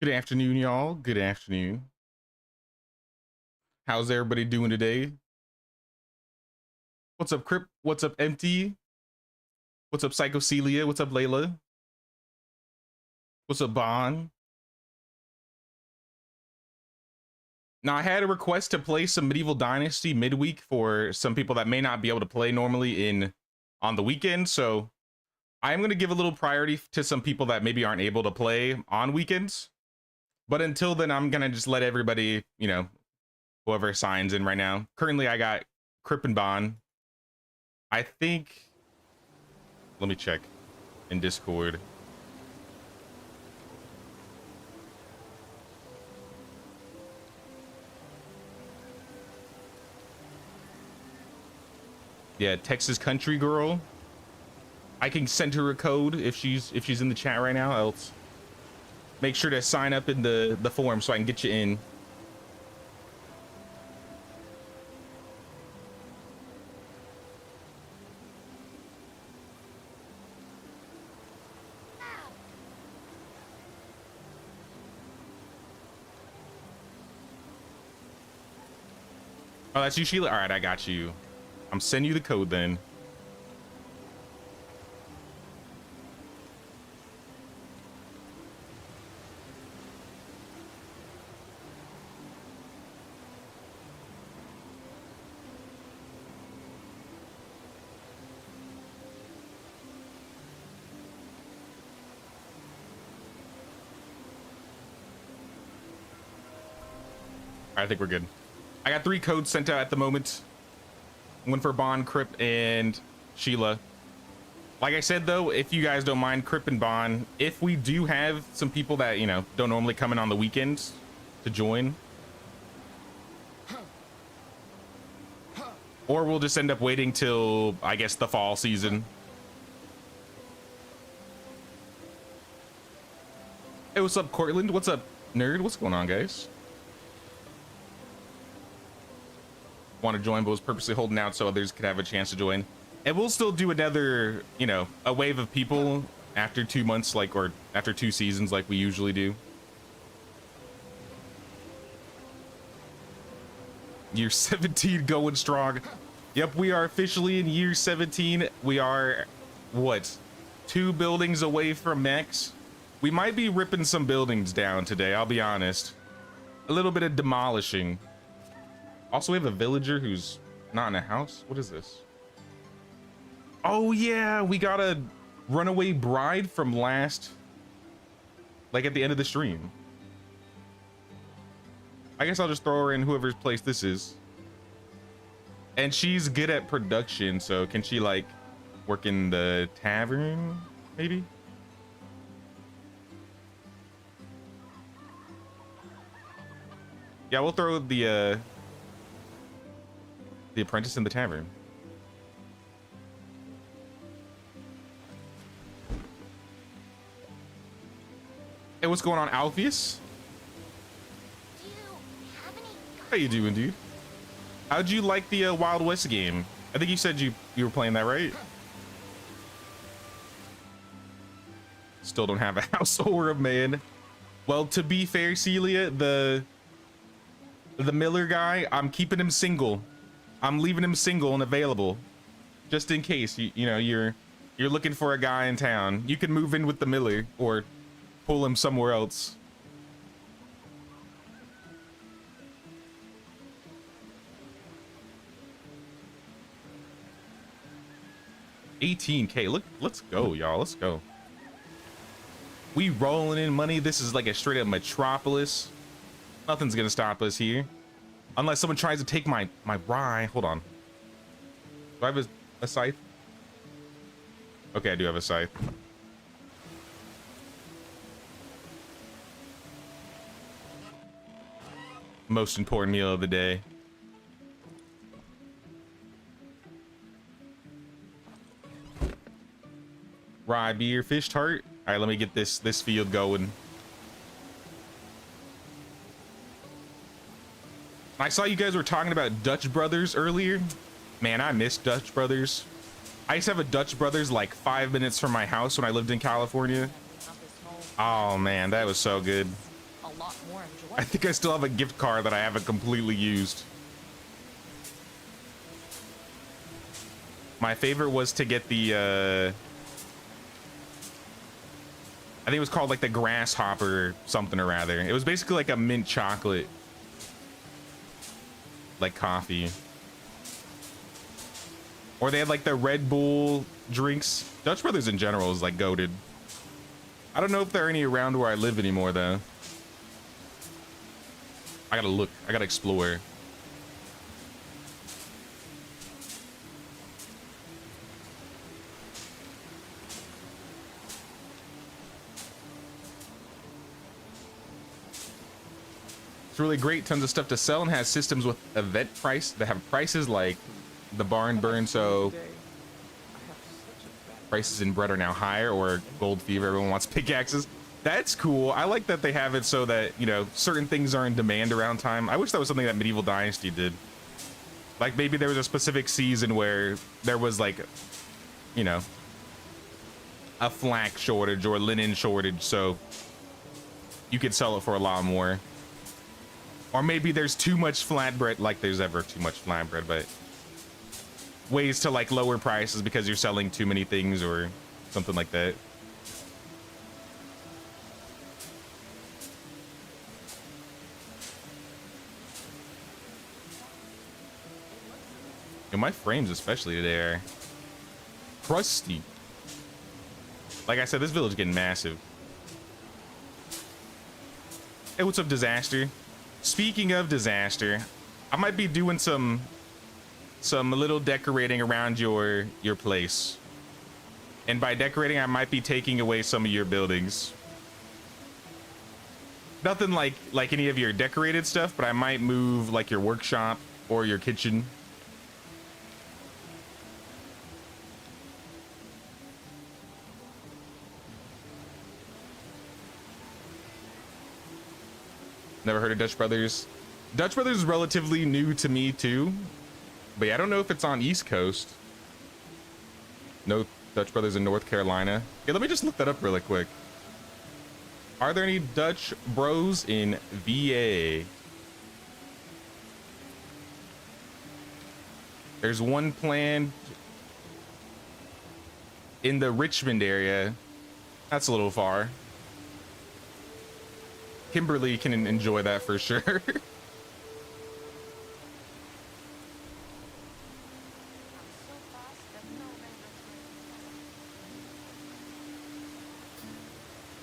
Good afternoon, y'all. Good afternoon. How's everybody doing today? What's up, Crip? What's up, Empty? What's up, Psychocelia? What's up, Layla? What's up, Bon? Now, I had a request to play some Medieval Dynasty midweek for some people that may not be able to play normally on the weekend, so I'm going to give a little priority to some people that maybe aren't able to play on weekends. But until then, I'm going to just let everybody, you know, whoever signs in right now. Currently, I got Crip and Bon. I think, let me check in Discord. Yeah, Texas Country Girl. I can send her a code if she's in the chat right now. Else, make sure to sign up in the forum so I can get you in. Oh, that's you, Sheila? All right, I got you. I'm sending you the code then. I think we're good. I got 3 codes sent out at the moment. One for Bon, Crip, and Sheila. Like I said, though, if you guys don't mind, Crip and Bon, if we do have some people that, you know, don't normally come in on the weekends to join, or we'll just end up waiting till, I guess, the fall season. Hey, what's up, Cortland? What's up, Nerd? What's going on, guys? Want to join, but was purposely holding out so others could have a chance to join. And we'll still do another, you know, a wave of people after 2 months, like, or after 2 seasons, like we usually do. Year 17 going strong. Yep, we are officially in year 17. We are, what, 2 buildings away from max? We might be ripping some buildings down today, I'll be honest. A little bit of demolishing. Also, we have a villager who's not in a house. What is this? Oh, yeah, we got a runaway bride from last, like at the end of the stream. I guess I'll just throw her in whoever's place this is. And she's good at production, so can she, like, work in the tavern, maybe? Yeah, we'll throw the apprentice in the tavern. Hey, what's going on, Alpheus? How you doing, dude? How'd you like the Wild West game? I think you said you were playing that, right? Still don't have a house or a man. Well, to be fair, Celia, the Miller guy, I'm keeping him single. I'm leaving him single and available, just in case you know you're looking for a guy in town. You can move in with the Miller or pull him somewhere else. $18K. Look, let's go, y'all. Let's go. We rolling in money. This is like a straight up metropolis. Nothing's gonna stop us here. Unless someone tries to take my rye. Hold on. Do I have a scythe? Okay, I do have a scythe. Most important meal of the day. Rye beer, fish tart. All right, let me get this field going. I saw you guys were talking about Dutch Brothers earlier. Man, I miss Dutch Brothers. I used to have a Dutch Brothers like 5 minutes from my house when I lived in California. Oh man, that was so good. a lot more enjoyable. I think I still have a gift card that I haven't completely used. My favorite was to get the I think it was called like the grasshopper something or rather. It was basically like a mint chocolate like coffee. Or they had like the Red Bull drinks. Dutch Brothers in general is like goated. I don't know if there are any around where I live anymore though. I gotta look, I gotta explore. It's really great, tons of stuff to sell, and has systems with event price that have prices like the barn burn, so prices in bread are now higher, or gold fever, everyone wants pickaxes. That's cool. I like that they have it so that, you know, certain things are in demand around time. I wish that was something that Medieval Dynasty did. Like maybe there was a specific season where there was like, you know, a flax shortage or linen shortage, so you could sell it for a lot more. Or maybe there's too much flatbread, like there's ever too much flatbread, but ways to like lower prices because you're selling too many things or something like that. And my frames especially today are crusty. Like I said, this village is getting massive. Hey, what's up, Disaster? Speaking of Disaster, I might be doing some little decorating around your place. And by decorating, I might be taking away some of your buildings. Nothing like any of your decorated stuff, but I might move like your workshop or your kitchen. Never heard of Dutch Brothers. Dutch Brothers is relatively new to me too, but yeah, I don't know if it's on East Coast. No Dutch Brothers in North Carolina. Yeah, let me just look that up really quick. Are there any Dutch Bros in VA? There's one planned in the Richmond area. That's a little far. Kimberly can enjoy that for sure.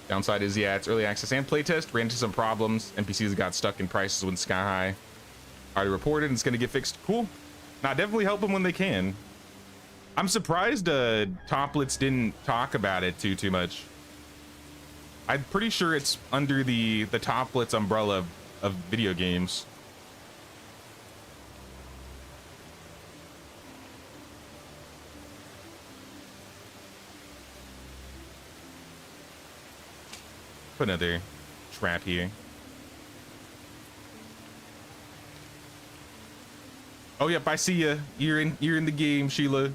Downside is, yeah, it's early access and playtest. Ran into some problems. NPCs got stuck in prices when sky high. Already reported and it's gonna get fixed. Cool. Nah, definitely help them when they can. I'm surprised Toplets didn't talk about it too much. I'm pretty sure it's under the Toplets umbrella of video games. Put another trap here. Oh yep, I see ya. You're in the game, Sheila.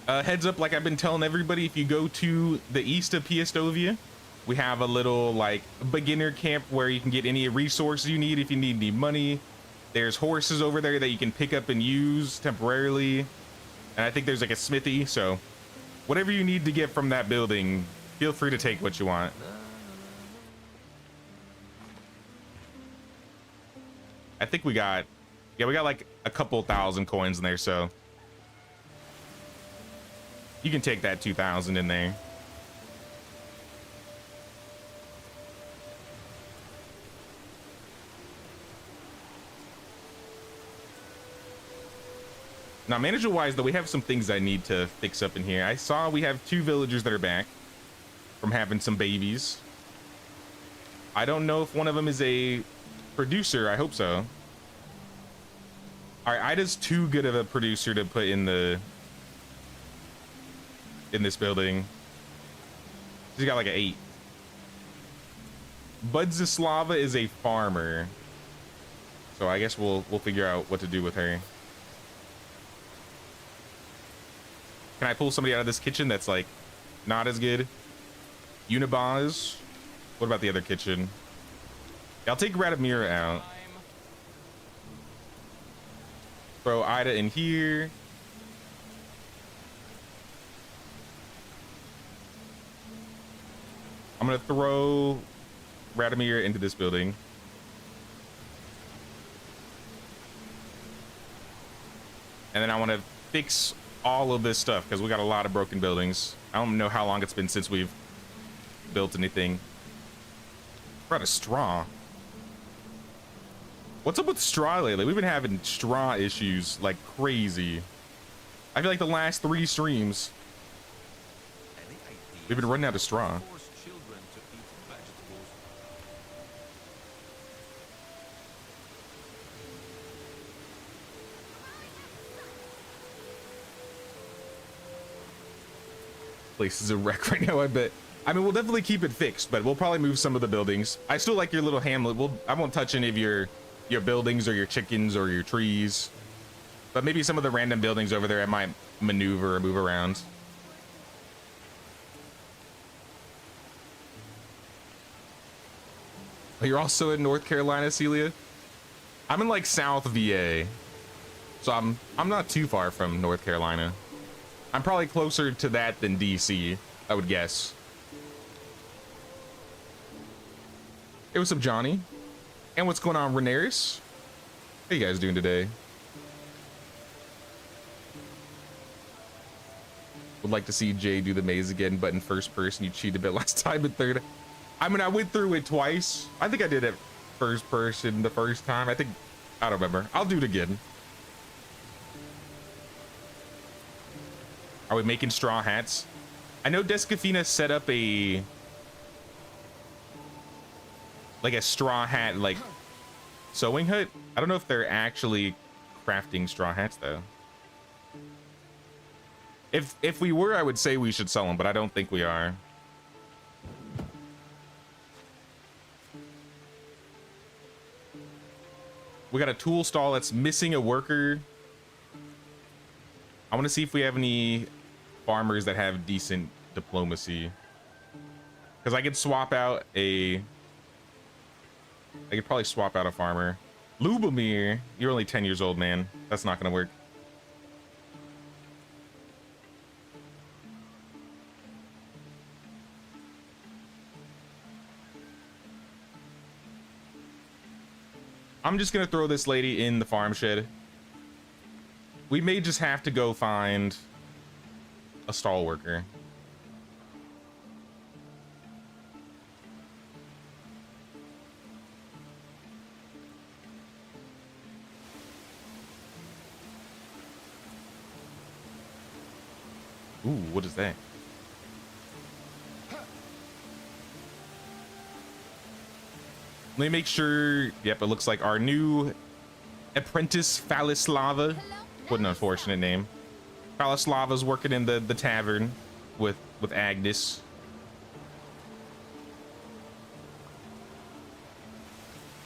Heads up, like I've been telling everybody, if you go to the east of Piestovia, we have a little like beginner camp where you can get any resources you need if you need any money. There's horses over there that you can pick up and use temporarily, and I think there's like a smithy, so whatever you need to get from that building, feel free to take what you want. I think we got like a couple thousand coins in there, so you can take that 2,000 in there. Now, manager-wise, though, we have some things I need to fix up in here. I saw we have 2 villagers that are back from having some babies. I don't know if one of them is a producer. I hope so. All right, Ida's too good of a producer to put in this building. She's got like an 8. Budzislava is a farmer, so I guess we'll figure out what to do with her. Can I pull somebody out of this kitchen that's like not as good? Unibaz, What about the other kitchen? I'll take Radomir out. Throw Ida in here. I'm gonna throw Radomir into this building. And then I want to fix all of this stuff because we got a lot of broken buildings. I don't know how long it's been since we've built anything. We're out of straw. What's up with straw lately? We've been having straw issues like crazy. I feel like the last 3 streams, we've been running out of straw. Place is a wreck right now, I bet. I mean, we'll definitely keep it fixed, but we'll probably move some of the buildings. I still like your little hamlet. I won't touch any of your buildings or your chickens or your trees, but maybe some of the random buildings over there I might maneuver or move around. Oh, you're also in North Carolina, Celia? I'm in like South VA, so I'm not too far from North Carolina. I'm probably closer to that than DC, I would guess. Hey, what's up, Johnny? And what's going on, Renaris? How you guys doing today? Would like to see Jay do the maze again, but in first person. You cheated a bit last time in third. I mean, I went through it twice. I think I did it first person the first time. I don't remember. I'll do it again. Are we making straw hats? I know Descafina set up a straw hat like sewing hut. I don't know if they're actually crafting straw hats though. If we were, I would say we should sell them, but I don't think we are. We got a tool stall that's missing a worker. I want to see if we have any farmers that have decent diplomacy, because I could probably swap out a farmer. Lubomir, you're only 10 years old, man. That's not gonna work. I'm just gonna throw this lady in the farm shed. We may just have to go find a stall worker. Ooh, what is that? Let me make sure. Yep, it looks like our new apprentice Phalislava. What an unfortunate name. Phalislava's working in the tavern with Agnes.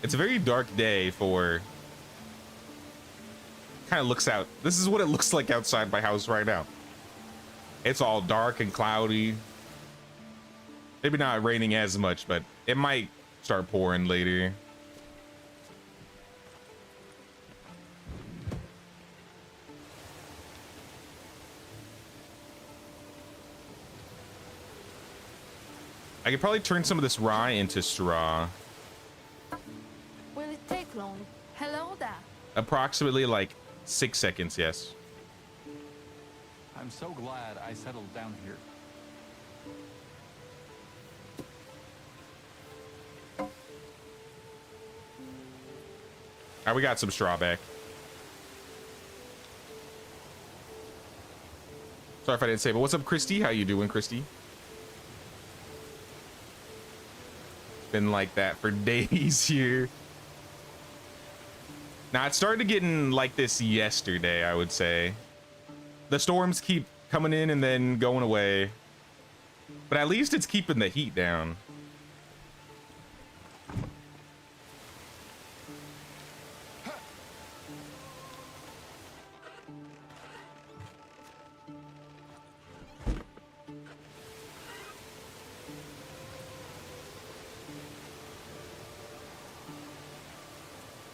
It's a very dark day for. Kind of looks out. This is what it looks like outside my house right now. It's all dark and cloudy. Maybe not raining as much, but it might start pouring later. I could probably turn some of this rye into straw. Will it take long? Hello there. Approximately like 6 seconds, yes. I'm so glad I settled down here. All right, we got some straw back. Sorry if I didn't say, but what's up, Christy? How you doing, Christy? Been like that for days here. Now, it started getting like this yesterday, I would say. The storms keep coming in and then going away. But at least it's keeping the heat down.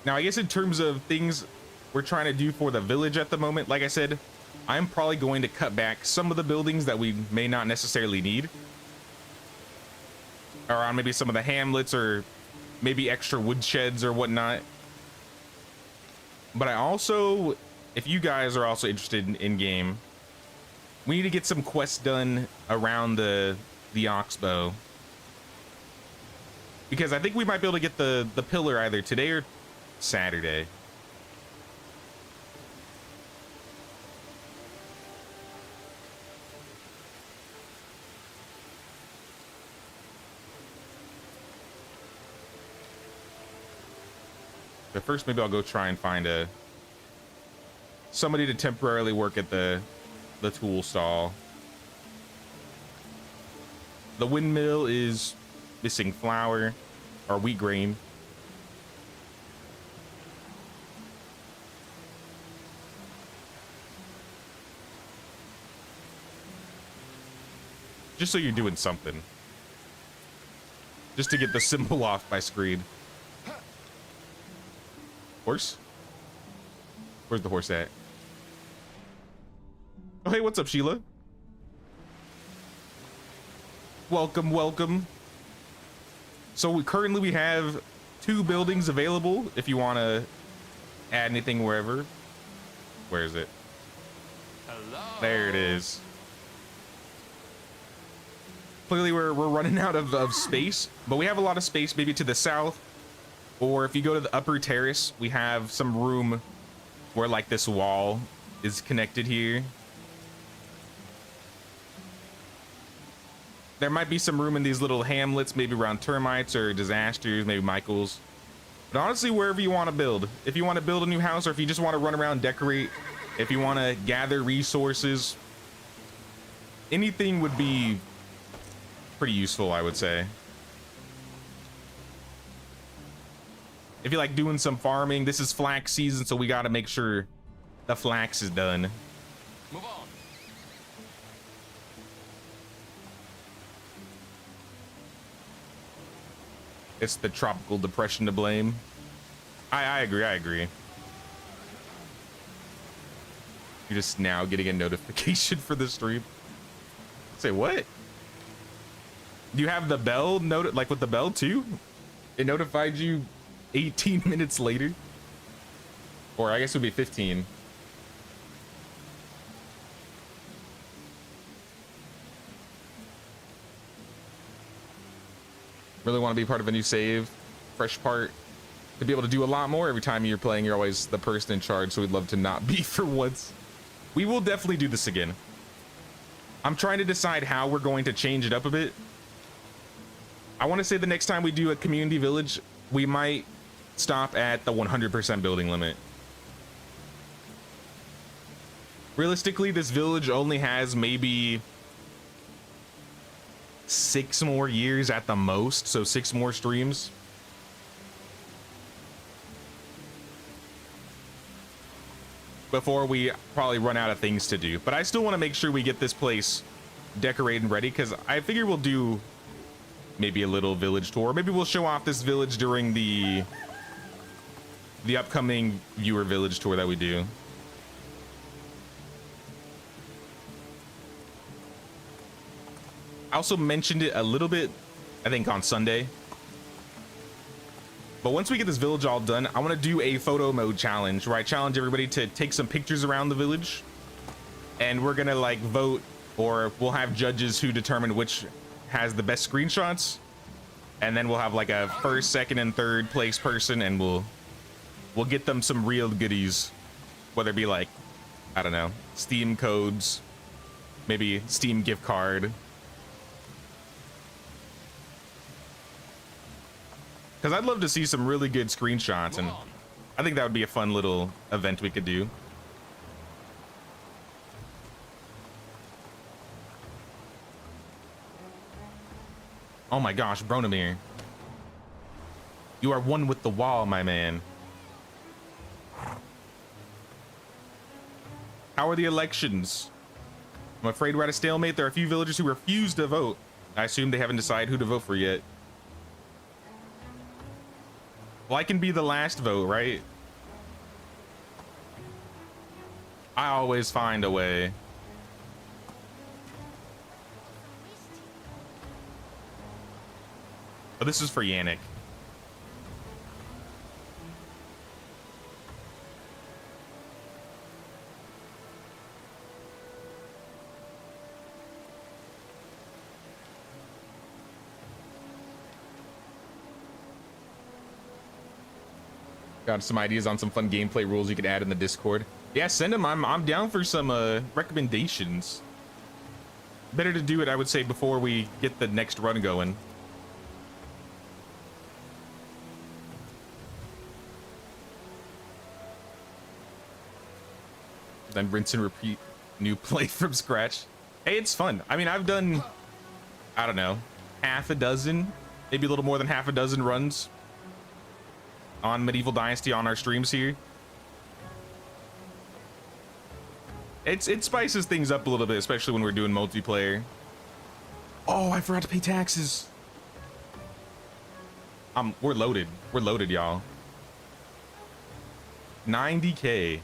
Now, I guess in terms of things we're trying to do for the village at the moment, like I said, I'm probably going to cut back some of the buildings that we may not necessarily need. Around maybe some of the hamlets or maybe extra wood sheds or whatnot. But I also, if you guys are also interested in game, we need to get some quests done around the Oxbow. Because I think we might be able to get the pillar either today or Saturday. But first, maybe I'll go try and find somebody to temporarily work at the tool stall. The windmill is missing flour or wheat grain. Just so you're doing something. Just to get the symbol off my screen. Horse? Where's the horse at? Oh, hey, what's up, Sheila? Welcome, welcome. So currently we have 2 buildings available if you want to add anything wherever. Where is it? Hello. There it is. Clearly we're running out of space, but we have a lot of space maybe to the south. Or if you go to the upper terrace, we have some room where like this wall is connected here. There might be some room in these little hamlets, maybe around termites or disasters, maybe Michael's. But honestly, wherever you want to build. If you want to build a new house, or if you just want to run around, decorate, if you want to gather resources, anything would be pretty useful, I would say. If you like doing some farming, this is flax season, so we got to make sure the flax is done. Move on. It's the tropical depression to blame. I agree, I agree. You're just now getting a notification for the stream. Say what? Do you have the bell note, like with the bell too? It notified you 18 minutes later, or I guess it would be 15. Really want to be part of a new save, fresh part, to be able to do a lot more. Every time you're playing, you're always the person in charge, so we'd love to not be for once. We will definitely do this again. I'm trying to decide how we're going to change it up a bit. I want to say the next time we do a community village, we might stop at the 100% building limit. Realistically, this village only has maybe 6 more years at the most, so 6 more streams. Before we probably run out of things to do. But I still want to make sure we get this place decorated and ready, because I figure we'll do maybe a little village tour. Maybe we'll show off this village during the upcoming viewer village tour that we do. I also mentioned it a little bit, I think on Sunday. But once we get this village all done, I want to do a photo mode challenge where I challenge everybody to take some pictures around the village. And we're gonna like vote, or we'll have judges who determine which has the best screenshots. And then we'll have like a first, second, and third place person, and we'll get them some real goodies. Whether it be like, I don't know, Steam codes, maybe Steam gift card. Because I'd love to see some really good screenshots, and I think that would be a fun little event we could do. Oh my gosh, Bronomir. You are one with the wall, my man. How are the elections? I'm afraid we're at a stalemate. There are a few villagers who refuse to vote. I assume they haven't decided who to vote for yet. Well, I can be the last vote, right? I always find a way. Oh, this is for Yannick. Got some ideas on some fun gameplay rules you could add in the Discord. Yeah, send them. I'm down for some recommendations. Better to do it, I would say, before we get the next run going. Then rinse and repeat, new play from scratch. Hey, it's fun. I mean, I've done, I don't know, half a dozen, maybe a little more than half a dozen runs on Medieval Dynasty on our streams here. It spices things up a little bit, especially when we're doing multiplayer. Oh, I forgot to pay taxes. We're loaded. We're loaded, y'all. 90K.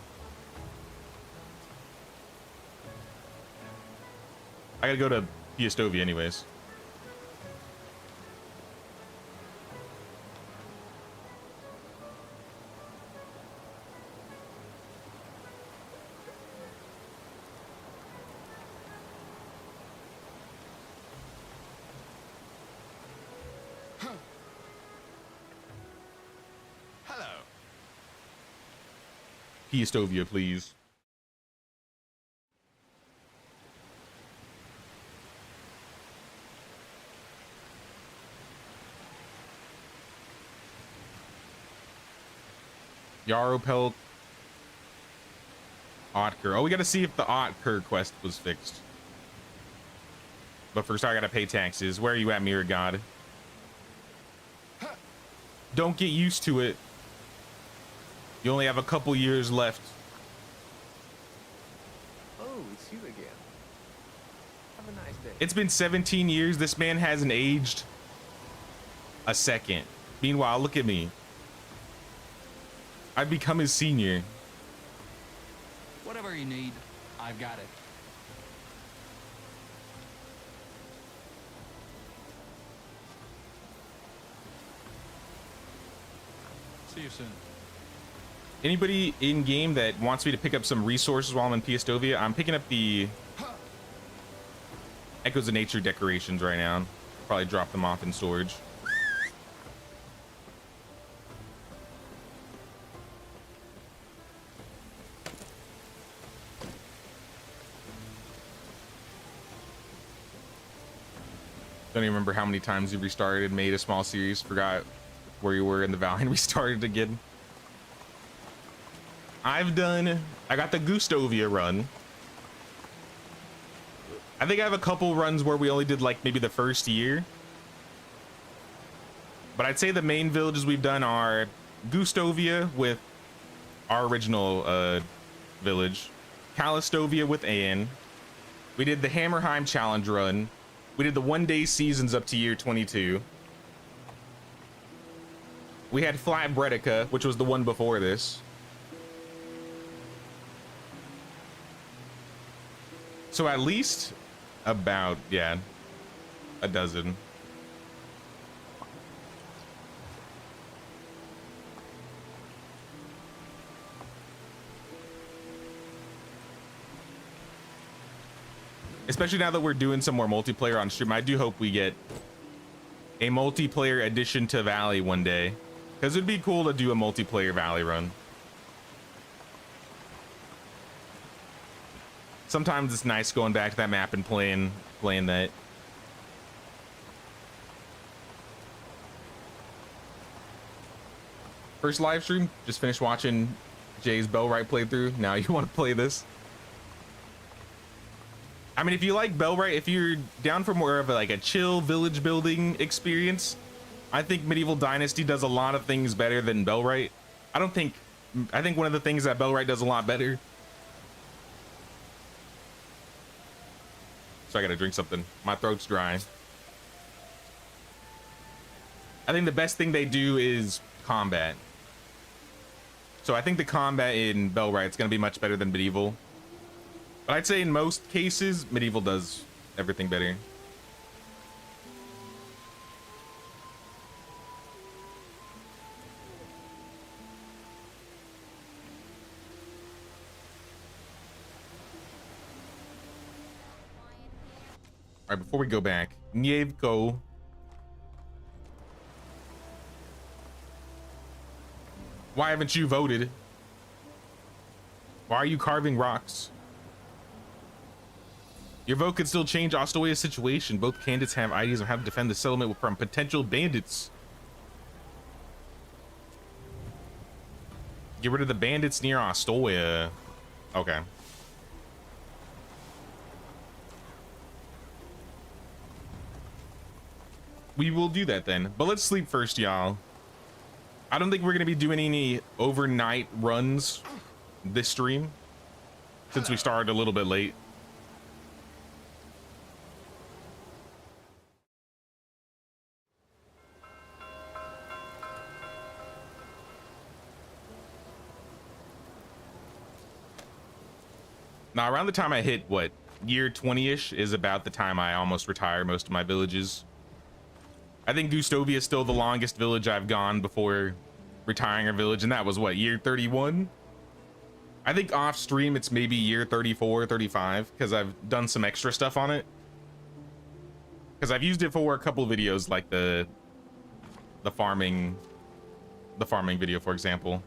I gotta go to Piastovia anyways. Hello. Piastovia, please. Yaropel Otker. Oh, we gotta see if the Otker quest was fixed. But first I gotta pay taxes. Where are you at, Mirror God? Don't get used to it. You only have a couple years left. Oh, it's you again. Have a nice day. It's been 17 years. This man hasn't aged a second. Meanwhile, look at me. I've become his senior. Whatever you need, I've got it. See you soon. Anybody in game that wants me to pick up some resources while I'm in Piastovia, I'm picking up the Echoes of Nature decorations right now. Probably drop them off in storage. Don't even remember how many times you restarted, made a small series, forgot where you were in the valley and restarted again. I got the Gustovia run. I think I have a couple runs where we only did like maybe the first year. But I'd say the main villages we've done are Gustovia with our original village, Callistovia with Anne. We did the Hammerheim challenge run. We did the 1-day seasons up to year 22. We had Flatbreadica, which was the one before this. So at least about, yeah, a dozen. Especially now that we're doing some more multiplayer on stream, I do hope we get a multiplayer addition to Valley one day, because it'd be cool to do a multiplayer Valley run. Sometimes it's nice going back to that map and playing that. First live stream, just finished watching Jay's Bellwright playthrough. Now you want to play this? I mean, if you like Bellwright, if you're down for more of a chill village building experience, I think Medieval Dynasty does a lot of things better than Bellwright. I think one of the things that Bellwright does a lot better. So I gotta drink something. My throat's dry. I think the best thing they do is combat. So I think the combat in Bellright's gonna be much better than Medieval. But I'd say in most cases, Medieval does everything better. All right, before we go back, Nievko. Why haven't you voted? Why are you carving rocks? Your vote could still change Ostoya's situation. Both candidates have ideas on how to defend the settlement from potential bandits. Get rid of the bandits near Ostoya. Okay. We will do that then, but let's sleep first, y'all. I don't think we're gonna be doing any overnight runs this stream since we started a little bit late. Now, around the time I hit, what, year 20-ish is about the time I almost retire most of my villages. I think Gustovia is still the longest village I've gone before retiring a village, and that was, what, year 31? I think off stream it's maybe year 34, 35, because I've done some extra stuff on it. Because I've used it for a couple videos, like the farming video, for example.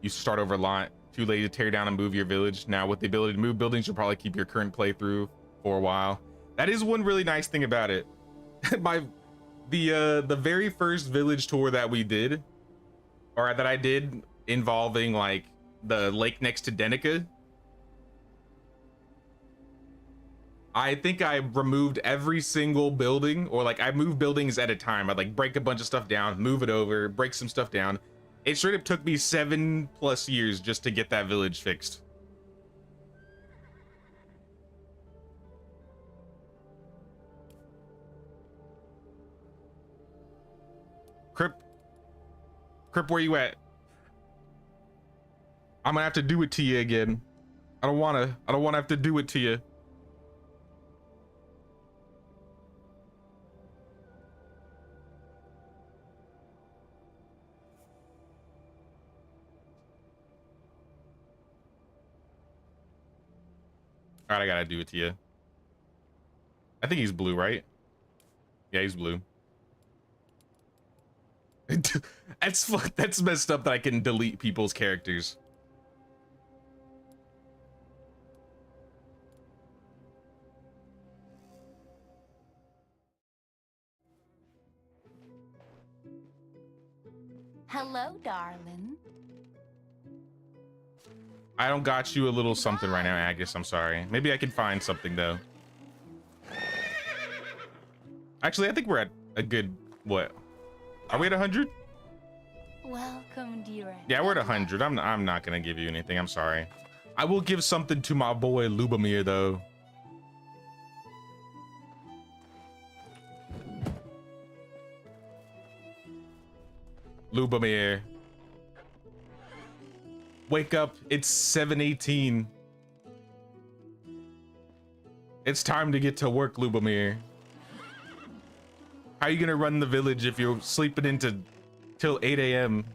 You start over a lot. Too late to tear down and move your village. Now with the ability to move buildings, you'll probably keep your current playthrough for a while. That is one really nice thing about it. The very first village tour that we did, or that I did, involving like the lake next to Denica, I think I removed every single building, or like I moved buildings at a time. I'd like break a bunch of stuff down, move it over, break some stuff down. It straight up took me 7+ years just to get that village fixed. Crip, where you at? I'm gonna have to do it to you again. I don't wanna have to do it to you. All right, I gotta do it to you. I think he's blue, right? Yeah, he's blue. That's messed up that I can delete people's characters. Hello, darling. I don't got you a little something right now, Agnes. I'm sorry. Maybe I can find something though. Actually, I think we're at a good, what? Are we at 100? Welcome, dear. Yeah, we're at 100. I'm not gonna give you anything. I'm sorry. I will give something to my boy Lubomir though. Lubomir. Wake up, it's 7:18. It's time to get to work, Lubomir. How are you gonna run the village if you're sleeping into till 8 a.m.?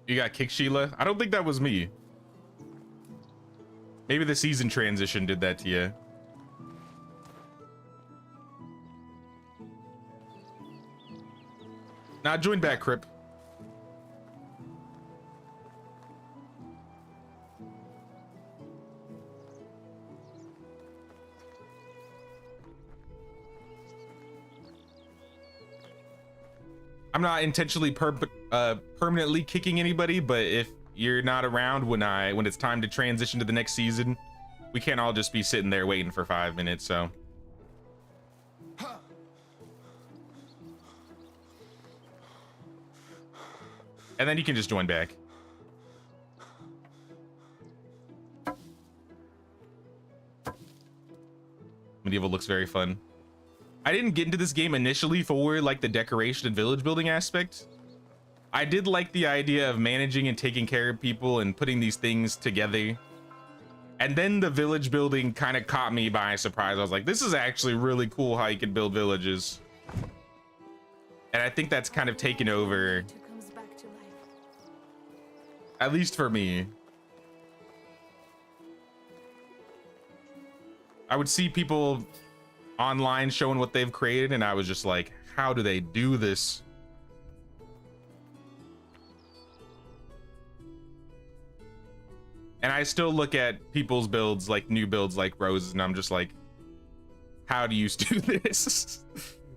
You got kicked, Sheila? I don't think that was me. Maybe the season transition did that to you. Now join back, Crip. I'm not intentionally permanently kicking anybody, but if you're not around when it's time to transition to the next season. We can't all just be sitting there waiting for 5 minutes, so. And then you can just join back. Medieval looks very fun. I didn't get into this game initially for like the decoration and village building aspect. I did like the idea of managing and taking care of people and putting these things together. And then the village building kind of caught me by surprise. I was like, this is actually really cool how you can build villages. And I think that's kind of taken over, Comes back to life. at least for me. I would see people online showing what they've created, and I was just like, how do they do this? And I still look at people's builds, like new builds like Roses, and I'm just like, how do you do this?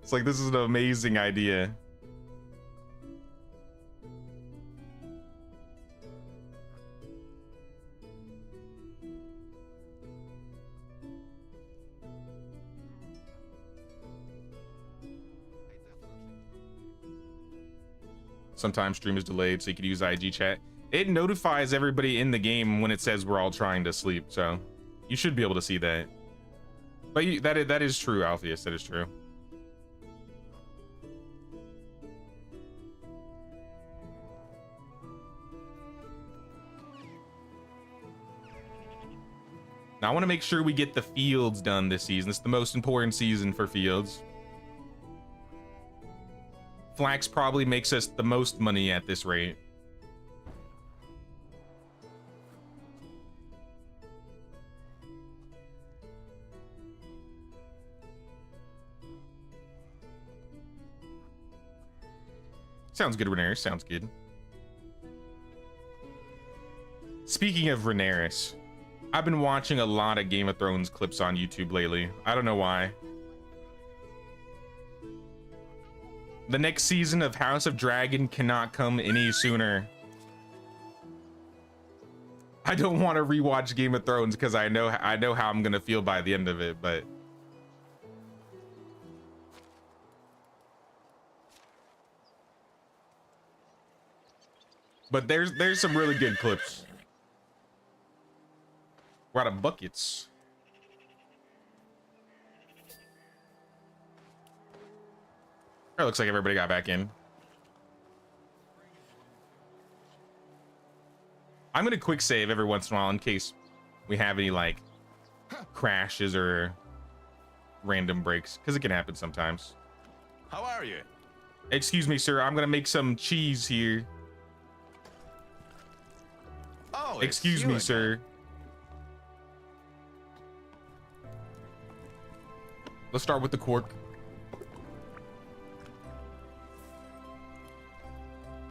It's like, this is an amazing idea. Sometimes stream is delayed, so you can use IG chat. It notifies everybody in the game when it says we're all trying to sleep, so you should be able to see that. But that is true, Alpheus. That is true. Now I want to make sure we get the fields done this season. It's the most important season for fields. Flax probably makes us the most money at this rate. Sounds good, Rhaenyra. Sounds good. Speaking of Rhaenyra, I've been watching a lot of Game of Thrones clips on YouTube lately. I don't know why. The next season of House of Dragon cannot come any sooner. I don't want to rewatch Game of Thrones because I know how I'm gonna feel by the end of it, but there's some really good clips. We're out of buckets. It looks like everybody got back in. I'm gonna quick save every once in a while in case we have any like crashes or random breaks, because it can happen sometimes. How are you? Excuse me, sir. I'm gonna make some cheese here. Oh, it's Excuse you me, again. sir. Let's start with the cork.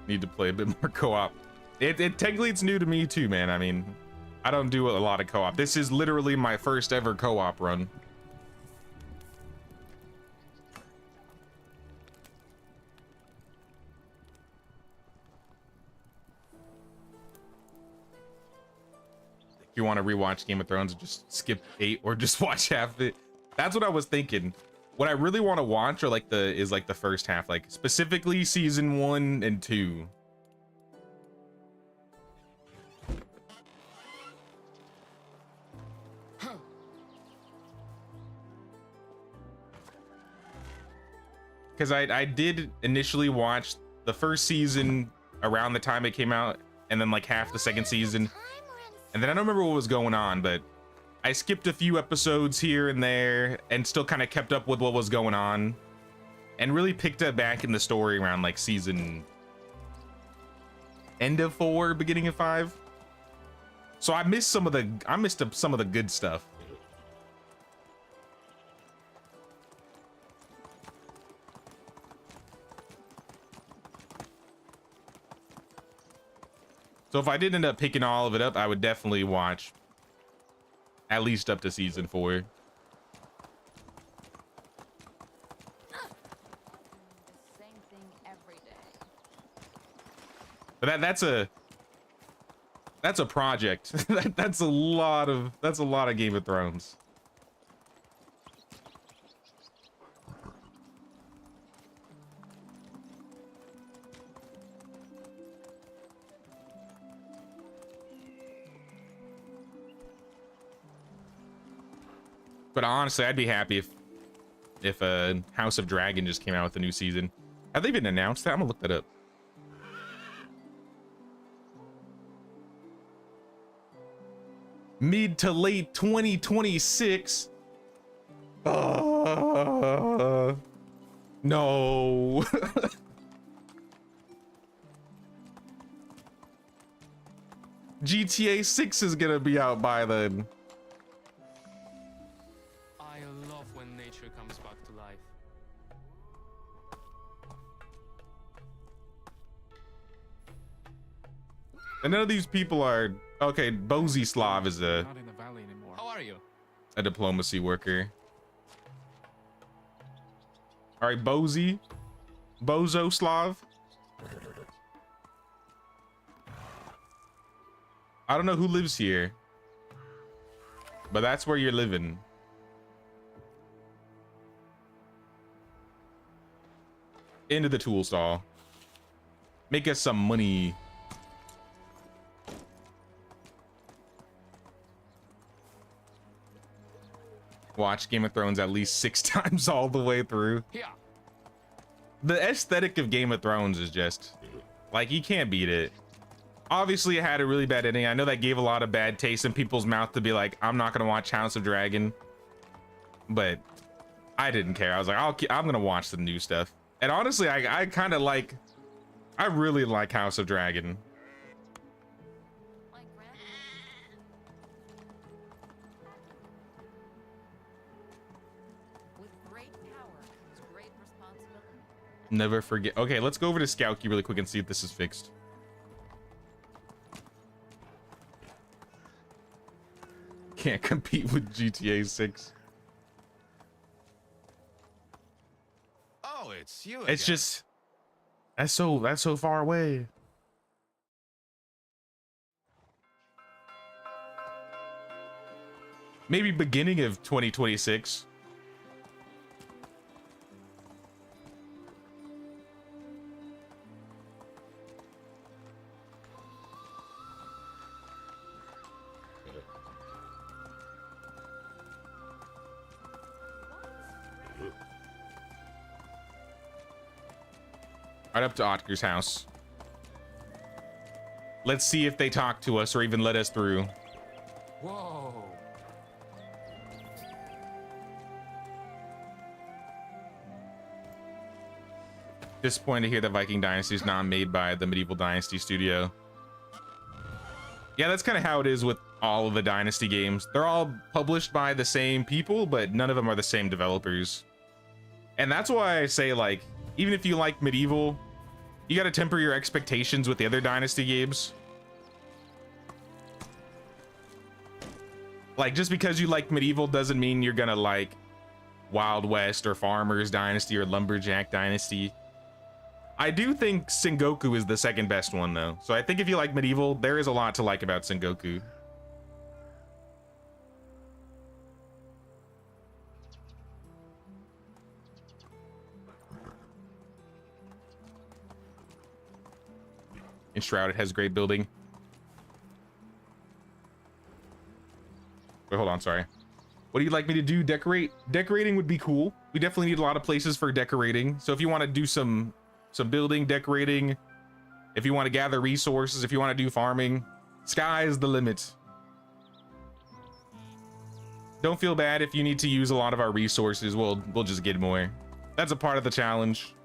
Need to play a bit more co-op. It technically it's new to me too, man. I mean, I don't do a lot of co-op. This is literally my first ever co-op run. If you want to rewatch Game of Thrones and just skip 8 or just watch half of it, that's what I was thinking. What I really want to watch are like the first half, like specifically season 1 and 2. Because I did initially watch the first season around the time it came out, and then like half the second season, and then I don't remember what was going on, but I skipped a few episodes here and there and still kind of kept up with what was going on and really picked up back in the story around like season end of 4, beginning of 5. So I missed some of the good stuff. So if I did end up picking all of it up, I would definitely watch at least up to season 4. The same thing every day. But that's a That's a project. That's a lot of Game of Thrones. But honestly, I'd be happy if House of Dragon just came out with a new season. Have they been announced that? I'm gonna look that up. Mid to late 2026. No. GTA 6 is gonna be out by then. I love when nature comes back to life. And none of these people are okay. Bozislav is Not in the valley anymore. How are you? a diplomacy worker. All right, Bozislav. I don't know who lives here, but that's where you're living. Into the tool stall. Make us some money. Watch Game of Thrones at least 6 times all the way through. Yeah. The aesthetic of Game of Thrones is just like, you can't beat it. Obviously, it had a really bad ending. I know that gave a lot of bad taste in people's mouth to be like, I'm not gonna watch House of Dragon, but I didn't care. I was like, I'm gonna watch the new stuff. And honestly, I kind of like, I really like House of Dragon. With great power comes great responsibility. Never forget. Okay, let's go over to Scout Key really quick and see if this is fixed. Can't compete with GTA 6. Oh, it's you. It's again. just that's so far away. Maybe beginning of 2026. Right up to Otker's house. Let's see if they talk to us or even let us through. Whoa. Disappointed to hear that Viking Dynasty is not made by the Medieval Dynasty studio. Yeah, that's kind of how it is with all of the Dynasty games. They're all published by the same people, but none of them are the same developers. And that's why I say, like, even if you like Medieval, you got to temper your expectations with the other Dynasty games. Like, just because you like Medieval doesn't mean you're gonna like Wild West or Farmers Dynasty or Lumberjack Dynasty. I do think Sengoku is the second best one, though. So I think if you like Medieval, there is a lot to like about Sengoku. Enshrouded has great building. Wait, hold on, sorry. What do you like me to do? Decorate? Decorating would be cool. We definitely need a lot of places for decorating. So if you want to do some building, decorating, if you want to gather resources, if you want to do farming, sky is the limit. Don't feel bad if you need to use a lot of our resources. We'll just get more. That's a part of the challenge.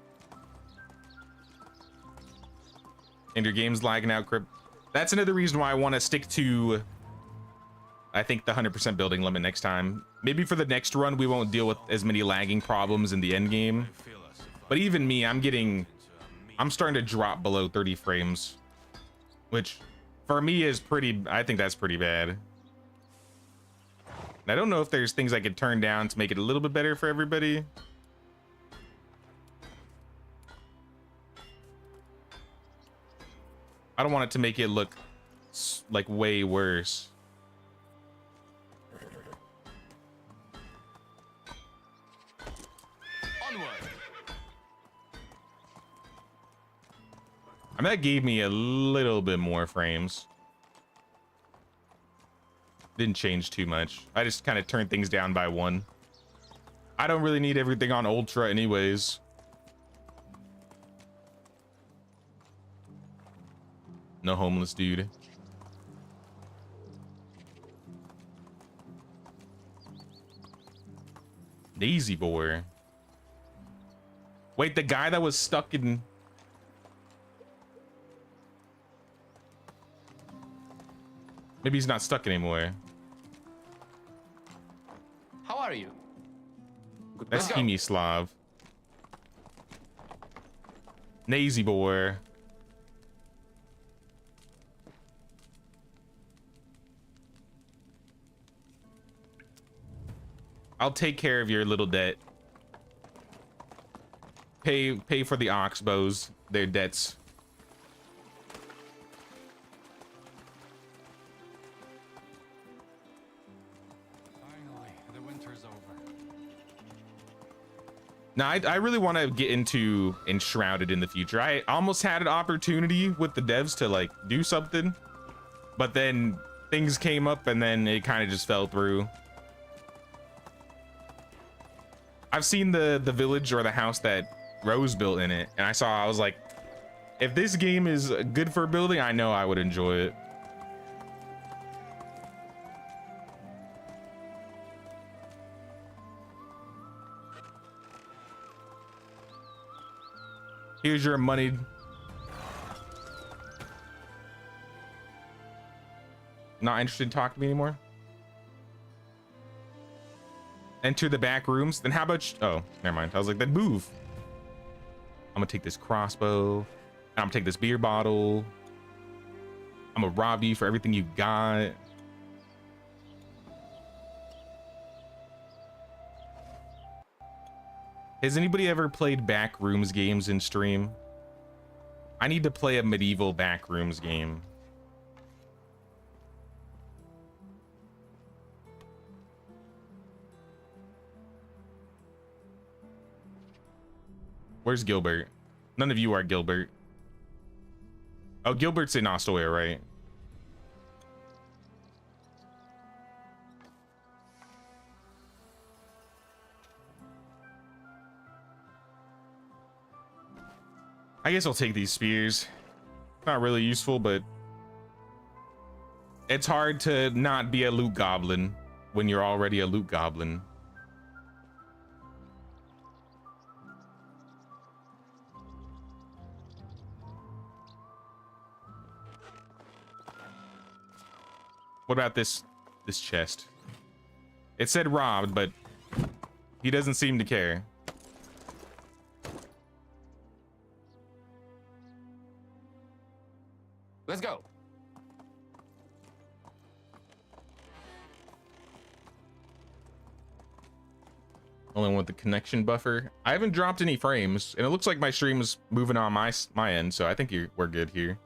And your game's lagging out, Crip. That's another reason why I want to stick to, I think, the 100% building limit next time. Maybe for the next run, we won't deal with as many lagging problems in the end game. But even me, I'm starting to drop below 30 frames, which for me is pretty, I think that's pretty bad. And I don't know if there's things I could turn down to make it a little bit better for everybody. I don't want it to make it look like way worse. Onward. I mean, that gave me a little bit more frames. Didn't change too much. I just kind of turned things down by 1. I don't really need everything on ultra anyways. No homeless dude. Daisy boy. Wait, the guy that was stuck in... Maybe he's not stuck anymore. How are you? That's Let's go. Slav. Nazy boy. I'll take care of your little debt. Pay for the oxbows, their debts. Finally, the winter's over. Now, I really want to get into Enshrouded in the future. I almost had an opportunity with the devs to like do something, but then things came up and then it kind of just fell through. I've seen the village or the house that Rose built in it, and I was like, if this game is good for building, I know I would enjoy it. Here's your money. Not interested in talking to me anymore? Enter the back rooms. Then how about oh, never mind. I was like, then move. I'm gonna take this crossbow. And I'm gonna take this beer bottle. I'm gonna rob you for everything you got. Has anybody ever played Backrooms games in stream? I need to play a medieval Backrooms game. Where's Gilbert? None of you are Gilbert. Oh, Gilbert's in Ostoya, right? I guess I'll take these spears. Not really useful, but it's hard to not be a loot goblin when you're already a loot goblin. What about this chest? It said robbed, but he doesn't seem to care. Let's go. Only with the connection buffer. I haven't dropped any frames, and it looks like my stream is moving on my end, so I think we're good here.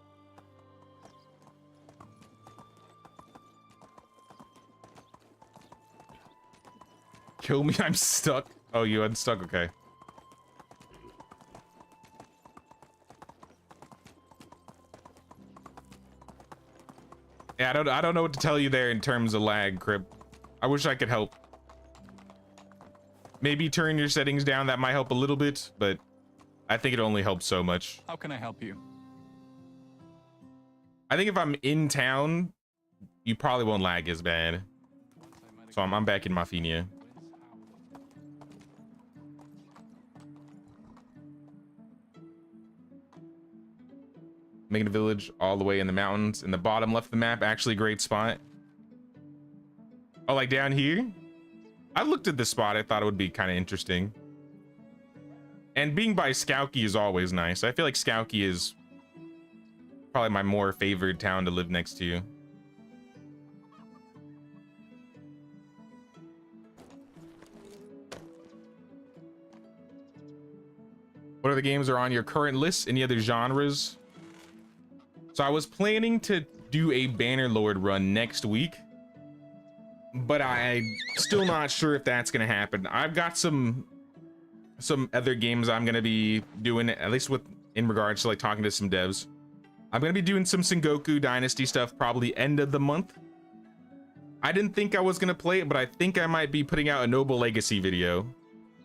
Kill me, I'm stuck. Oh, you unstuck, okay. Yeah, I don't know what to tell you there in terms of lag, Crip. I wish I could help. Maybe turn your settings down, that might help a little bit, but I think it only helps so much. How can I help you? I think if I'm in town, you probably won't lag as bad. So I'm back in Mafia. Making a village all the way in the mountains in the bottom left of the map. Actually a great spot. Oh, like down here? I looked at this spot. I thought it would be kind of interesting. And being by Skowkie is always nice. I feel like Skowkie is probably my more favored town to live next to. What other games are on your current list? Any other genres? So I was planning to do a Bannerlord run next week, but I'm still not sure if that's gonna happen. I've got some other games I'm gonna be doing, at least in regards to like talking to some devs. I'm gonna be doing some Sengoku Dynasty stuff probably end of the month. I didn't think I was gonna play it, but I think I might be putting out a Noble Legacy video.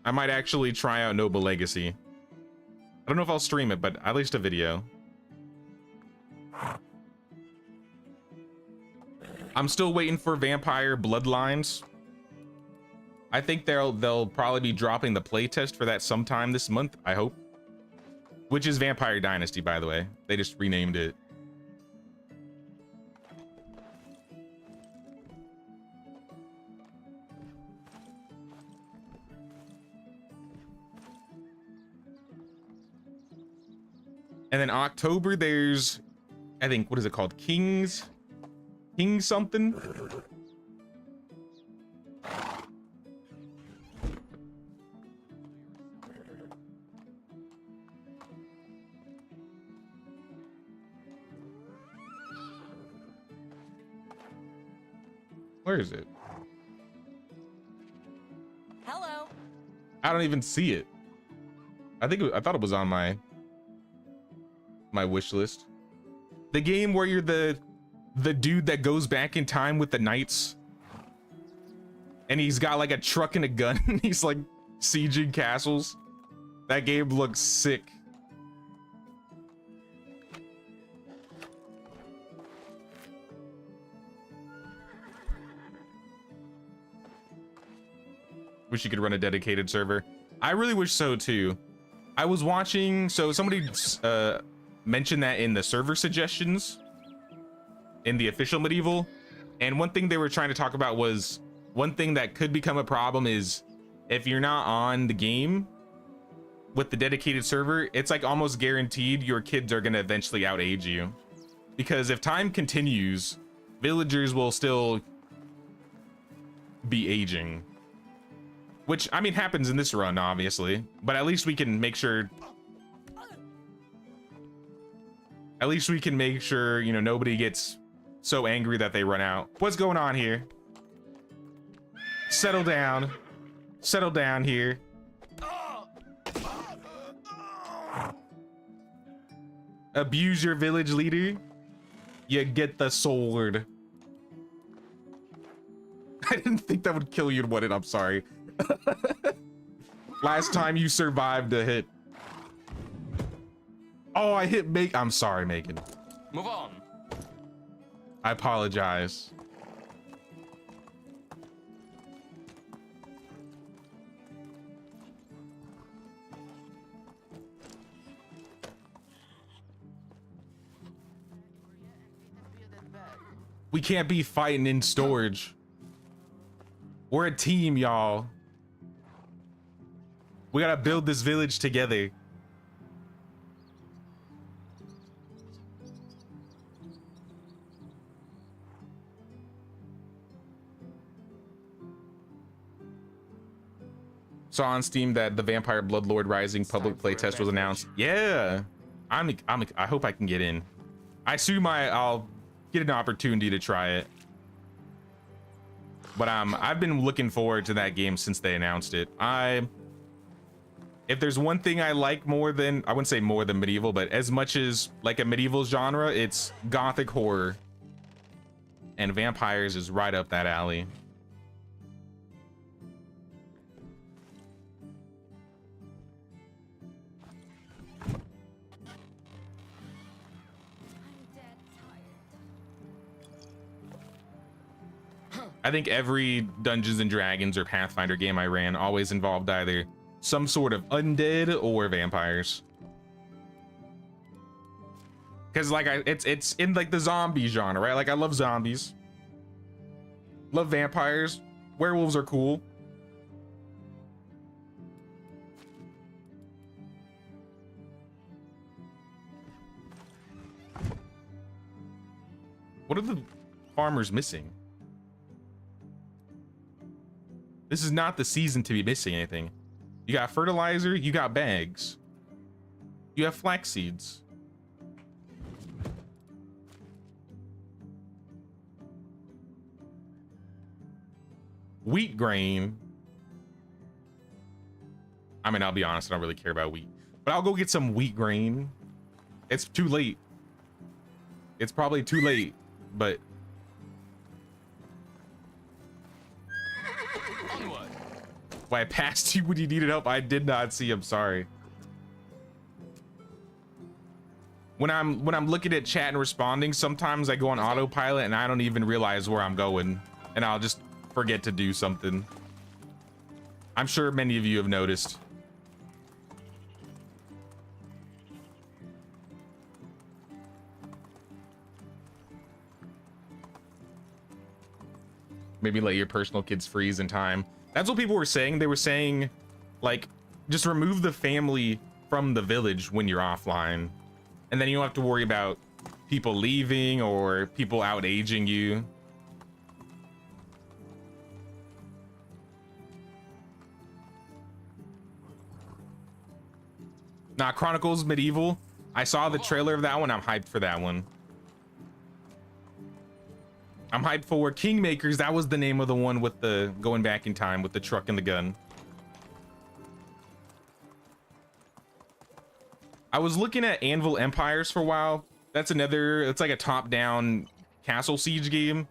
I might actually try out Noble Legacy. I don't know if I'll stream it, but at least a video. I'm still waiting for Vampire Bloodlines. I think they'll probably be dropping the playtest for that sometime this month, I hope. Which is Vampire Dynasty, by the way. They just renamed it. And then October, there's, I think, what is it called? King something? Where is it? Hello. I don't even see it. I thought it was on my wish list. The game where you're the dude that goes back in time with the knights, and he's got like a truck and a gun and he's like sieging castles. That game looks sick. Wish you could run a dedicated server. I really wish so too. I was watching, so somebody mentioned that in the server suggestions in the official Medieval, and one thing they were trying to talk about was one thing that could become a problem is if you're not on the game with the dedicated server, it's like almost guaranteed your kids are going to eventually outage you, because if time continues, villagers will still be aging. Which, I mean, happens in this run, obviously, but at least we can make sure... At least we can make sure, you know, nobody gets so angry that they run out. What's going on here? Settle down. Settle down here. Abuse your village leader, you get the sword. I didn't think that would kill you in one hit, I'm sorry. Last time you survived a hit. Oh, I hit I'm sorry, Megan. Move on. I apologize. We can't be fighting in storage. We're a team, y'all. We gotta build this village together. Saw on Steam that the Vampire Bloodlord Rising public playtest was announced. Yeah, I hope I can get in. I assume I'll get an opportunity to try it. But I've been looking forward to that game since they announced it. If there's one thing I like more than, I wouldn't say more than medieval, but as much as like a medieval genre, it's gothic horror. And vampires is right up that alley. I think every Dungeons and Dragons or Pathfinder game I ran always involved either some sort of undead or vampires. Cause like it's in like the zombie genre, right? Like I love zombies. Love vampires. Werewolves are cool. What are the farmers missing? This is not the season to be missing anything. You got fertilizer, you got bags. You have flax seeds. Wheat grain. I mean, I'll be honest, I don't really care about wheat, but I'll go get some wheat grain. It's too late. It's probably too late, but Onward. why I passed you when you needed help? I did not see. I'm sorry. When I'm looking at chat and responding, sometimes I go on autopilot and I don't even realize where I'm going, and I'll just forget to do something. I'm sure many of you have noticed. Maybe let your personal kids freeze in time. That's what people were saying. They were saying, like, just remove the family from the village when you're offline, and then you don't have to worry about people leaving or people out aging you. Nah, Chronicles Medieval. I saw the trailer of that one. I'm hyped for that one. I'm hyped for Kingmakers. That was the name of the one with the going back in time with the truck and the gun. I was looking at Anvil Empires for a while. That's another, it's like a top-down castle siege game.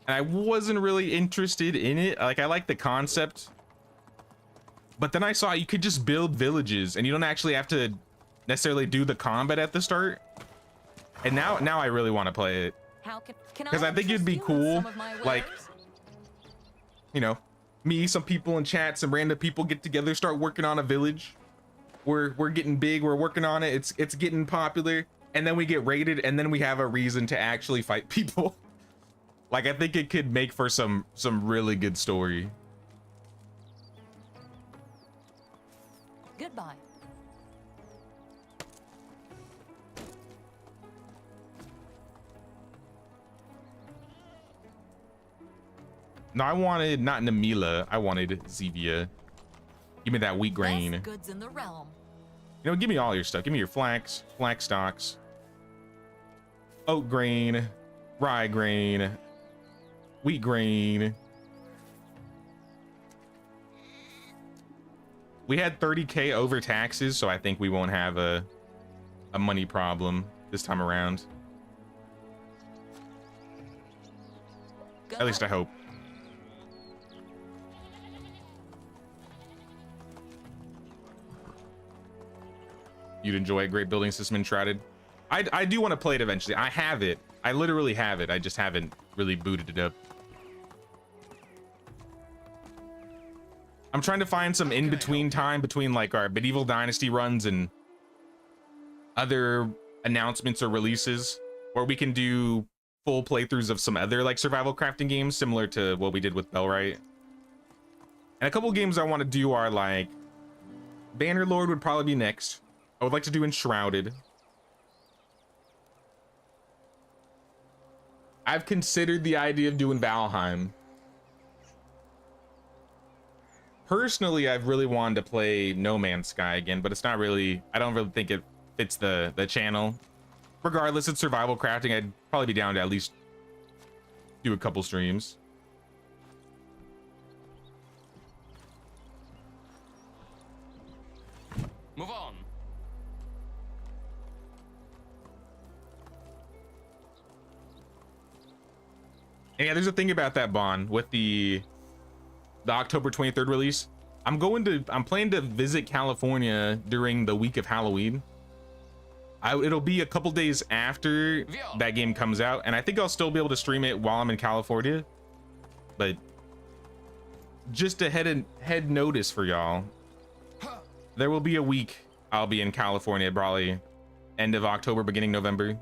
And I wasn't really interested in it. Like, I like the concept. But then I saw you could just build villages and you don't actually have to necessarily do the combat at the start. And now I really want to play it. Because I think it'd be cool, like, you know, me, some people in chat, some random people get together, start working on a village. We're getting big, we're working on it, it's getting popular, and then we get raided, and then we have a reason to actually fight people. Like, I think it could make for some really good story. Goodbye. No, I wanted not Namila, I wanted Zevia. Give me that wheat grain. Best goods in the realm. You know, give me all your stuff. Give me your flax stalks, oat grain, rye grain, wheat grain. We had 30K over taxes, so I think we won't have a money problem this time around. At least I hope. You'd enjoy a great building system Enshrouded. I do want to play it eventually. I have it. I literally have it. I just haven't really booted it up. I'm trying to find some in-between time between like our Medieval Dynasty runs and other announcements or releases where we can do full playthroughs of some other like survival crafting games similar to what we did with Bellwright. And a couple games I want to do are like Bannerlord would probably be next. I would like to do Enshrouded. I've considered the idea of doing Valheim. Personally, I've really wanted to play No Man's Sky again, but it's not really, I don't really think it fits the channel. Regardless, it's survival crafting. I'd probably be down to at least do a couple streams. Move on. And yeah, there's a thing about that, Bond, with the October 23rd release. I'm planning to visit California during the week of Halloween. It'll be a couple days after that game comes out, and I think I'll still be able to stream it while I'm in California. But just a head notice for y'all, there will be a week I'll be in California, probably end of October, beginning November.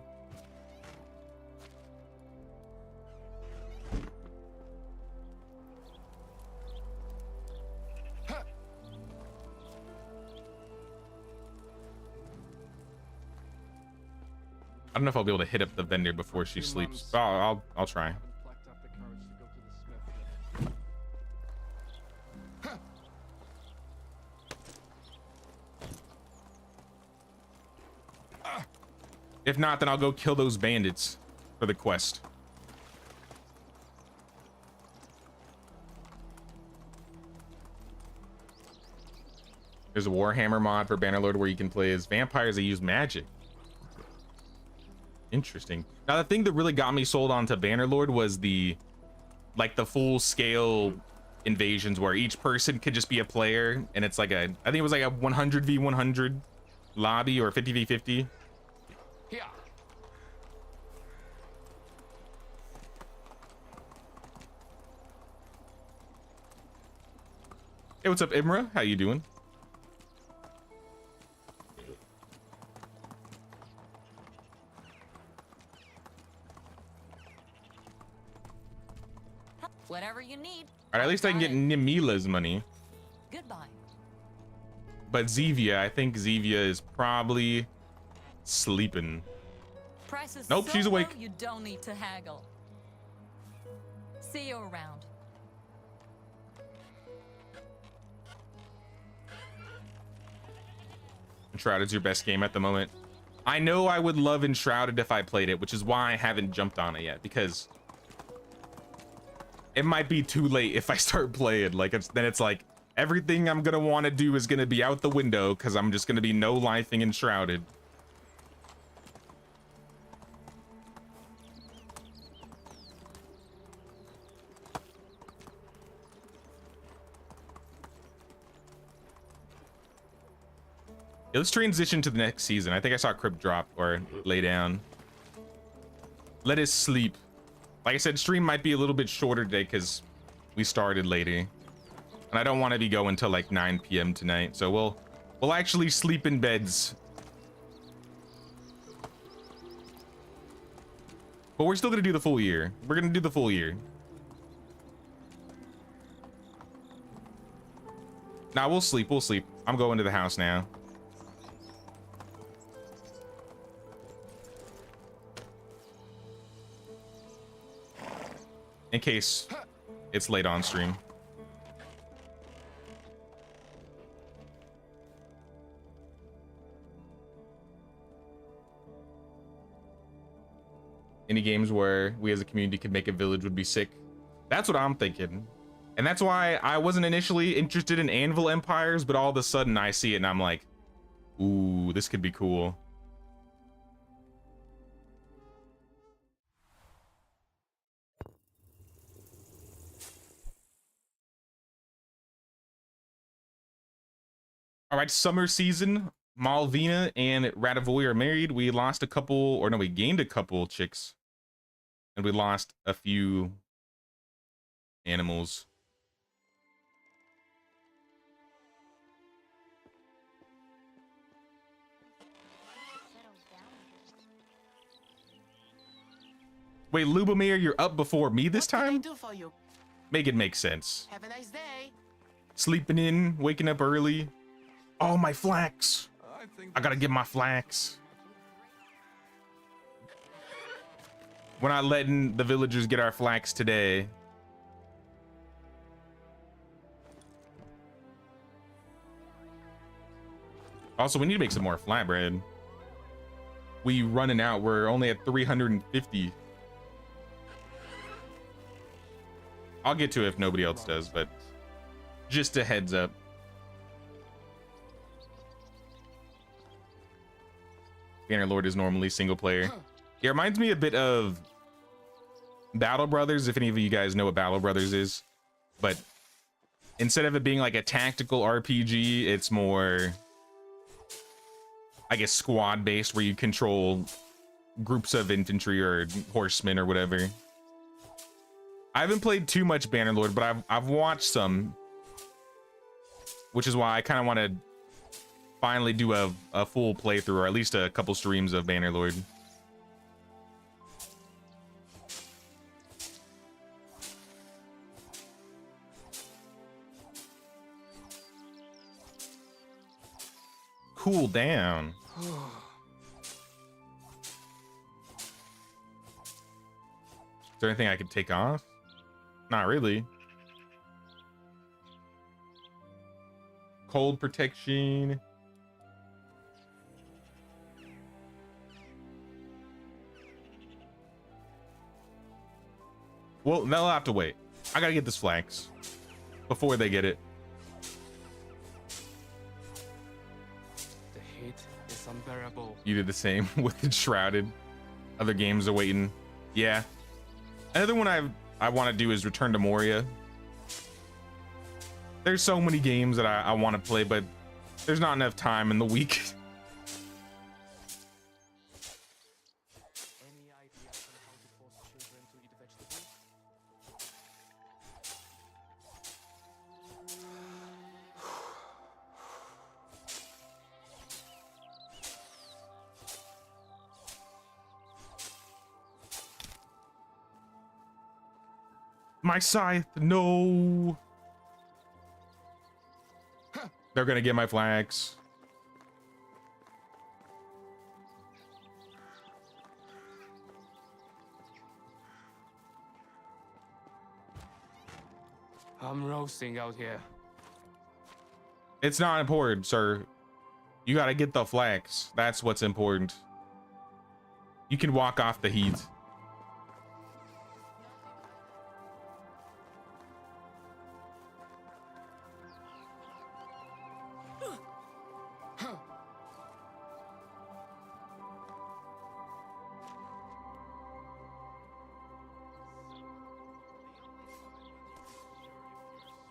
I don't know if I'll be able to hit up the vendor before she sleeps. But I'll try. If not, then I'll go kill those bandits for the quest. There's a Warhammer mod for Bannerlord where you can play as vampires that use magic. Interesting. Now, the thing that really got me sold onto Bannerlord was the full scale invasions where each person could just be a player, and it's like I think it was like a 100v100 lobby or 50v50. Yeah. Hey, what's up, Imra? How you doing? Whatever you need. All right, at least I can get Nimila's money. Goodbye. But Zevia, I think Zevia is probably sleeping. Price is Nope, so she's awake. low, you don't need to haggle. See you around. Enshrouded's your best game at the moment. I know I would love Enshrouded if I played it, which is why I haven't jumped on it yet, because it might be too late if I start playing. Like, then it's like everything I'm gonna want to do is gonna be out the window because I'm just gonna be no lifing Enshrouded. Yeah, let's transition to the next season. I think I saw Crypt drop or lay down. Let us sleep. Like I said, stream might be a little bit shorter today because we started later, and I don't want to be going till like 9 p.m. tonight. So we'll actually sleep in beds. But we're still gonna do the full year. We're gonna do the full year. Nah, we'll sleep. We'll sleep. I'm going to the house now. In case it's late on stream. Any games where we as a community could make a village would be sick. That's what I'm thinking. And that's why I wasn't initially interested in Anvil Empires, but all of a sudden I see it and I'm like, ooh, this could be cool. All right, summer season. Malvina and Radavoy are married. We lost a couple, or no, we gained a couple chicks. And we lost a few animals. Wait, Lubomir, you're up before me this What can I time? do for you? Make it make sense. Have a nice day. Sleeping in, waking up early. Oh, my flax. think I gotta get my flax. We're not letting the villagers get our flax today. Also, we need to make some more flatbread. We running out. We're only at 350. I'll get to it if nobody else does, but just a heads up. Bannerlord is normally single player. It reminds me a bit of Battle Brothers, if any of you guys know what Battle Brothers is. But instead of it being like a tactical RPG, it's more, I guess, squad based, where you control groups of infantry or horsemen or whatever. I haven't played too much Bannerlord, but I've watched some, which is why I kind of want to finally do a full playthrough, or at least a couple streams of Bannerlord. Cool down. Is there anything I could take off? Not really. Cold protection. Well, they'll have to wait. I gotta get this flax before they get it. unbearable. You did the same with Enshrouded. Other games are waiting. Yeah. Another one I want to do is Return to Moria. There's so many games that I want to play, but there's not enough time in the week. Any ideas on how to force children to eat vegetables? My scythe, no. They're gonna get my flags. I'm roasting out here. It's not important, sir. You gotta get the flags. That's what's important. You can walk off the heat.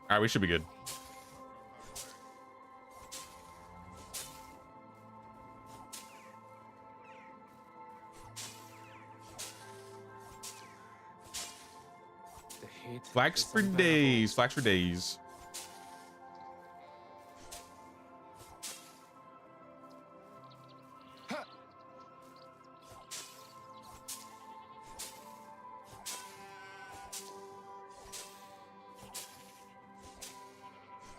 All right, we should be good. The heat. Flags is for unbearable. days. Flags for days.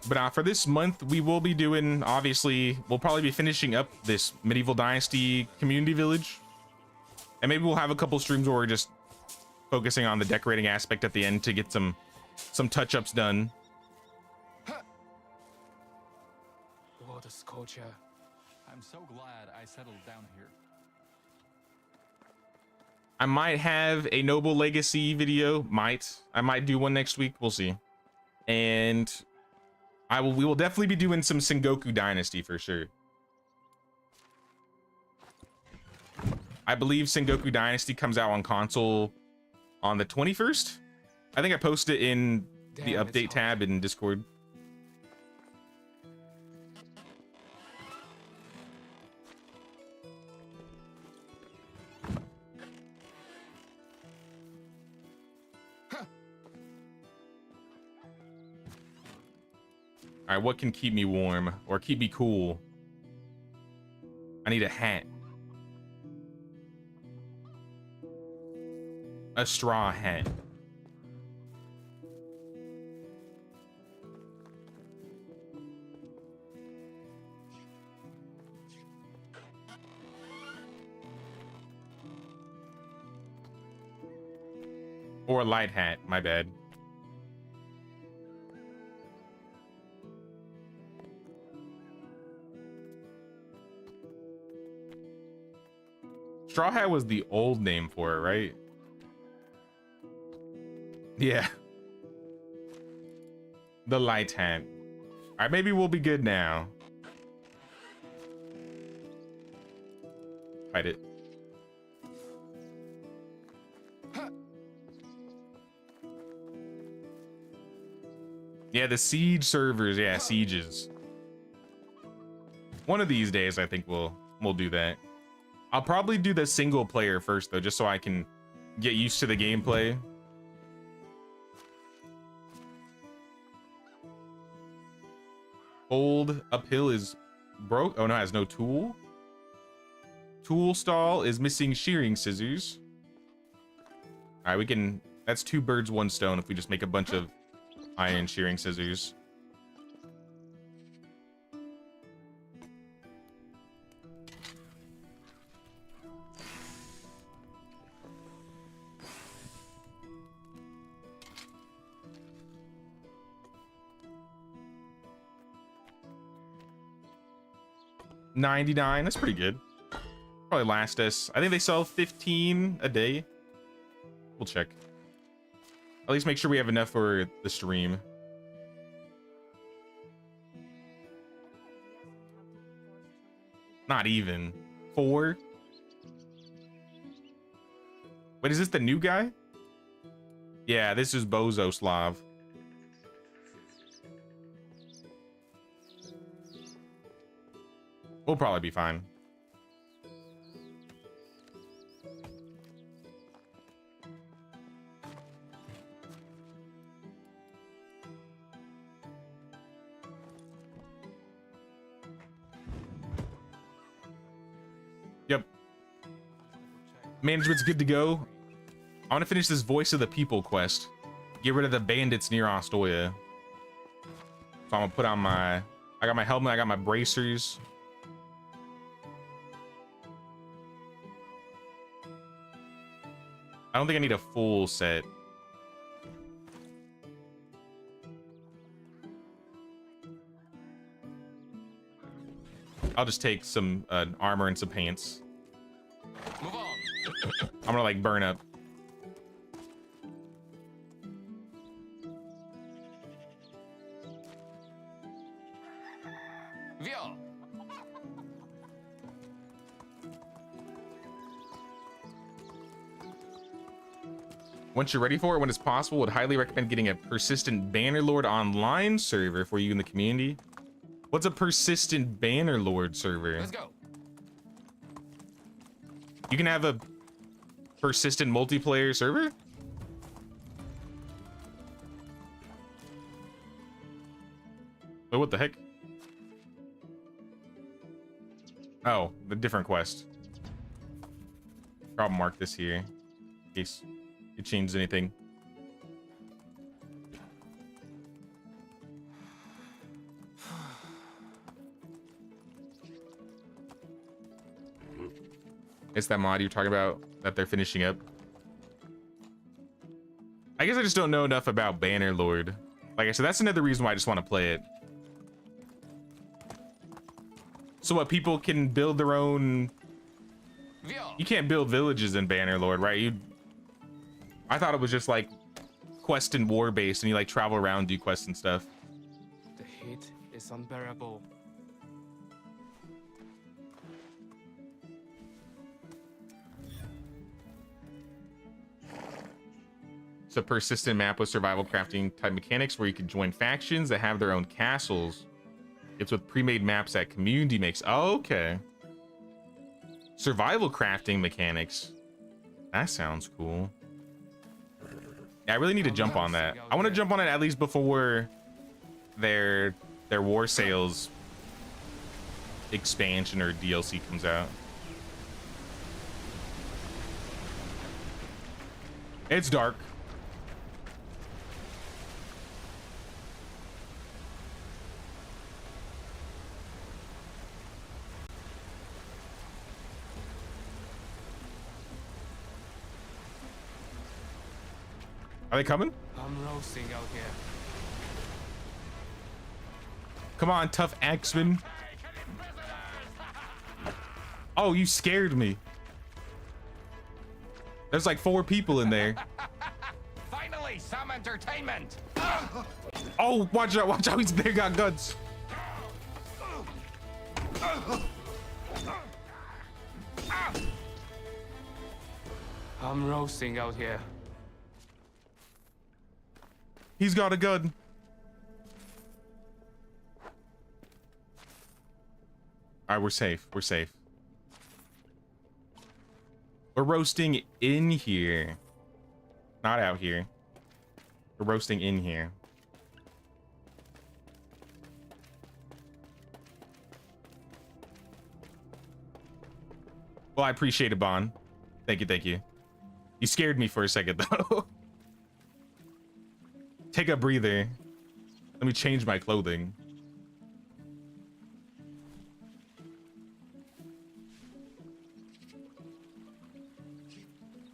But for this month, we will be doing, obviously, we'll probably be finishing up this Medieval Dynasty community village. And maybe we'll have a couple streams where we're just focusing on the decorating aspect at the end to get some touch-ups done. What a sculpture. I'm so glad I settled down here. I might have a Noble Legacy video. I might do one next week. We'll see. And we will definitely be doing some Sengoku Dynasty for sure. I believe Sengoku Dynasty comes out on console on the 21st. I think I posted it in the Damn, it's update hot. tab in Discord. All right, what can keep me warm or keep me cool? I need a hat. A straw hat. Or a light hat, my bad. Straw hat was the old name for it, right? Yeah. The light hat. All right, maybe we'll be good now. Fight it. Yeah, the siege servers. Yeah, sieges. One of these days, I think we'll do that. I'll probably do the single player first, though, just so I can get used to the gameplay. Hold uphill is broke. Oh no, it has no tool. Tool stall is missing shearing scissors. All right, we can. That's 2 birds, 1 stone if we just make a bunch of iron shearing scissors. $99. That's pretty good. Probably last us. I think they sell 15 a day. We'll check. At least make sure we have enough for the stream. Not even. 4? Wait, is this the new guy? Yeah, this is Bozo Slav. We'll probably be fine. Yep. Management's good to go. I want to finish this Voice of the People quest. Get rid of the bandits near Ostoya. So I'm gonna put on my... I got my helmet, I got my bracers. I don't think I need a full set. I'll just take some armor and some pants. Move on. I'm gonna like burn up. Vio. Once you're ready for it, when it's possible, would highly recommend getting a persistent Bannerlord online server for you in the community. What's a persistent Bannerlord server? Let's go. You can have a persistent multiplayer server? Oh, what the heck? Oh, the different quest. Probably mark this here in case it changes anything. It's that mod you're talking about that they're finishing up. I guess I just don't know enough about Bannerlord. Like I said, that's another reason why I just want to play it. So what, people can build their own... Vio. You can't build villages in Bannerlord, right? I thought it was just like quest and war based and you like travel around, do quests and stuff. The heat is unbearable. It's a persistent map with survival crafting type mechanics where you can join factions that have their own castles. It's with pre-made maps that community makes. Oh, okay. Survival crafting mechanics. That sounds cool. Yeah, I really need to jump on that. I want to jump on it at least before their war sales expansion or DLC comes out. It's dark. Are they coming? I'm roasting out here. Come on, tough axeman. Oh, you scared me. There's like 4 people in there. Finally, some entertainment. Oh, watch out, he's there, got guns. I'm roasting out here. He's got a gun. All right, we're safe. We're safe. We're roasting in here. Not out here. We're roasting in here. Well, I appreciate it, Bon. Thank you, thank you. You scared me for a second, though. Take a breather. Let me change my clothing.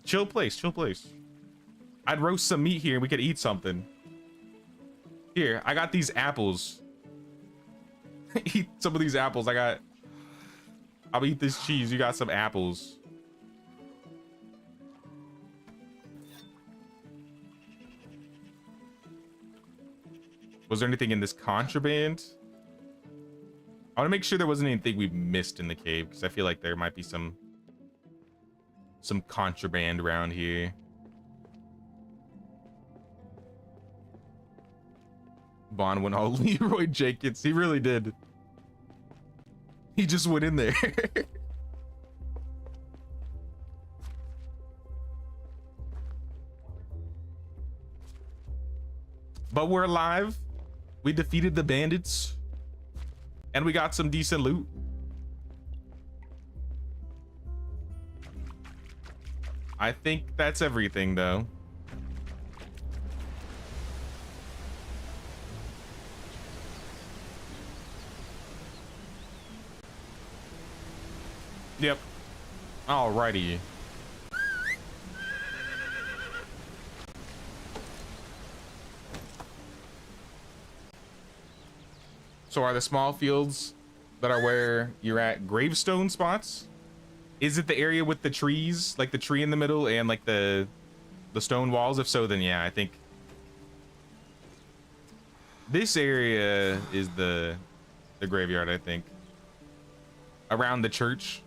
Chill place, chill place. I'd roast some meat here and we could eat something. Here, I got these apples. Eat some of these apples. I'll eat this cheese. You got some apples. Was there anything in this contraband? I want to make sure there wasn't anything we missed in the cave, because I feel like there might be some contraband around here. Vaughn went all Leroy Jenkins. He really did. He just went in there. But we're alive. We defeated the bandits. And we got some decent loot. I think that's everything, though. Yep. Alrighty. So are the small fields that are where you're at gravestone spots? Is it the area with the trees, like the tree in the middle and like the stone walls? If so, then yeah, I think this area is the graveyard, I think. Around the church.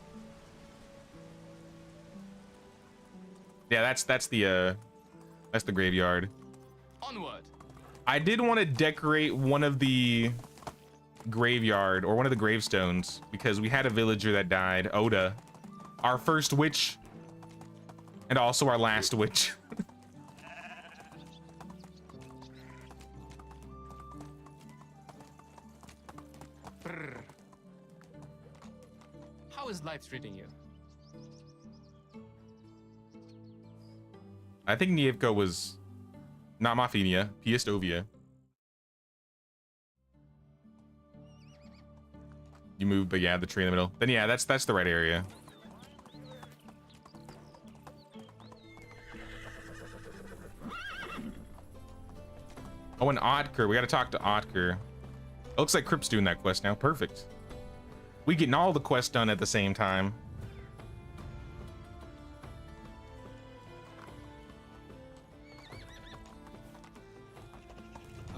Yeah, that's the graveyard. Onward. I did want to decorate one of the graveyard or one of the gravestones because we had a villager that died, Oda, our first witch and also our last witch. Brr. How is life treating you? I think Nievka was not Mafinia, Piestovia. You moved, but yeah, the tree in the middle. Then yeah, that's the right area. Oh, and Otker. We gotta talk to Otker. It looks like Crip's doing that quest now. Perfect. We getting all the quests done at the same time.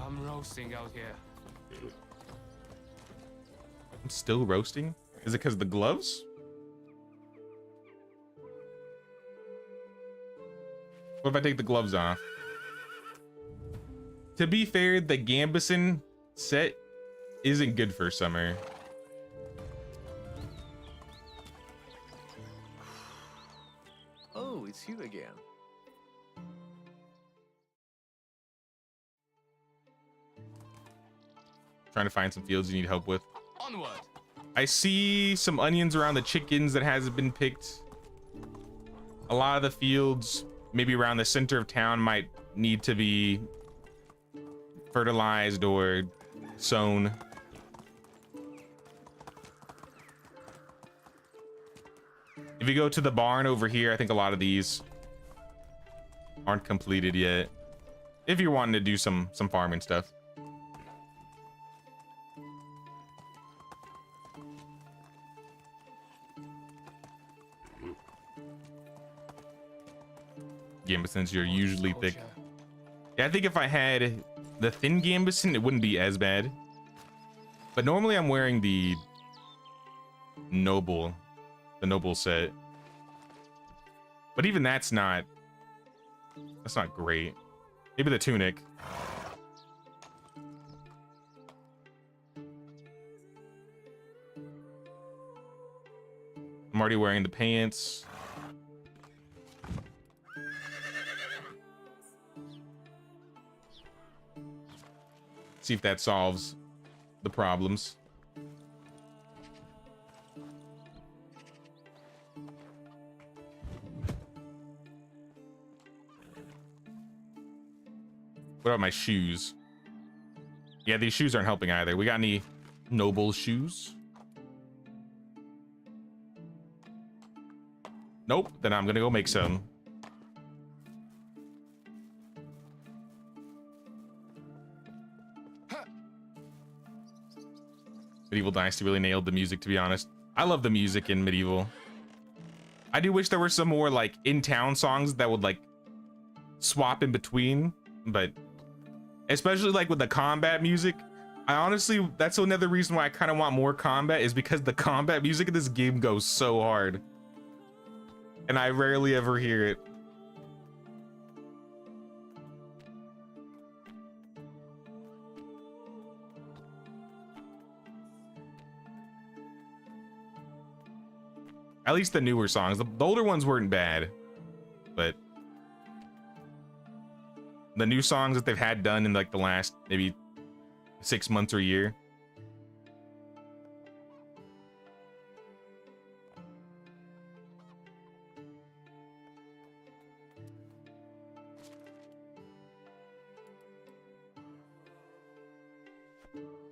I'm roasting out here. I'm still roasting? Is it because of the gloves? What if I take the gloves off? To be fair, the Gambison set isn't good for summer. Oh, it's you again. Trying to find some fields you need help with. Onward. I see some onions around the chickens that hasn't been picked. A lot of the fields, maybe around the center of town, might need to be fertilized or sown. If you go to the barn over here, I think a lot of these aren't completed yet. If you're wanting to do some farming stuff. Gambisons are usually thick. Yeah, I think if I had the thin Gambison, it wouldn't be as bad. But normally I'm wearing the noble set. But even that's not great. Maybe the tunic. I'm already wearing the pants. See if that solves the problems. What about my shoes? Yeah, these shoes aren't helping either. We got any noble shoes? Nope. Then I'm gonna go make some. Medieval Dynasty really nailed the music, to be honest. I love the music in Medieval. I do wish there were some more like in-town songs that would like swap in between, but especially like with the combat music, I honestly, that's another reason why I kind of want more combat, is because the combat music in this game goes so hard. And I rarely ever hear it. At least the newer songs. The older ones weren't bad, but the new songs that they've had done in like the last maybe 6 months or a year.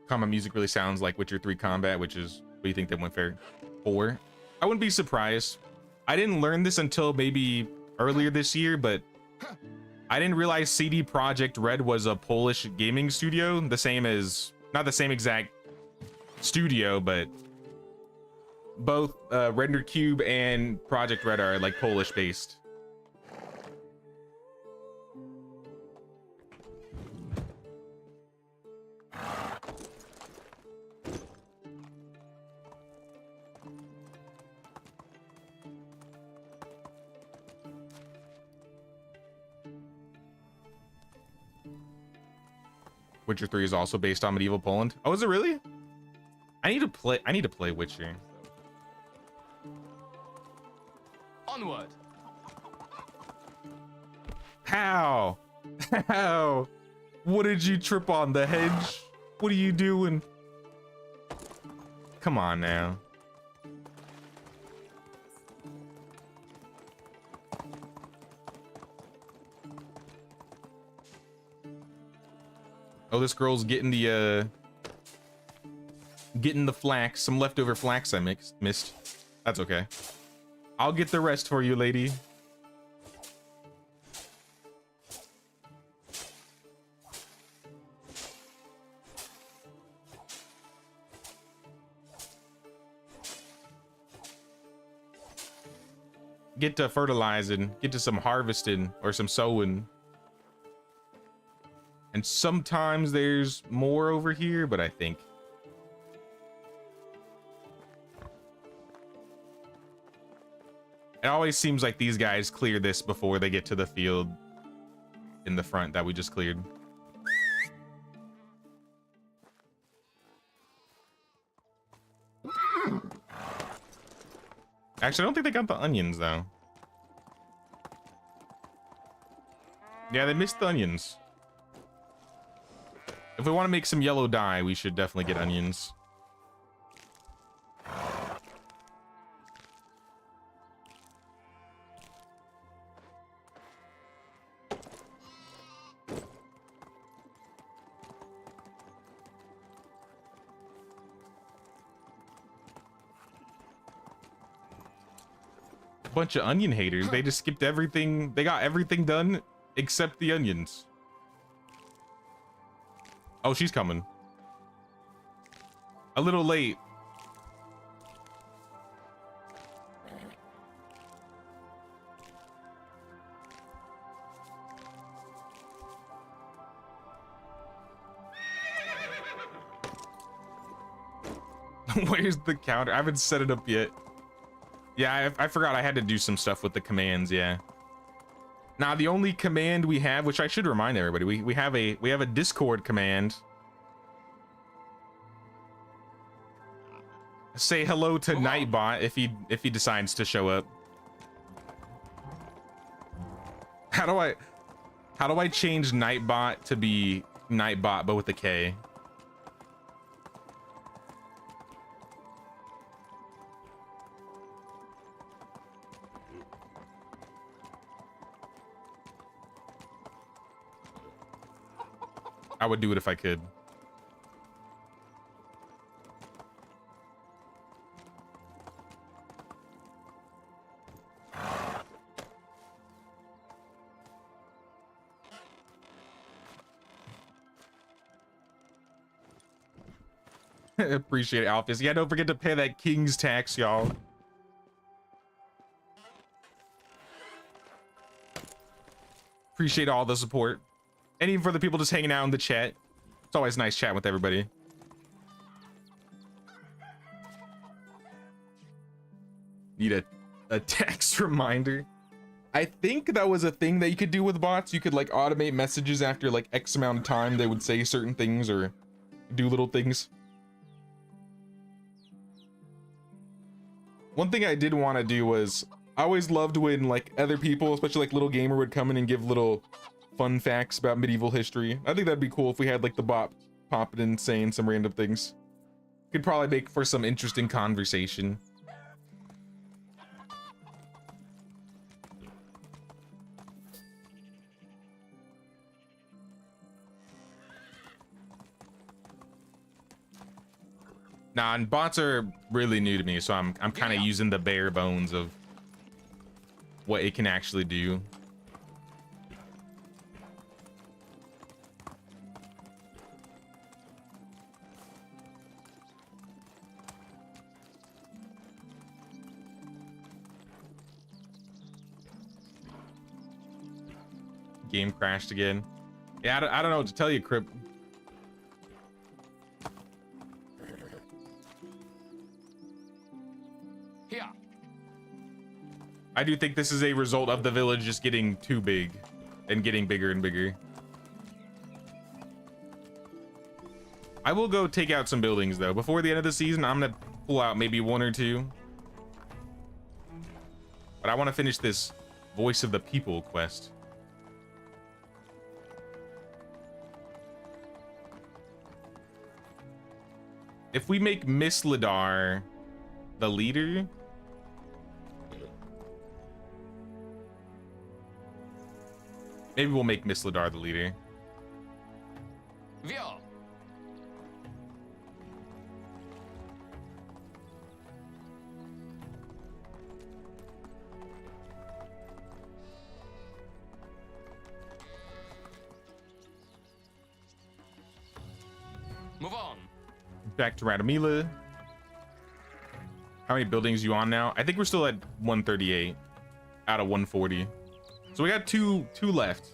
Combat music really sounds like Witcher 3 combat, which is what do you think they went for? I wouldn't be surprised. I didn't learn this until maybe earlier this year, but I didn't realize CD Projekt Red was a Polish gaming studio, the same as, not the same exact studio, but both Render Cube and Project Red are like Polish based. Witcher 3 is also based on medieval Poland. Oh, is it really? I need to play Witcher. Onward. How? How? What did you trip on? The hedge? What are you doing? Come on now. Oh, this girl's getting the flax. Some leftover flax I missed. That's okay. I'll get the rest for you, lady. Get to fertilizing, get to some harvesting or some sowing. And sometimes there's more over here, but I think it always seems like these guys clear this before they get to the field in the front that we just cleared. Actually, I don't think they got the onions though. Yeah, they missed the onions. If we want to make some yellow dye, we should definitely get onions. Bunch of onion haters. They just skipped everything. They got everything done except the onions. Oh, she's coming. A little late. Where's the counter? I haven't set it up yet. Yeah, I forgot I had to do some stuff with the commands, yeah. Now the only command we have, which I should remind everybody, we have a Discord command. Say hello to Nightbot if he decides to show up. How do I change Nightbot to be Nightbot but with a K? I would do it if I could. Appreciate it, Alphys. Yeah, don't forget to pay that king's tax, y'all. Appreciate all the support. And even for the people just hanging out in the chat. It's always nice chatting with everybody. Need a text reminder. I think that was a thing that you could do with bots. You could like automate messages after like X amount of time. They would say certain things or do little things. One thing I did want to do was, I always loved when like other people, especially like Little Gamer, would come in and give little fun facts about medieval history. I think that'd be cool if we had like the bot popping in saying some random things. Could probably make for some interesting conversation. Nah, and bots are really new to me, so I'm kind of using the bare bones of what it can actually do. Game crashed again. Yeah, I don't know what to tell you, Crip. Here. I do think this is a result of the village just getting too big and getting bigger and bigger. I will go take out some buildings though. Before the end of the season, I'm gonna pull out maybe one or two. But I want to finish this Voice of the People quest. If we make Miss Ladar the leader, maybe we'll make Miss Ladar the leader. Wir. Move on. Back to Radomila. How many buildings you on now? I think we're still at 138 out of 140. So we got two left.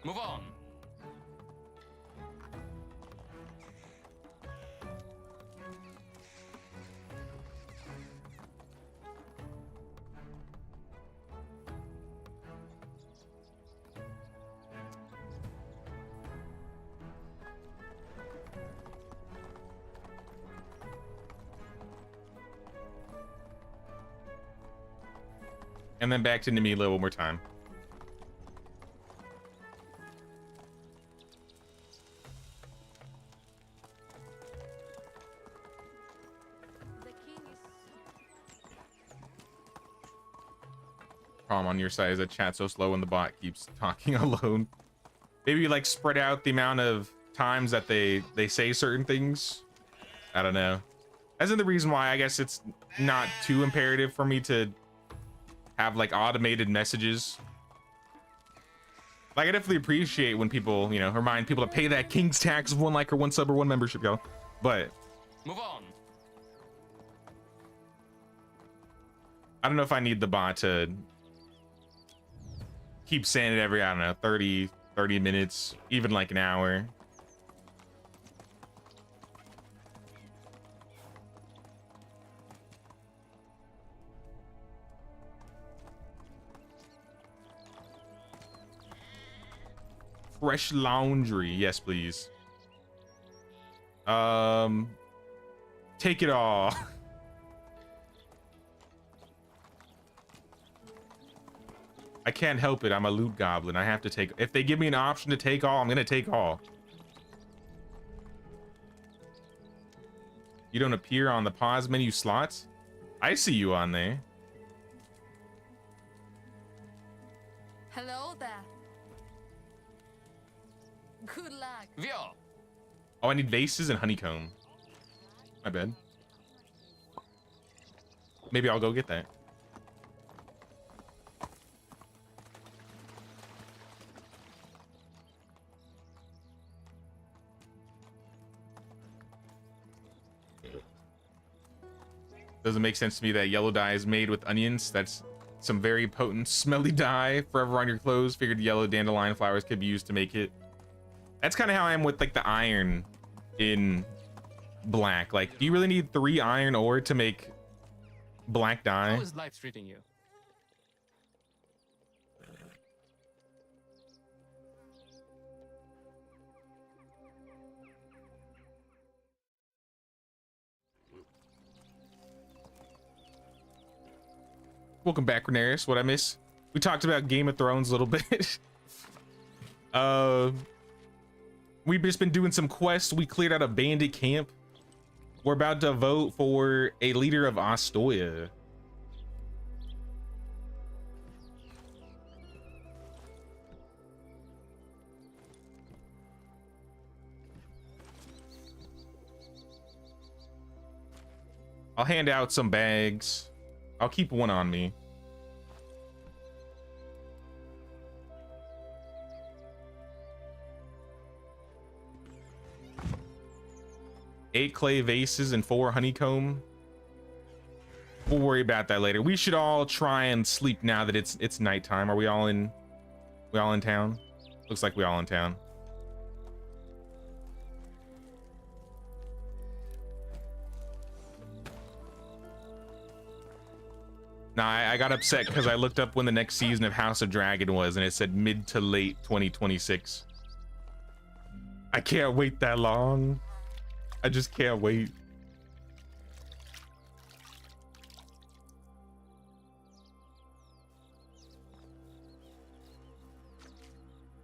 Move on. And then back to Namila one more time. The king is Problem on your side is that chat's so slow and the bot keeps talking alone. Maybe like spread out the amount of times that they say certain things. I don't know. As in the reason why I guess it's not too imperative for me to have like automated messages. Like I definitely appreciate when people, you know, remind people to pay that king's tax of 1 like or 1 sub or 1 membership, go. But Move on. I don't know if I need the bot to keep saying it every, I don't know, 30 minutes, even like an hour. Fresh laundry, yes please. Take it all. I can't help it, I'm a loot goblin. I have to take, if they give me an option to take all, I'm gonna take all. You don't appear on the pause menu slots? I see you on there. Hello there. Good luck. Wir. Oh, I need vases and honeycomb. My bad. Maybe I'll go get that. Doesn't make sense to me that yellow dye is made with onions. That's some very potent, smelly dye forever on your clothes. Figured yellow dandelion flowers could be used to make it. That's kind of how I am with like the iron in black. Like, do you really need 3 iron ore to make black dye. How is life treating you? Welcome back, Renaris. What I miss? We talked about Game of Thrones a little bit. We've just been doing some quests. We cleared out a bandit camp. We're about to vote for a leader of Astoria. I'll hand out some bags. I'll keep one on me. Eight clay vases and 4 honeycomb. We'll worry about that later. We should all try and sleep now that it's nighttime. Are we all in town? Looks like we all in town. Nah, I got upset because I looked up when the next season of House of Dragon was and it said mid to late 2026. I can't wait that long. I just can't wait.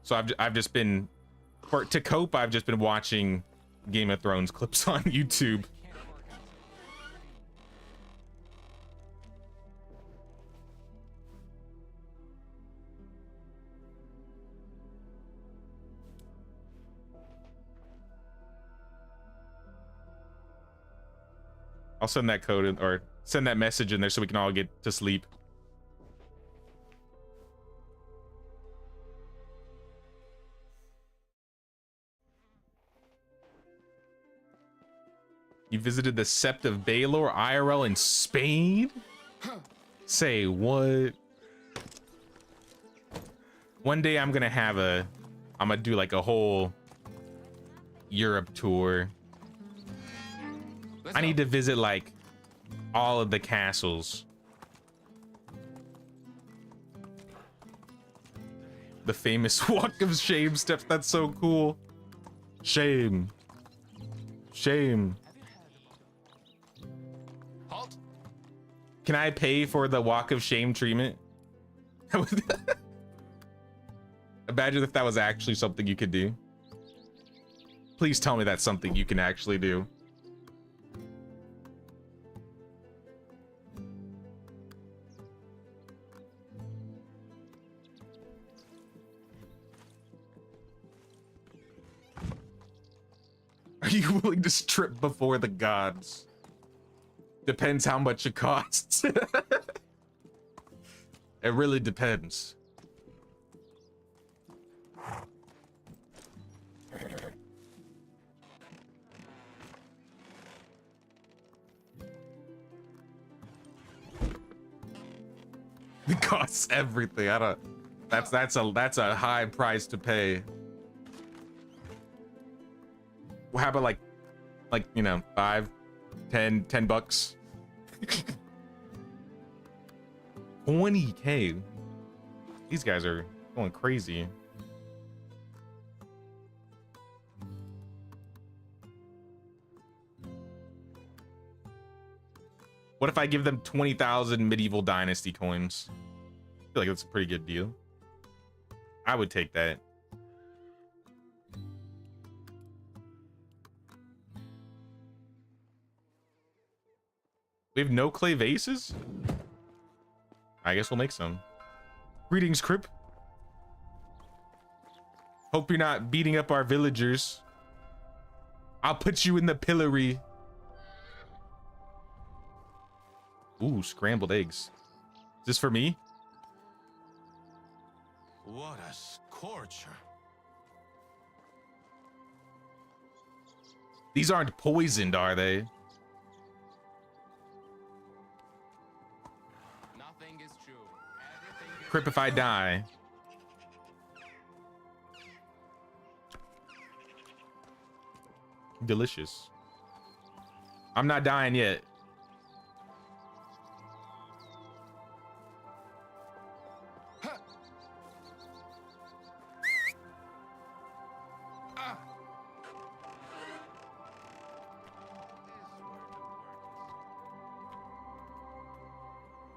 So I've just been, to cope, I've just been watching Game of Thrones clips on YouTube. I'll send that code in, or send that message in there so we can all get to sleep. You visited the Sept of Baelor IRL in Spain? Say what? One day I'm gonna do like a whole Europe tour. I need to visit like all of the castles. The famous Walk of Shame steps. That's so cool. Shame. Shame. Halt. Can I pay for the Walk of Shame treatment? Imagine if that was actually something you could do. Please tell me that's something you can actually do. Are you willing to strip before the gods? Depends how much it costs. It really depends. It costs everything. I don't. That's a high price to pay. Well, how about like you know, 5, 10 bucks? 20K. These guys are going crazy. What if I give them 20,000 medieval dynasty coins? I feel like that's a pretty good deal. I would take that. We have no clay vases? I guess we'll make some. Greetings, Crip. Hope you're not beating up our villagers. I'll put you in the pillory. Ooh, scrambled eggs. Is this for me? What a scorcher. These aren't poisoned, are they? Nothing is true. Everything is Crip if I die. Delicious. I'm not dying yet.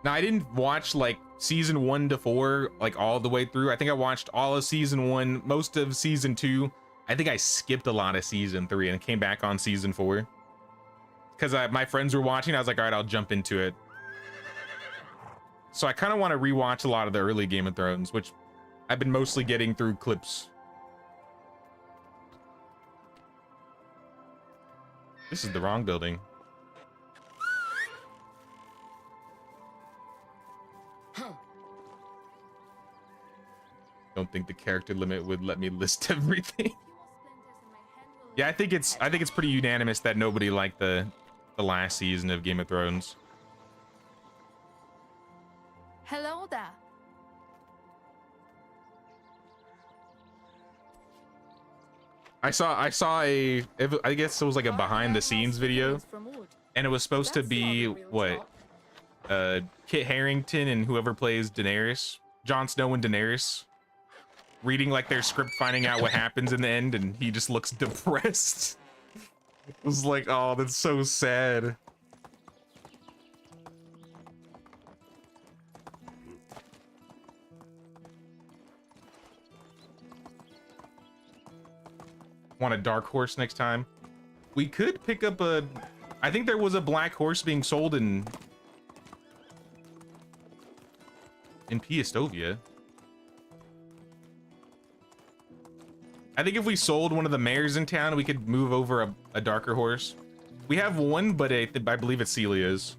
Now, I didn't watch like season 1 to 4 like all the way through. I think I watched all of season 1, most of season 2. I think I skipped a lot of season 3 and came back on season 4 because my friends were watching. I was like, all right, I'll jump into it. So I kind of want to rewatch a lot of the early Game of Thrones, which I've been mostly getting through clips. This is the wrong building. Don't think the character limit would let me list everything. Yeah, I think it's pretty unanimous that nobody liked the last season of Game of Thrones. Hello there. I saw I guess it was like a behind the scenes video, and it was supposed to be what Kit Harington and whoever plays Daenerys, Jon Snow and Daenerys, reading like their script, finding out what happens in the end, and he just looks depressed. It was like, oh, that's so sad. Want a dark horse next time? We could pick up a, I think there was a black horse being sold in Piastovia. I think if we sold one of the mares in town, we could move over a darker horse. We have one, but I believe it's Celia's.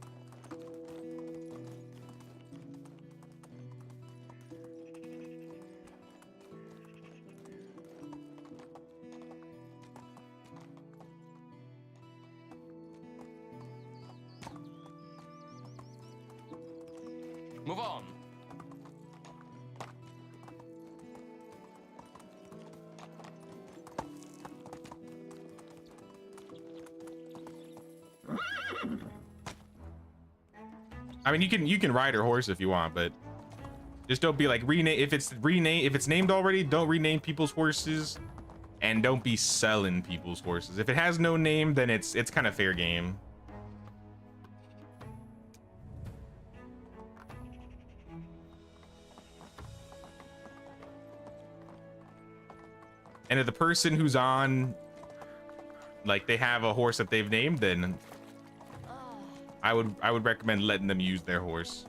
Move on. I mean, you can ride her horse if you want, but just don't be like rename if it's named already. Don't rename people's horses, and don't be selling people's horses. If it has no name, then it's kind of fair game. And if the person who's on, like, they have a horse that they've named, then I would recommend letting them use their horse.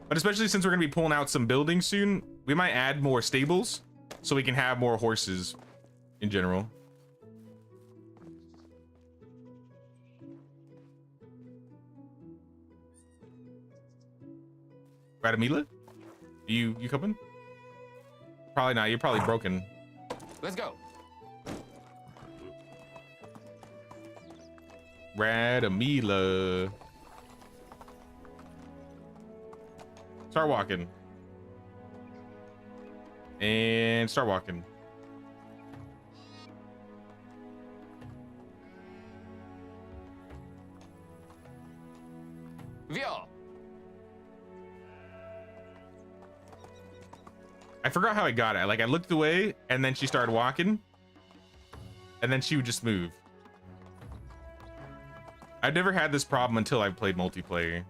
But especially since we're gonna be pulling out some buildings soon, we might add more stables so we can have more horses in general. Radamila? You coming? Probably not. You're probably broken. Let's go. Radamila. Start walking. And start walking. Vio. I forgot how I got it. Like, I looked away and then she started walking and then she would just move. I've never had this problem until I've played multiplayer.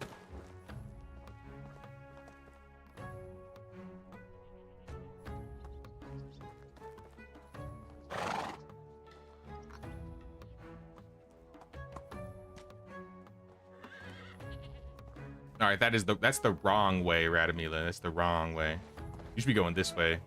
All right, that's the wrong way, Radamila. That's the wrong way. You should be going this way.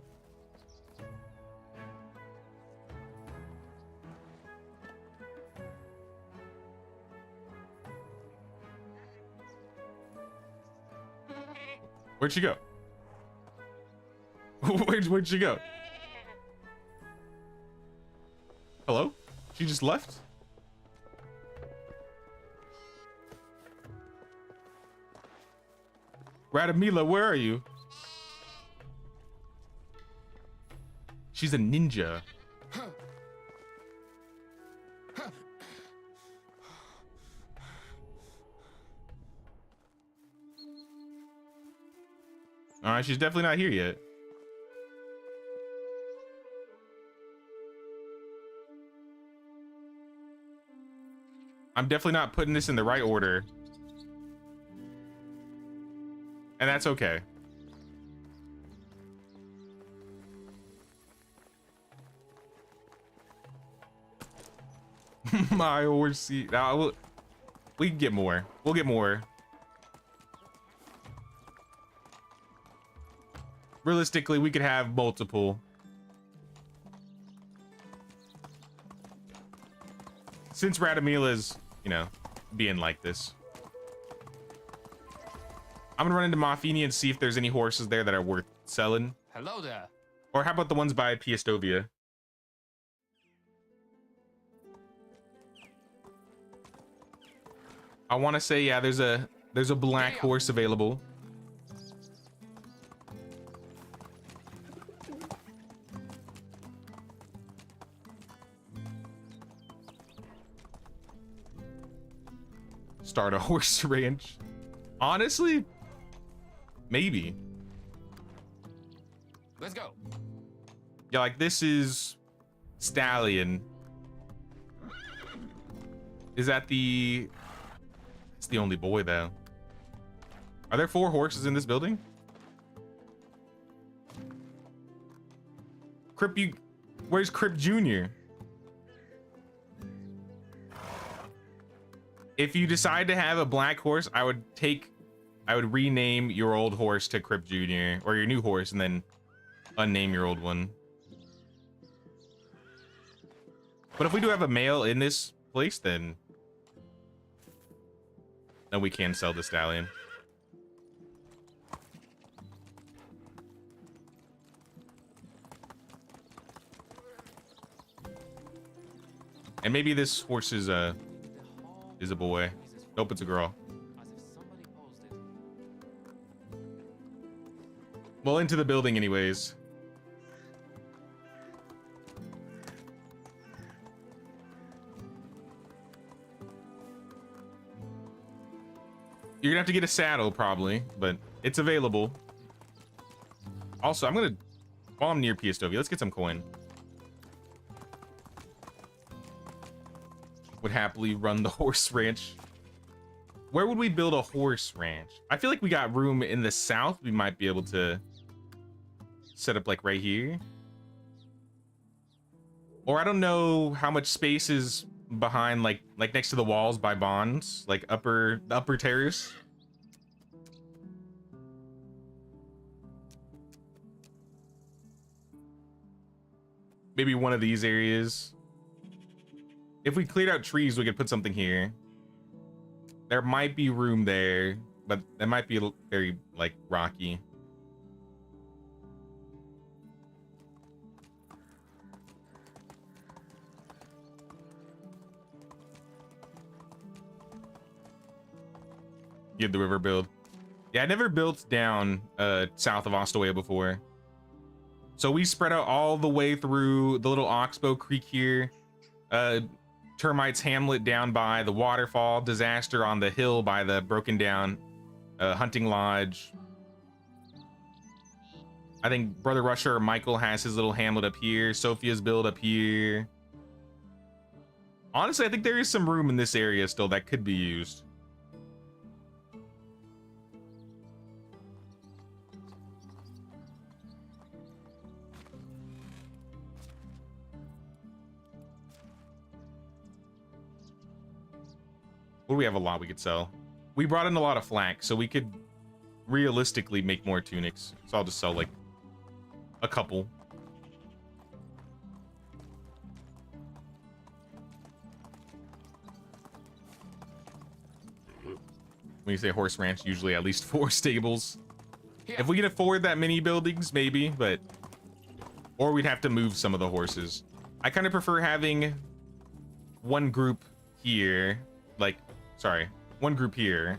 Where'd she go? Where'd she go? Hello? She just left? Radamila, where are you? She's a ninja. All right, she's definitely not here yet. I'm definitely not putting this in the right order. And that's okay. My horse seat. Now, we can get more. We'll get more. Realistically, we could have multiple. Since Radomila's, you know, being like this. I'm gonna run into Mafini and see if there's any horses there that are worth selling. Hello there. Or how about the ones by Piestovia? I want to say, yeah, there's a black horse available. Start a horse ranch. Honestly, maybe. Let's go. Yeah, like this is Stallion. Is that the... It's the only boy though. Are there 4 horses in this building? Crip, where's Crip Jr.? If you decide to have a black horse, I would rename your old horse to Crip Jr. or your new horse and then unname your old one. But if we do have a male in this place, then we can sell the stallion. And maybe this horse is a boy. Nope, it's a girl. Well, into the building anyways. You're gonna have to get a saddle probably, but it's available. Also, while I'm near Piestovia, let's get some coin. Would happily run the horse ranch. Where would we build a horse ranch? I feel like we got room in the south. We might be able to set up like right here. Or I don't know how much space is behind like next to the walls by bonds, like the upper terrace. Maybe one of these areas. If we cleared out trees, we could put something here. There might be room there, but that might be very like rocky. Get the river build. Yeah, I never built down south of Ostaway before. So we spread out all the way through the little Oxbow Creek here. Termites Hamlet down by the waterfall, Disaster on the hill by the broken down hunting lodge. I think Brother Rusher or Michael has his little hamlet up here. Sophia's build up here. Honestly, I think there is some room in this area still that could be used. What do we have? A lot we could sell. We brought in a lot of flax, so we could realistically make more tunics. So I'll just sell like a couple. When you say horse ranch, usually at least 4 stables. Yeah. If we can afford that many buildings, maybe, but... Or we'd have to move some of the horses. I kind of prefer having one group here. Like, sorry, one group here.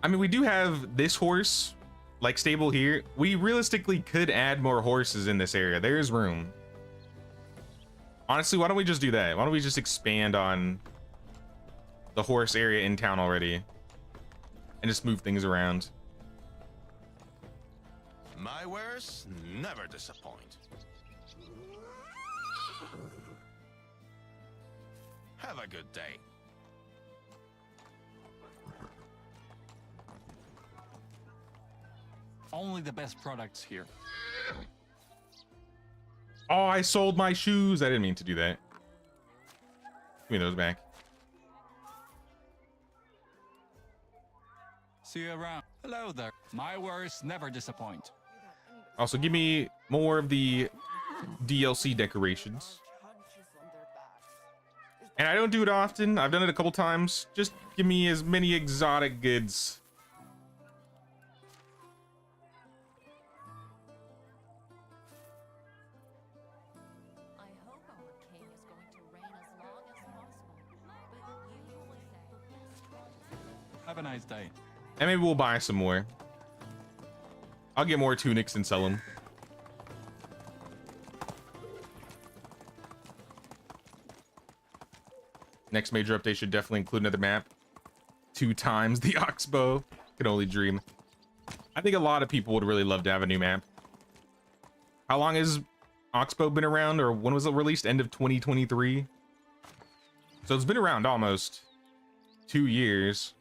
I mean, we do have this horse, like, stable here. We realistically could add more horses in this area. There is room. Honestly, why don't we just do that? Why don't we just expand on the horse area in town already and just move things around? My wares never disappoint. Have a good day. Only the best products here. Oh, I sold my shoes. I didn't mean to do that. Give me those back. See you around. Hello there. My wares never disappoint. Also, give me more of the DLC decorations. And I don't do it often. I've done it a couple times. Just give me as many exotic goods. I hope our king is going to reign as long as possible. But you usually say Have a nice day. And maybe we'll buy some more. I'll get more tunics and sell them. Next major update should definitely include another map. 2 times the Oxbow. Can only dream. I think a lot of people would really love to have a new map. How long has Oxbow been around, or when was it released? End of 2023. So it's been around almost 2 years.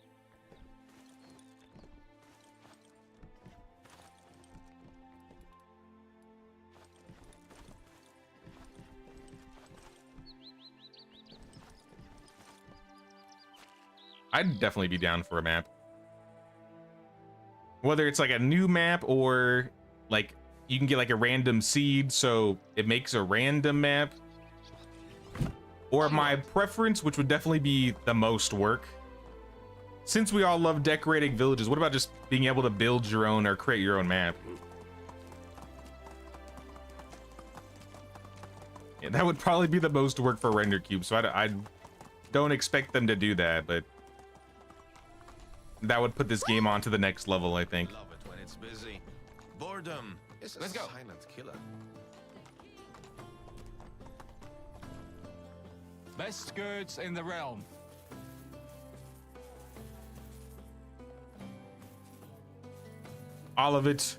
I'd definitely be down for a map. Whether it's like a new map or like you can get like a random seed so it makes a random map. Or my preference, which would definitely be the most work. Since we all love decorating villages, what about just being able to build your own or create your own map? Yeah, that would probably be the most work for render cube, so I don't expect them to do that, but that would put this game on to the next level, I think. Love it when it's busy. Boredom is a Let's go. silent killer. Best goods in the realm. All of it.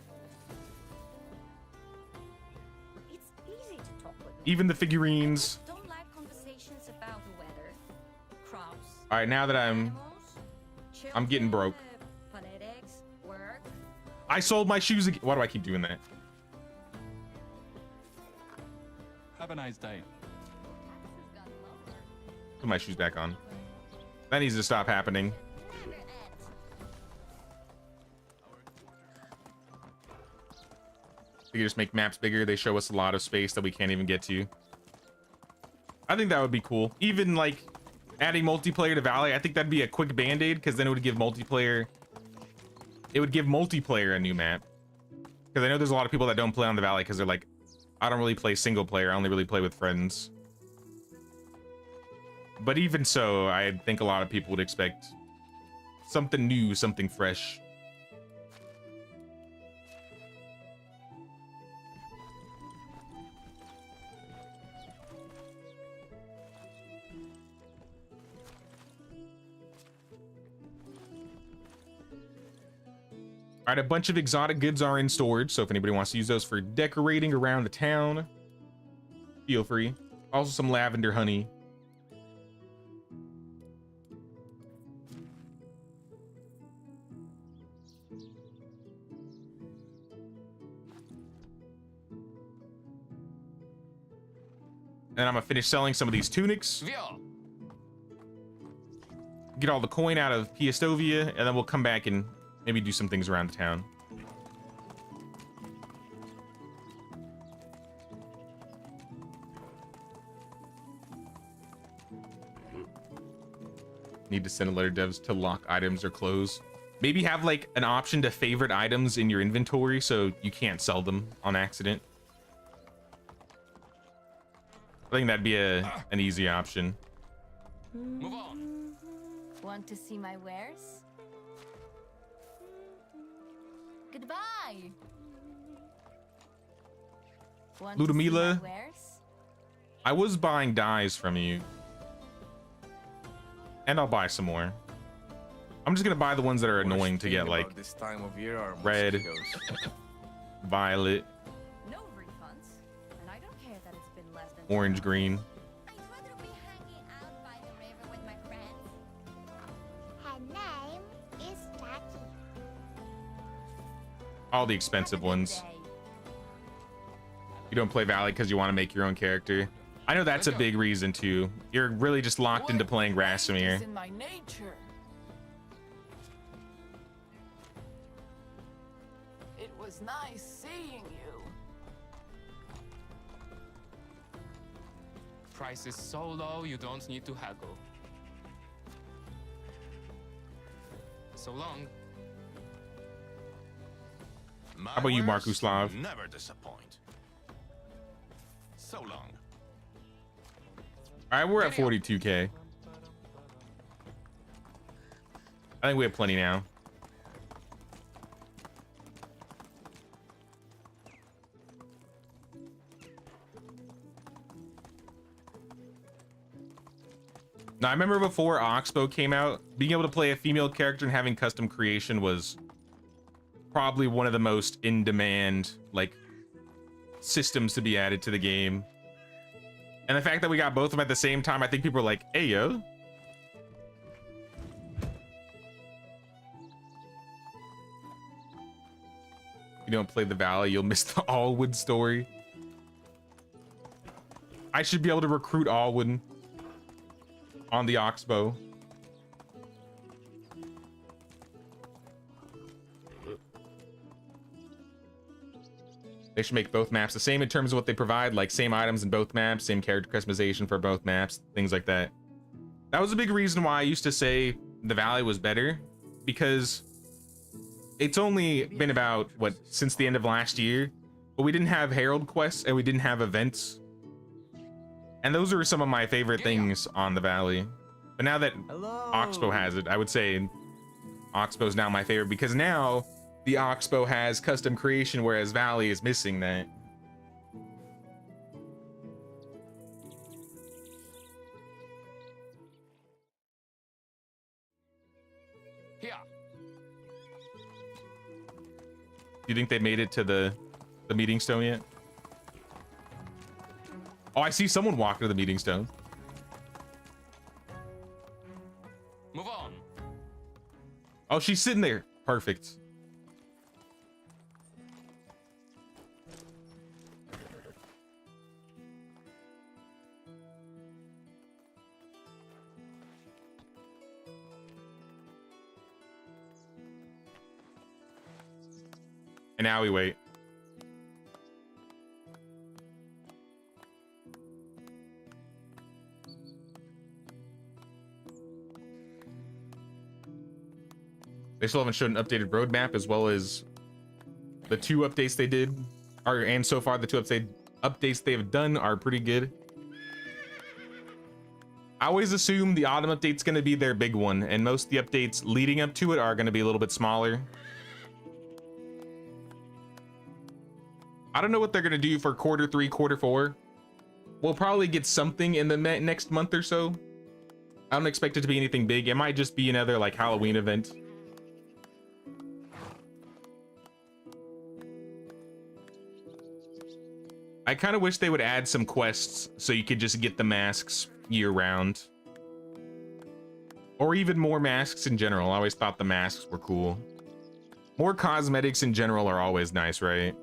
It's easy to talk with Even the figurines. Don't like conversations about the weather, crops, All right, now that I'm getting broke. Phonetics, work. I sold my shoes again. Why do I keep doing that? Have a nice day. Put my shoes back on. That needs to stop happening. We can just make maps bigger. They show us a lot of space that we can't even get to. I think that would be cool. Even like adding multiplayer to Valley, I think that'd be a quick band-aid, because then it would give multiplayer. It would give multiplayer a new map. Because I know there's a lot of people that don't play on the Valley because they're like, I don't really play single player. I only really play with friends. But even so, I think a lot of people would expect something new, something fresh. All right, a bunch of exotic goods are in storage, so if anybody wants to use those for decorating around the town, feel free. Also some lavender honey. And I'm gonna finish selling some of these tunics. Via. Get all the coin out of Piastovia, and then we'll come back and maybe do some things around the town. Need to send a letter devs to lock items or close. Maybe have like an option to favorite items in your inventory so you can't sell them on accident. I think that'd be an easy option. Move on. Want to see my wares? goodbye. Want to see Ludmila? my wares? I was buying dyes from you. And I'll buy some more. I'm just gonna buy the ones that are annoying to get, like this time of year are red, mosquitoes. violet, No refunds. And I don't care that it's been less than orange, 2 green. I'd rather be hanging out by the river with my friends. Her name is Jackie. All the expensive ones. You don't play Valley because you want to make your own character. I know that's a big reason too. You're really just locked into playing Rasimir. In my nature. It was nice seeing you. Price is so low, you don't need to haggle. So long. My How about you, words Markuslav? Never disappoint. So long. All right, we're at 42K. I think we have plenty now. Now, I remember before Oxbow came out, being able to play a female character and having custom creation was probably one of the most in-demand, like, systems to be added to the game. And the fact that we got both of them at the same time, I think people were like, hey, yo. You don't play the Valley, you'll miss the Allwood story. I should be able to recruit Allwood on the Oxbow. They should make both maps the same in terms of what they provide, like same items in both maps, same character customization for both maps, things like that. That was a big reason why I used to say the Valley was better, because it's only been about, what, since the end of last year, but we didn't have Herald quests and we didn't have events. And those are some of my favorite things on the Valley. But now that Oxbow has it, I would say Oxbow is now my favorite, because now the Oxbow has custom creation, whereas Valley is missing that. Here. Do you think they made it to the meeting stone yet? Oh, I see someone walk to the meeting stone. Move on. Oh, she's sitting there. Perfect. And now we wait. They still haven't shown an updated roadmap, as well as the 2 updates they did, and so far the 2 updates they have done are pretty good. I always assume the autumn update's going to be their big one, and most of the updates leading up to it are going to be a little bit smaller. I don't know what they're going to do for quarter 3, quarter 4. We'll probably get something in the next month or so. I don't expect it to be anything big. It might just be another like Halloween event. I kind of wish they would add some quests so you could just get the masks year round. Or even more masks in general. I always thought the masks were cool. More cosmetics in general are always nice, right?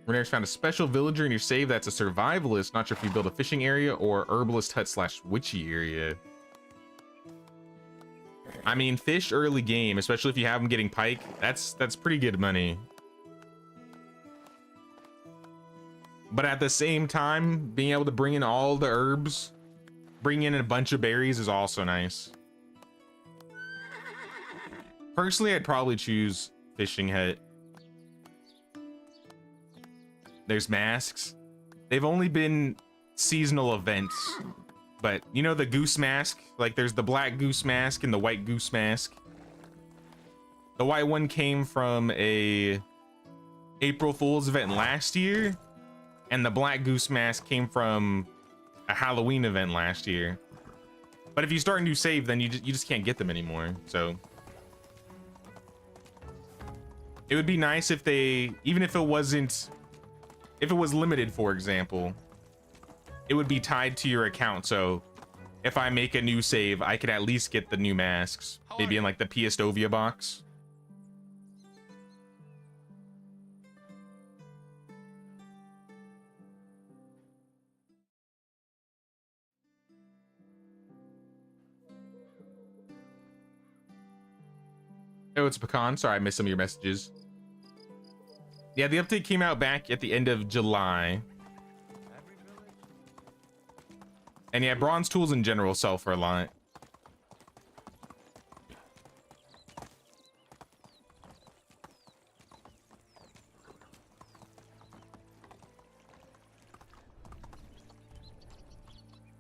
Renair's found a special villager in your save that's a survivalist. Not sure if you build a fishing area or herbalist hut / witchy area. I mean, fish early game, especially if you have them getting pike, that's pretty good money. But at the same time, being able to bring in all the herbs, bring in a bunch of berries is also nice. Personally, I'd probably choose fishing hut. There's masks. They've only been seasonal events. But you know the goose mask? Like there's the black goose mask and the white goose mask. The white one came from a April Fool's event last year, and the black goose mask came from a Halloween event last year. But if you start a new save, then you just can't get them anymore. So it would be nice if they, even if it wasn't, if it was limited, for example, it would be tied to your account. So if I make a new save, I could at least get the new masks. Maybe in like the Piestovia box. Oh, it's Pecan. Sorry, I missed some of your messages. Yeah, the update came out back at the end of July. And yeah, bronze tools in general sell for a lot.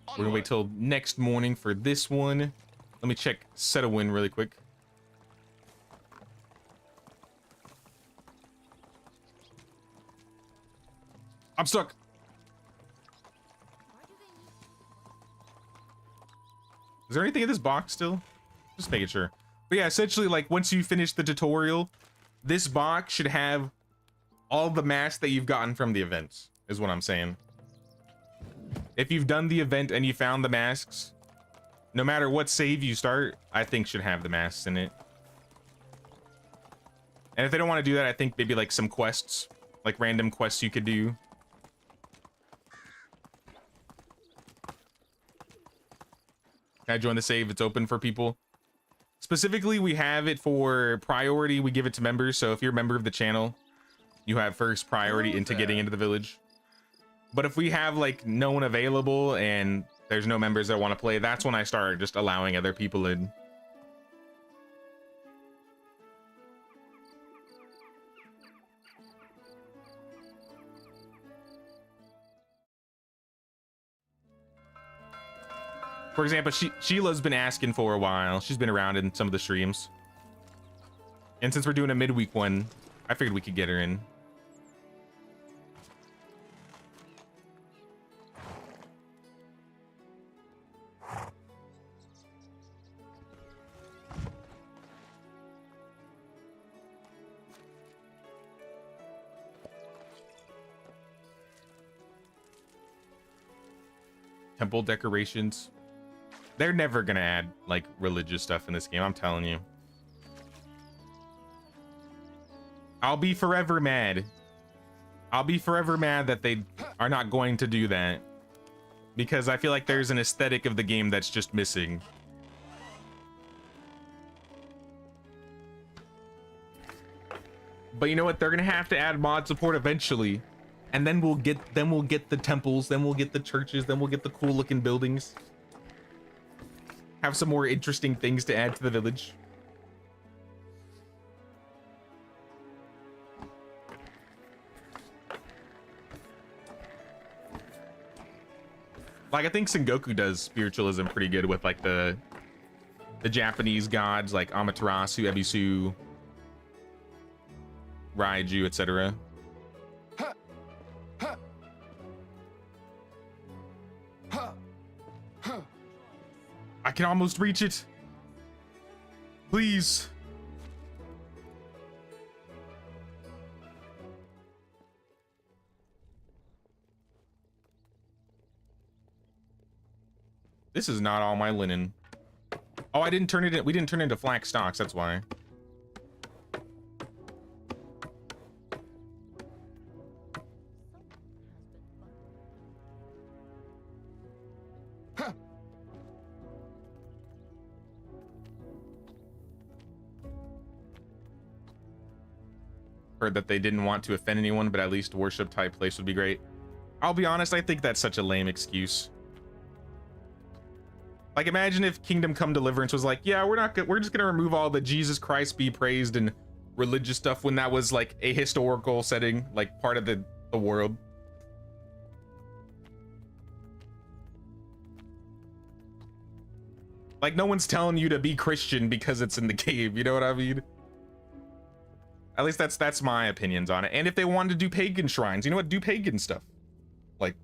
We're gonna wait till next morning for this one. Let me check set a win really quick. I'm stuck. Is there anything in this box still? Just making sure. But yeah, essentially, like, once you finish the tutorial, this box should have all the masks that you've gotten from the events, is what I'm saying. If you've done the event and you found the masks, no matter what save you start, I think should have the masks in it. And if they don't want to do that, I think maybe like some quests, like random quests you could do. Can I join the save? It's open for people. Specifically, we have it for priority. We give it to members. So if you're a member of the channel, you have first priority into getting into the village. But if we have like no one available and there's no members that want to play, that's when I start just allowing other people in. For example, Sheila's been asking for a while. She's been around in some of the streams. And since we're doing a midweek one, I figured we could get her in. Temple decorations. They're never gonna add like religious stuff in this game, I'm telling you. I'll be forever mad. I'll be forever mad that they are not going to do that. Because I feel like there's an aesthetic of the game that's just missing. But you know what? They're gonna have to add mod support eventually. And then we'll get the temples, then we'll get the churches, then we'll get the cool looking buildings. Have some more interesting things to add to the village. Like I think Sengoku does spiritualism pretty good with like the Japanese gods like Amaterasu, Ebisu, Raiju, etc. I can almost reach it. Please. This is not all my linen. Oh, I didn't turn it in. We didn't turn it into flax stocks. That's why. Heard that they didn't want to offend anyone, but at least worship type place would be great. I'll be honest, I think that's such a lame excuse. Like imagine if Kingdom Come Deliverance was like, yeah, we're just gonna remove all the Jesus Christ be praised and religious stuff when that was like a historical setting, like part of the world. Like no one's telling you to be Christian because it's in the game, you know what I mean? At least that's my opinions on it. And if they wanted to do pagan shrines, you know what? Do pagan stuff. Like,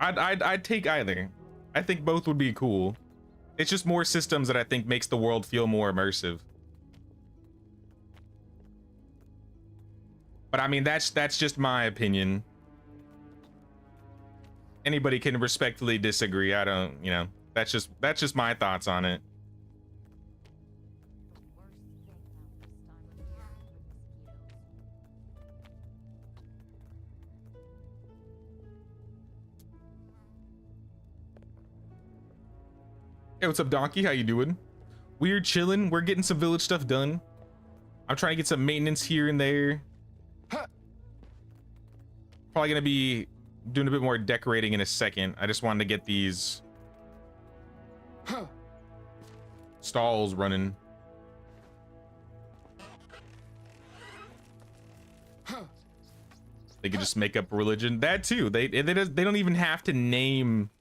I'd take either. I think both would be cool. It's just more systems that I think makes the world feel more immersive. But I mean, that's just my opinion. Anybody can respectfully disagree. I don't, you know, that's just my thoughts on it. Hey, what's up, Donkey? How you doing? We're chilling. We're getting some village stuff done. I'm trying to get some maintenance here and there. Probably gonna be doing a bit more decorating in a second. I just wanted to get these stalls running. They could just make up religion. That too. They don't even have to name.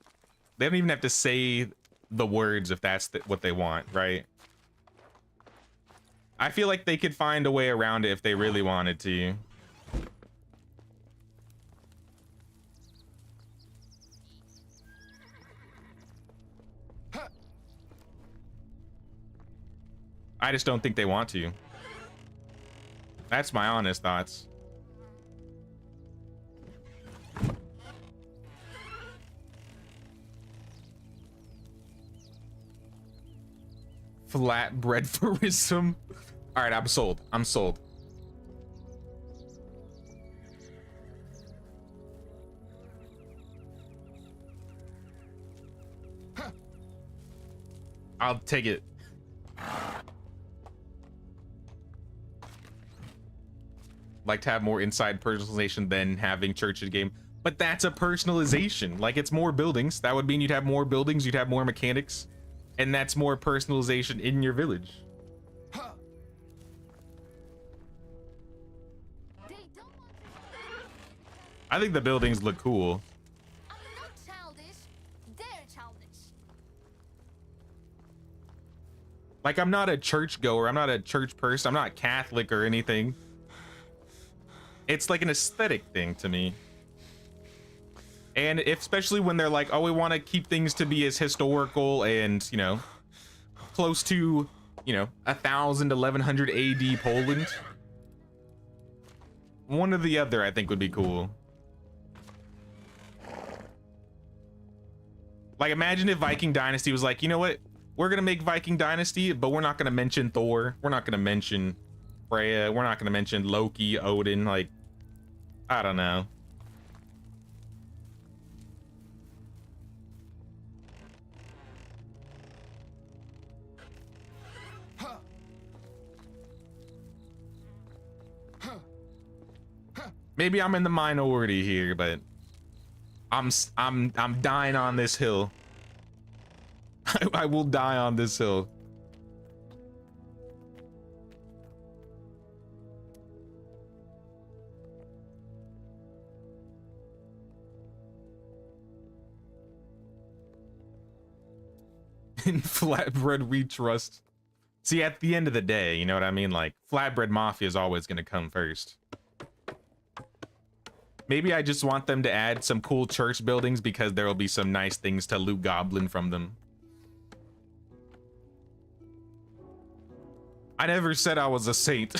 They don't even have to say the words if that's what they want, right? I feel like they could find a way around it if they really wanted to. I just don't think they want to. That's my honest thoughts. Flatbread tourism. All right, I'm sold. I'm sold. I'll take it. Like to have more inside personalization than having church in game, but that's a personalization. Like, it's more buildings. That would mean you'd have more buildings, you'd have more mechanics, and that's more personalization in your village. I think the buildings look cool. I'm not childish. They're childish. Like, I'm not a church goer, I'm not a church person, I'm not Catholic or anything. It's like an aesthetic thing to me. And especially when they're like, oh, we want to keep things to be as historical and, you know, close to, you know, 1000, 1100 AD Poland. One or the other, I think, would be cool. Like, imagine if Viking Dynasty was like, you know what? We're going to make Viking Dynasty, but we're not going to mention Thor. We're not going to mention Freya. We're not going to mention Loki, Odin. Like, I don't know. Maybe I'm in the minority here, but I'm dying on this hill. I will die on this hill. In Flatbread we trust. See, at the end of the day, you know what I mean? Like, Flatbread Mafia is always gonna come first. Maybe I just want them to add some cool church buildings because there will be some nice things to loot goblin from them. I never said I was a saint.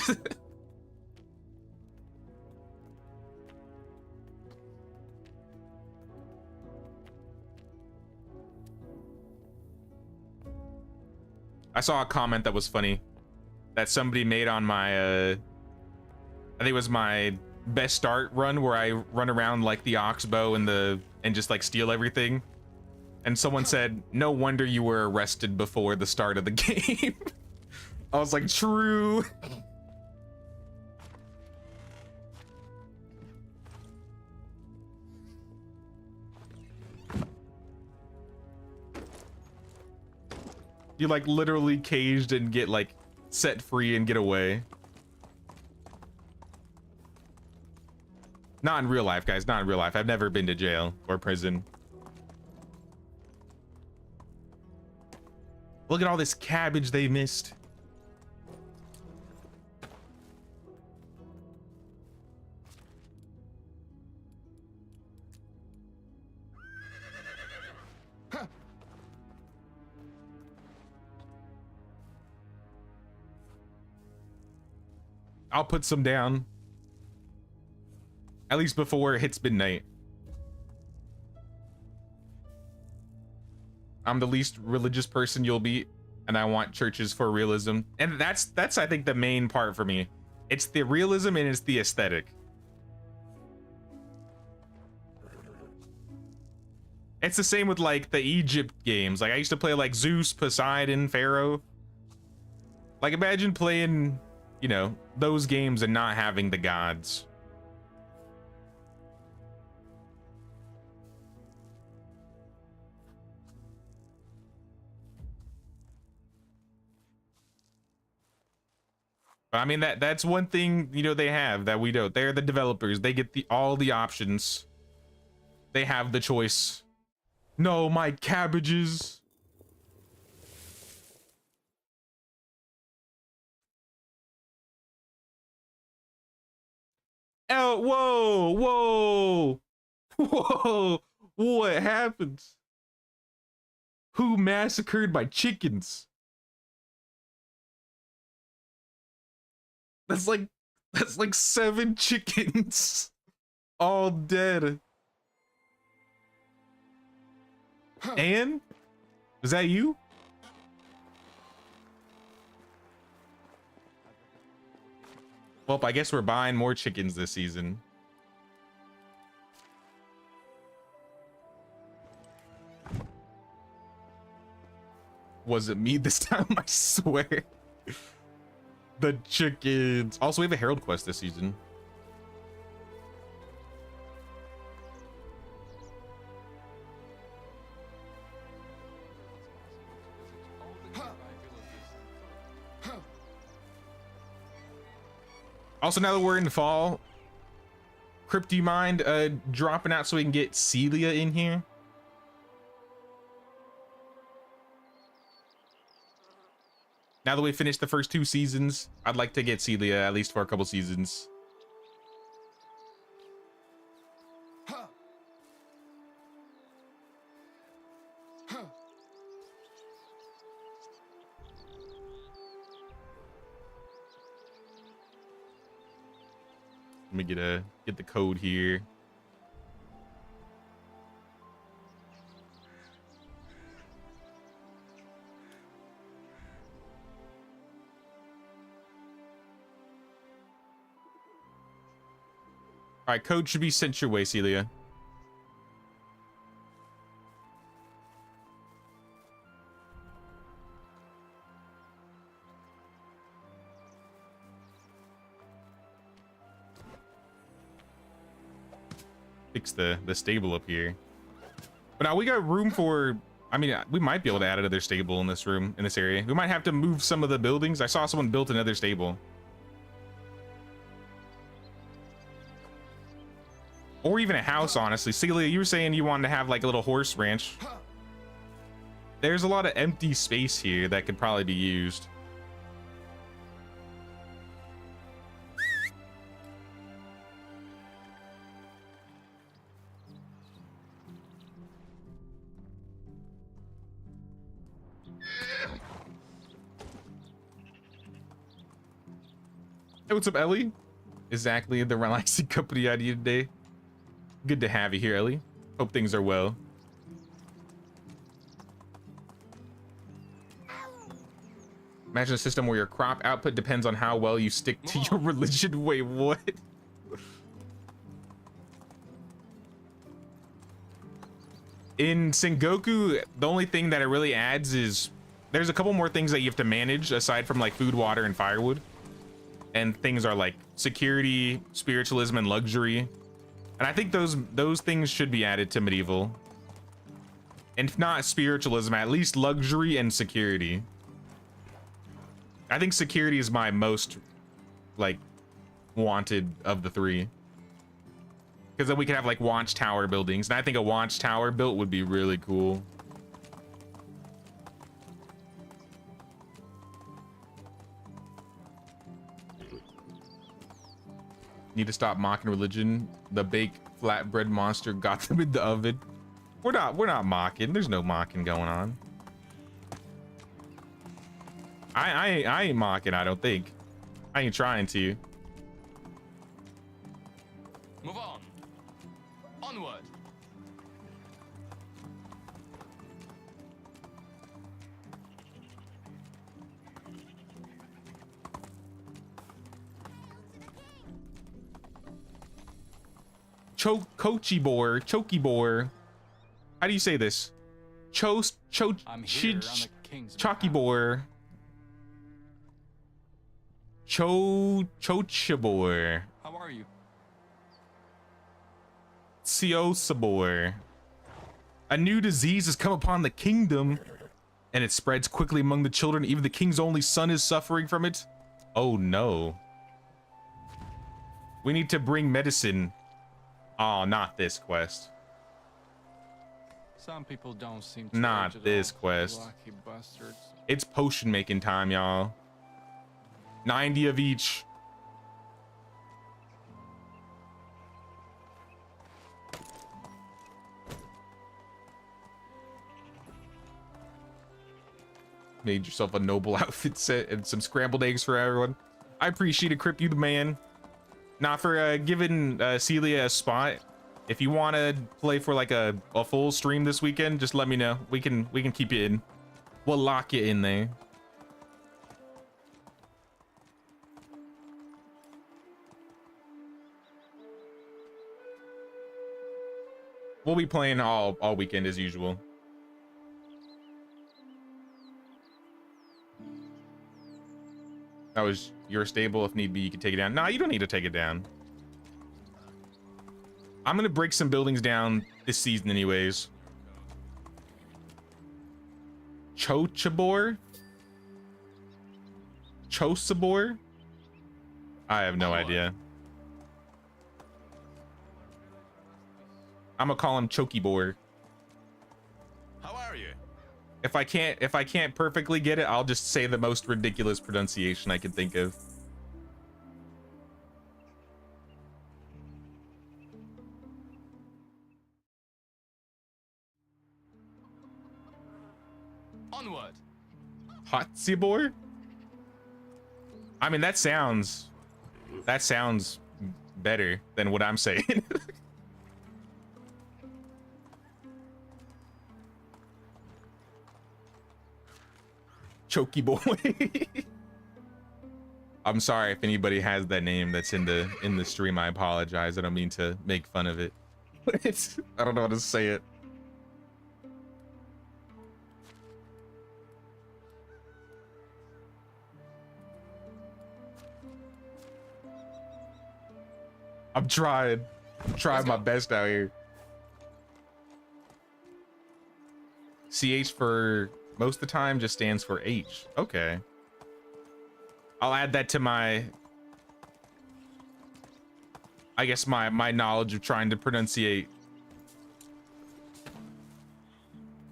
I saw a comment that was funny that somebody made on my I think it was my best start run where I run around like the oxbow and just like steal everything, and someone said, no wonder you were arrested before the start of the game. I was like, true. You like literally caged and get like set free and get away. Not in real life, guys, not in real life. I've never been to jail or prison. Look at all this cabbage they missed. I'll put some down. At least before it hits midnight. I'm the least religious person you'll meet, and I want churches for realism. And that's I think the main part for me. It's the realism and it's the aesthetic. It's the same with like the Egypt games. Like I used to play like Zeus, Poseidon, Pharaoh. Like imagine playing, you know, those games and not having the gods. I mean that's one thing, you know, they have that we don't. They're the developers. They get all the options. They have the choice. No, my cabbages. Oh, whoa, whoa, whoa. What happens? Who massacred my chickens? That's like 7 chickens all dead. Anne? Is that you? Well, I guess we're buying more chickens this season. Was it me this time? I swear. The chickens. Also, we have a Herald quest this season. Also, now that we're in fall, Crypt, do you mind dropping out so we can get Celia in here? Now that we finished the first 2 seasons, I'd like to get Celia at least for a couple seasons. Let me get the code here. All right, code should be sent your way, Celia. Fix the stable up here. But now we got room for, I mean, we might be able to add another stable in this room, in this area. We might have to move some of the buildings. I saw someone built another stable. Or even a house, honestly. Celia, you were saying you wanted to have like a little horse ranch. There's a lot of empty space here that could probably be used. Hey, what's up, Ellie? Exactly the relaxing company idea today. Good to have you here, Ellie. Hope things are well. Imagine a system where your crop output depends on how well you stick to your religion. Wait, what? In Sengoku, the only thing that it really adds is there's a couple more things that you have to manage aside from like food, water, and firewood. And things are like security, spiritualism, and luxury. And I think those things should be added to medieval. And if not spiritualism, at least luxury and security. I think security is my most like wanted of the 3. Because then we can have like watchtower buildings. And I think a watchtower built would be really cool. Need to stop mocking religion. The baked flatbread monster got them in the oven. We're not mocking. There's no mocking going on. I ain't mocking, I don't think. I ain't trying to. Move on. Chokibor. How do you say this? I'm here on the king's behalf. Chokibor. Chochibor. How are you? Siosabor. A new disease has come upon the kingdom, and it spreads quickly among the children. Even the king's only son is suffering from it. Oh no. We need to bring medicine. Oh, not this quest. Some people don't seem to Not age at this all. quest. Lucky bastards. It's potion making time, y'all. 90 of each. Made yourself a noble outfit set and some scrambled eggs for everyone. I appreciate it, Crip. You the man. Not for giving Celia a spot. If you want to play for like a full stream this weekend, just let me know. We can keep you in. We'll lock you in there. We'll be playing all weekend as usual. That was your stable. If need be, you can take it down. Nah, you don't need to take it down. I'm gonna break some buildings down this season anyways. Chochabor? Chosabor? I have no idea. I'm gonna call him Chokibor. How are you? If I can't perfectly get it, I'll just say the most ridiculous pronunciation I can think of. Onward. Hotsibor? I mean, that sounds better than what I'm saying. Choky boy. I'm sorry if anybody has that name that's in the stream. I apologize. I don't mean to make fun of it. I don't know how to say it. I'm trying my best out here. CH for most of the time just stands for H. Okay. I'll add that to my, I guess my knowledge of trying to pronunciate.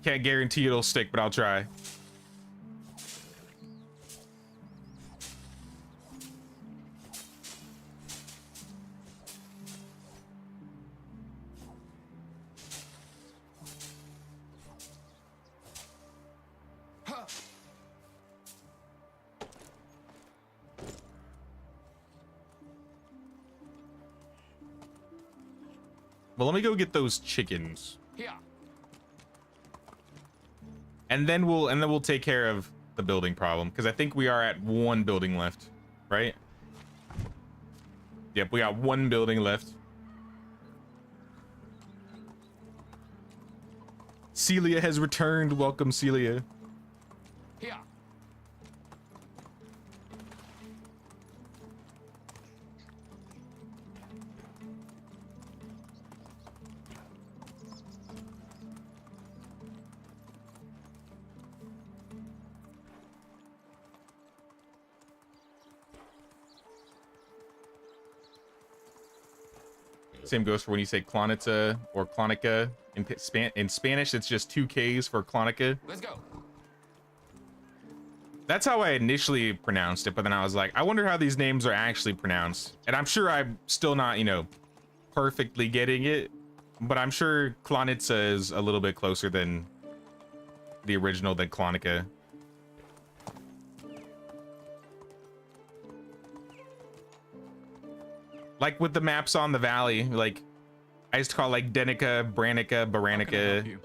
Can't guarantee it'll stick, but I'll try. Well, let me go get those chickens. Here. And then we'll take care of the building problem, because I think we are at one building left, right? Yep, we got one building left. Celia has returned. Welcome, Celia. Here. Same goes for when you say Clonita or Clonica. In Spanish, it's just 2 Ks for Clonica. Let's go. That's how I initially pronounced it, but then I was like, I wonder how these names are actually pronounced. And I'm sure I'm still not, perfectly getting it, but I'm sure Clonitza is a little bit closer than the original than Clonica. Like with the maps on the valley, like I used to call it like Denica, Branica, How can I Baranica, help you?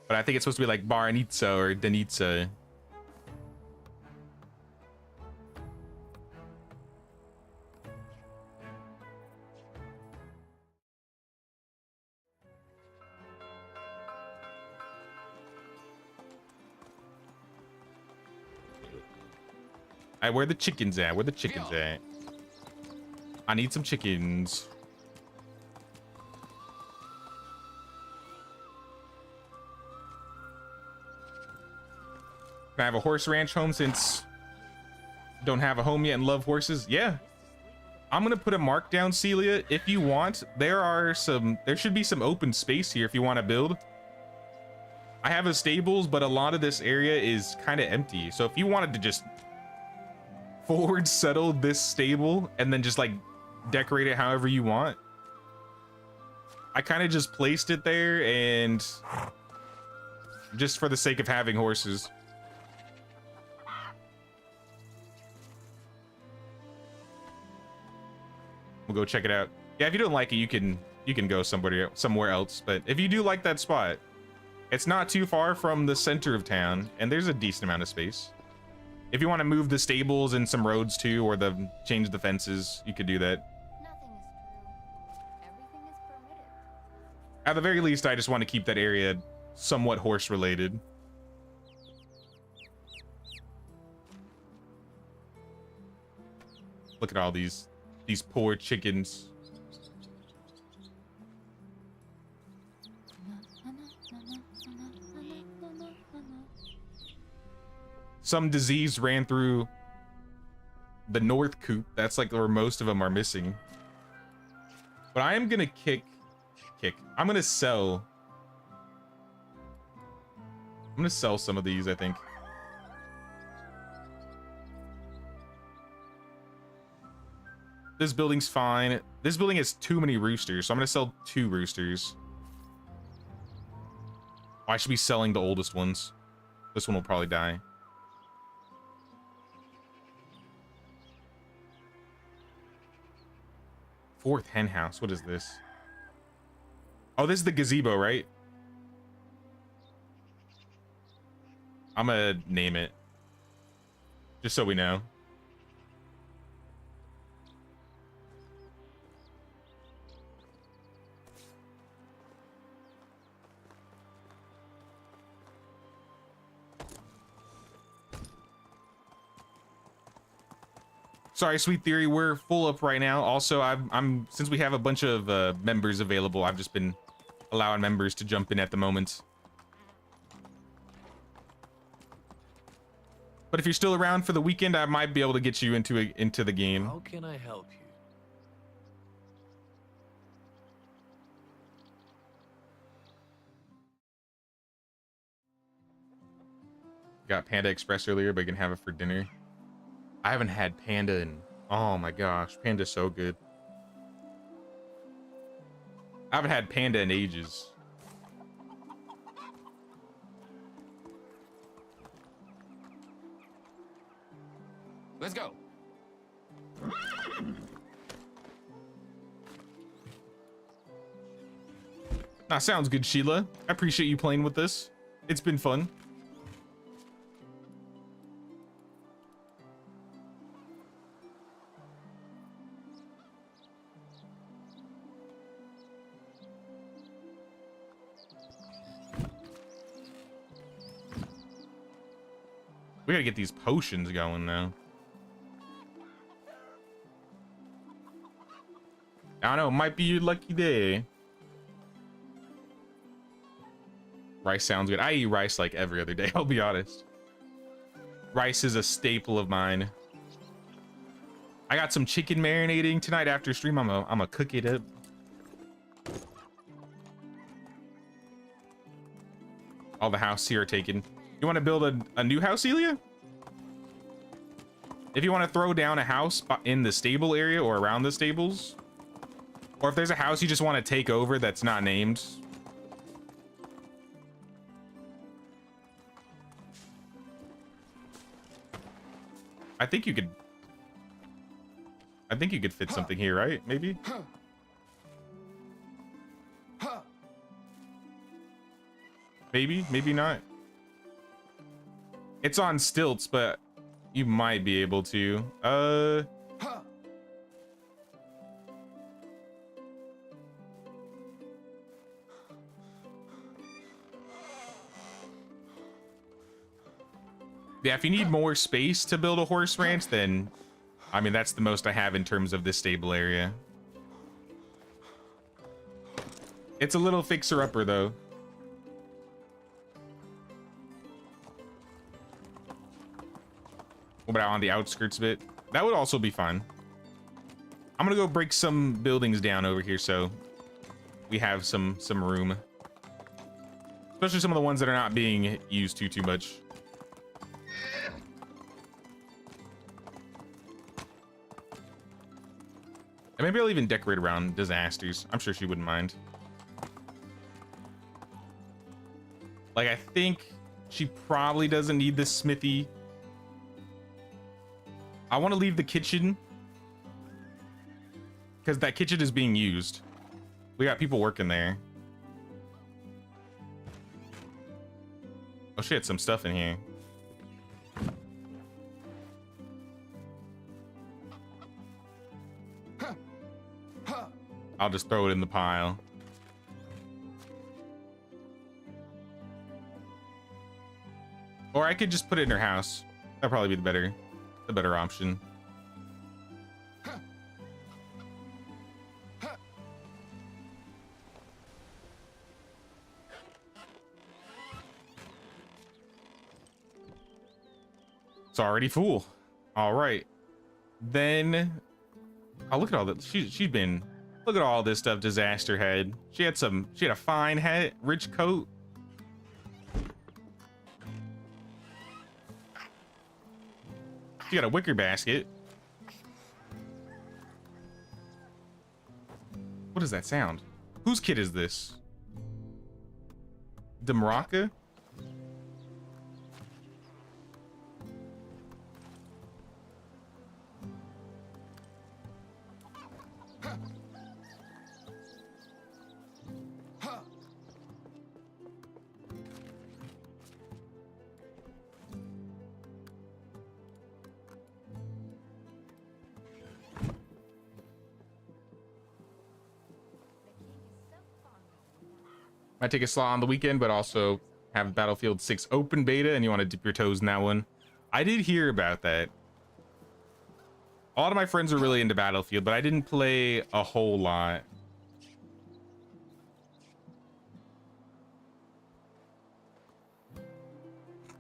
but I think it's supposed to be like Baranitza or Denitza. Alright, where the chickens at? Where the chickens at? I need some chickens. Can I have a horse ranch home since don't have a home yet and love horses? Yeah. I'm gonna put a mark down, Celia, if you want. There should be some open space here if you want to build. I have a stables, but a lot of this area is kind of empty. So if you wanted to just forward settle this stable and then just like decorate it however you want. I kind of just placed it there and just for the sake of having horses. We'll go check it out. Yeah, if you don't like it, you can go somewhere else. But if you do like that spot, it's not too far from the center of town, and there's a decent amount of space. If you want to move the stables and some roads too, or change the fences, you could do that. Nothing is true. Everything is permitted. At the very least, I just want to keep that area somewhat horse related. Look at all these poor chickens. Some disease ran through the north coop. That's like where most of them are missing. But I am gonna I'm gonna sell some of these, I think. This building's fine. This building has too many roosters, so I'm gonna sell 2 roosters. I should be selling the oldest ones. This one will probably die. Fourth hen house. What is this? Oh, this is the gazebo, right? I'm gonna name it. Just so we know. Sorry, Sweet Theory, we're full up right now. Also, I'm since we have a bunch of members available, I've just been allowing members to jump in at the moment. But if you're still around for the weekend, I might be able to get you into the game. How can I help you? Got Panda Express earlier, but you can have it for dinner. I haven't had Panda in, oh my gosh, Panda's so good. I haven't had Panda in ages. Let's go. Nah, sounds good, Sheila. I appreciate you playing with this. It's been fun. We gotta get these potions going now. I don't know, might be your lucky day. Rice sounds good. I eat rice like every other day, I'll be honest. Rice is a staple of mine. I got some chicken marinating tonight after stream. I'm gonna cook it up. All the houses here are taken. You want to build a new house, Celia? If you want to throw down a house in the stable area or around the stables, or if there's a house you just want to take over that's not named. I think you could fit something here, right? Maybe? Maybe not. It's on stilts, but you might be able to. Yeah, if you need more space to build a horse ranch, then I mean that's the most I have in terms of this stable area. It's a little fixer-upper though. What about on the outskirts of it? That would also be fun. I'm gonna go break some buildings down over here so we have some room. Especially some of the ones that are not being used too much. And maybe I'll even decorate around disasters. I'm sure she wouldn't mind. Like, I think she probably doesn't need this smithy. I want to leave the kitchen because that kitchen is being used. We got people working there. Oh shit, some stuff in here. I'll just throw it in the pile. Or I could just put it in her house. That'd probably be the better option. It's already full. All right. Then, oh, look at all that. She's been, look at all this stuff Disaster had. She had a fine hat, rich coat. She got a wicker basket. What does that sound? Whose kid is this? Demraka? Might take a slot on the weekend, but also have Battlefield 6 open beta, and you want to dip your toes in that one. I did hear about that. A lot of my friends are really into Battlefield, but I didn't play a whole lot.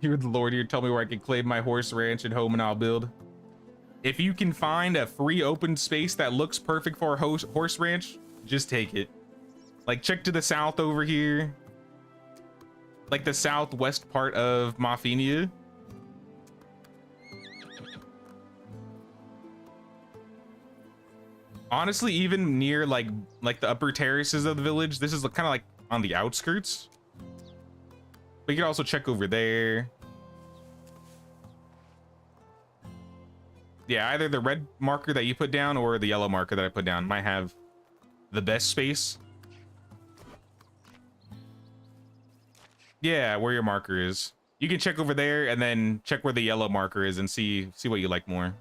You're the Lord here. Tell me where I can claim my horse ranch and home, and I'll build. If you can find a free open space that looks perfect for a horse ranch, just take it. Like, check to the south over here. Like the southwest part of Mafia. Honestly, even near like the upper terraces of the village, this is kind of like on the outskirts. But you can also check over there. Yeah, either the red marker that you put down or the yellow marker that I put down might have the best space. Yeah, where your marker is. You can check over there and then check where the yellow marker is and see what you like more.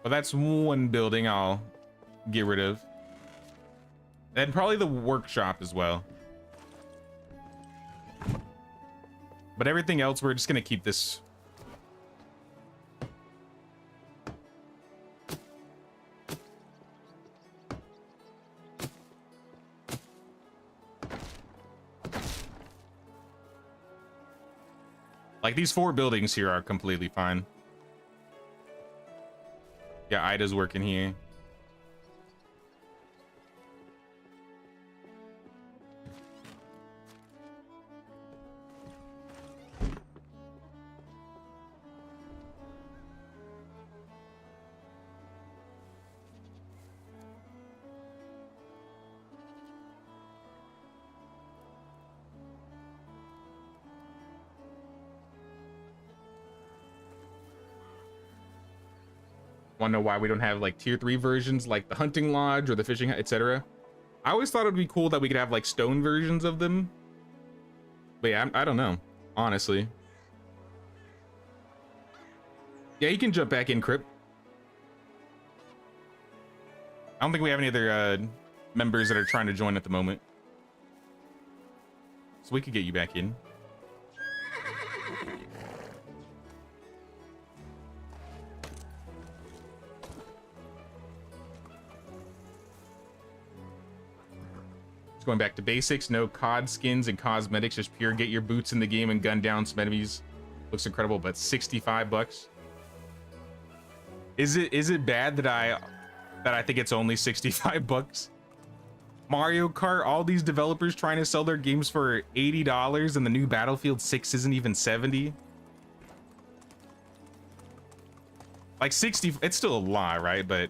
Well, that's one building I'll get rid of. And probably the workshop as well. But everything else, we're just gonna keep this. Like, these 4 buildings here are completely fine. Yeah, Ida's working here. Want to know why we don't have like tier 3 versions like the hunting lodge or the fishing, etc.? I always thought it would be cool that we could have like stone versions of them. But yeah, I don't know. honestly. Yeah, you can jump back in, Crip. I don't think we have any other members that are trying to join at the moment. So we could get you back in. Just going back to basics. No COD skins and cosmetics. Just pure get your boots in the game and gun down some enemies. Looks incredible, but 65 bucks. Is it bad that I think it's only 65 bucks? Mario Kart, all these developers trying to sell their games for $80 and the new Battlefield 6 isn't even 70. Like 60, it's still a lot, right? But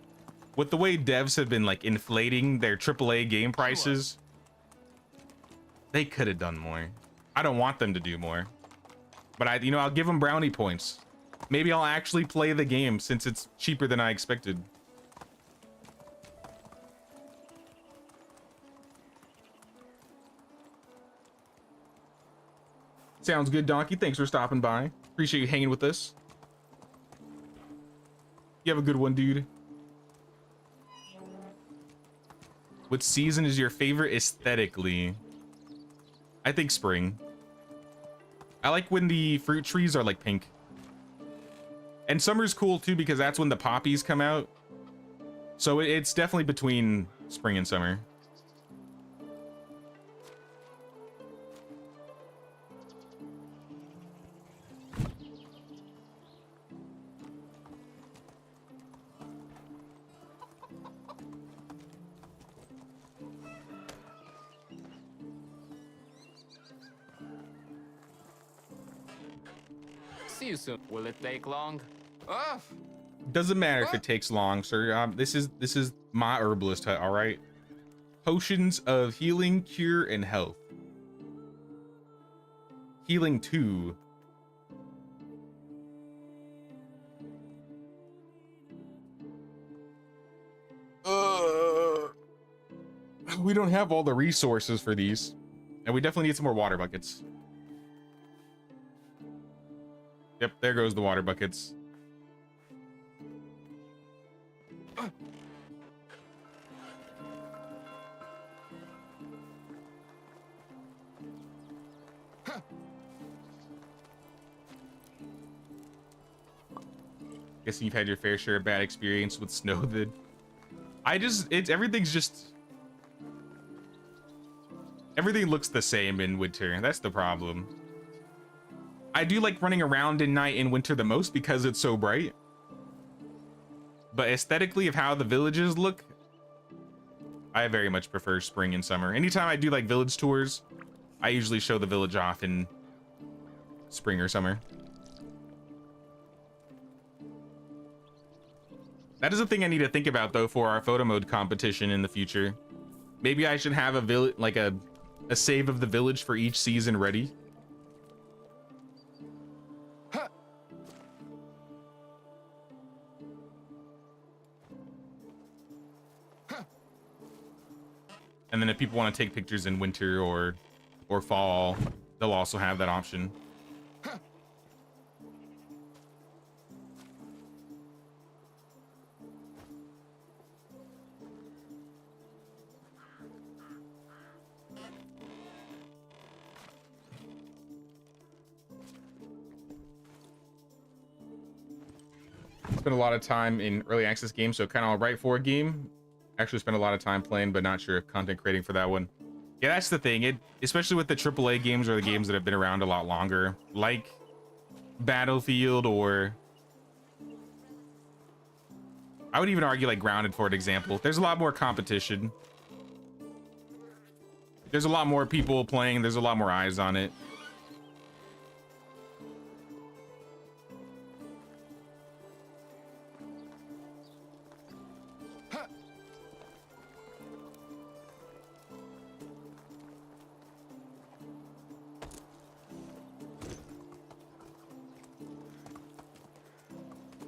with the way devs have been like inflating their AAA game prices, they could have done more. I don't want them to do more, but I'll give them brownie points. Maybe I'll actually play the game since it's cheaper than I expected. Sounds good, Donkey. Thanks for stopping by. Appreciate you hanging with us. You have a good one, dude. What season is your favorite aesthetically? I think spring. I like when the fruit trees are like pink. And summer's cool too because that's when the poppies come out. So it's definitely between spring and summer. See you soon. Will it take long? Oh, Doesn't matter if it takes long, sir. This is my herbalist hut, all right? Potions of healing, cure, and health. Healing 2. We don't have all the resources for these, and we definitely need some more water buckets. Yep, there goes the water buckets. Guessing you've had your fair share of bad experience with snow then. Everything looks the same in winter. That's the problem. I do like running around in night in winter the most because it's so bright. But aesthetically of how the villages look, I very much prefer spring and summer. Anytime I do like village tours, I usually show the village off in spring or summer. That is a thing I need to think about though for our photo mode competition in the future. Maybe I should have a village, like a save of the village for each season ready. And then if people want to take pictures in winter or fall, they'll also have that option. Spent a lot of time in early access games, so kind of right for a game. Actually spent a lot of time playing, but not sure if content creating for that one. Yeah, that's the thing. Especially with the AAA games or the games that have been around a lot longer, like Battlefield, or I would even argue like Grounded for an example. There's a lot more competition. There's a lot more people playing. There's a lot more eyes on it.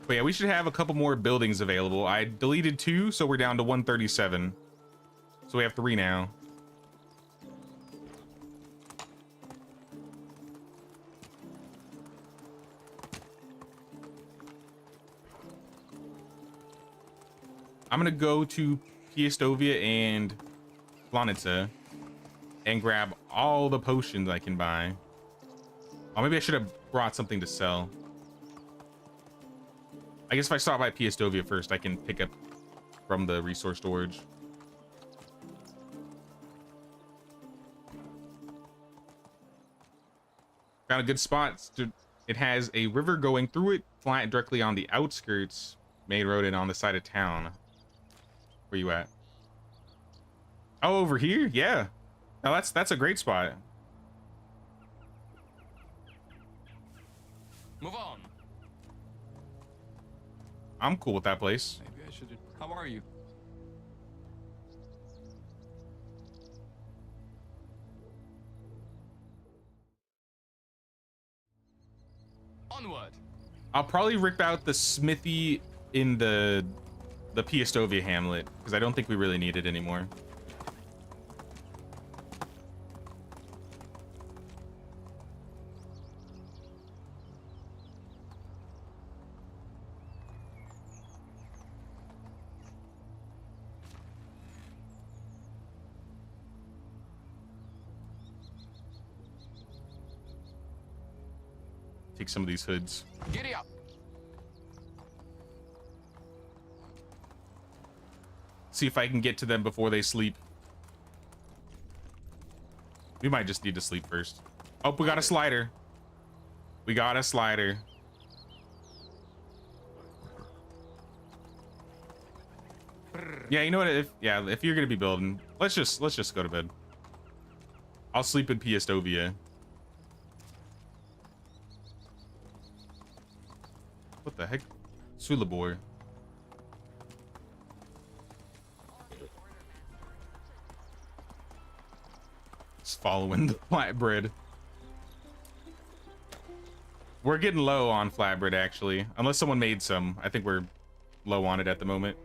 But yeah, we should have a couple more buildings available. I deleted 2, so we're down to 137. So we have 3 now. I'm gonna go to Piestovia and Planica and grab all the potions I can buy. Oh, maybe I should have brought something to sell. I guess if I stop by Piestovia first, I can pick up from the resource storage. Found a good spot. It has a river going through it, flat directly on the outskirts, main road, and on the side of town. Where you at? Oh, over here? Yeah. Now that's a great spot. Move on. I'm cool with that place. Maybe I should. How are you? Onward. I'll probably rip out the smithy in the Piestovia hamlet because I don't think we really need it anymore. Take some of these hoods. Giddy up. See if I can get to them before they sleep. We might just need to sleep first. Oh, we got a slider. We got a slider. Yeah, you know what? If you're gonna be building, let's just go to bed. I'll sleep in Piestovia. What the heck? Sulabor. Just following the flatbread. We're getting low on flatbread, actually. Unless someone made some. I think we're low on it at the moment.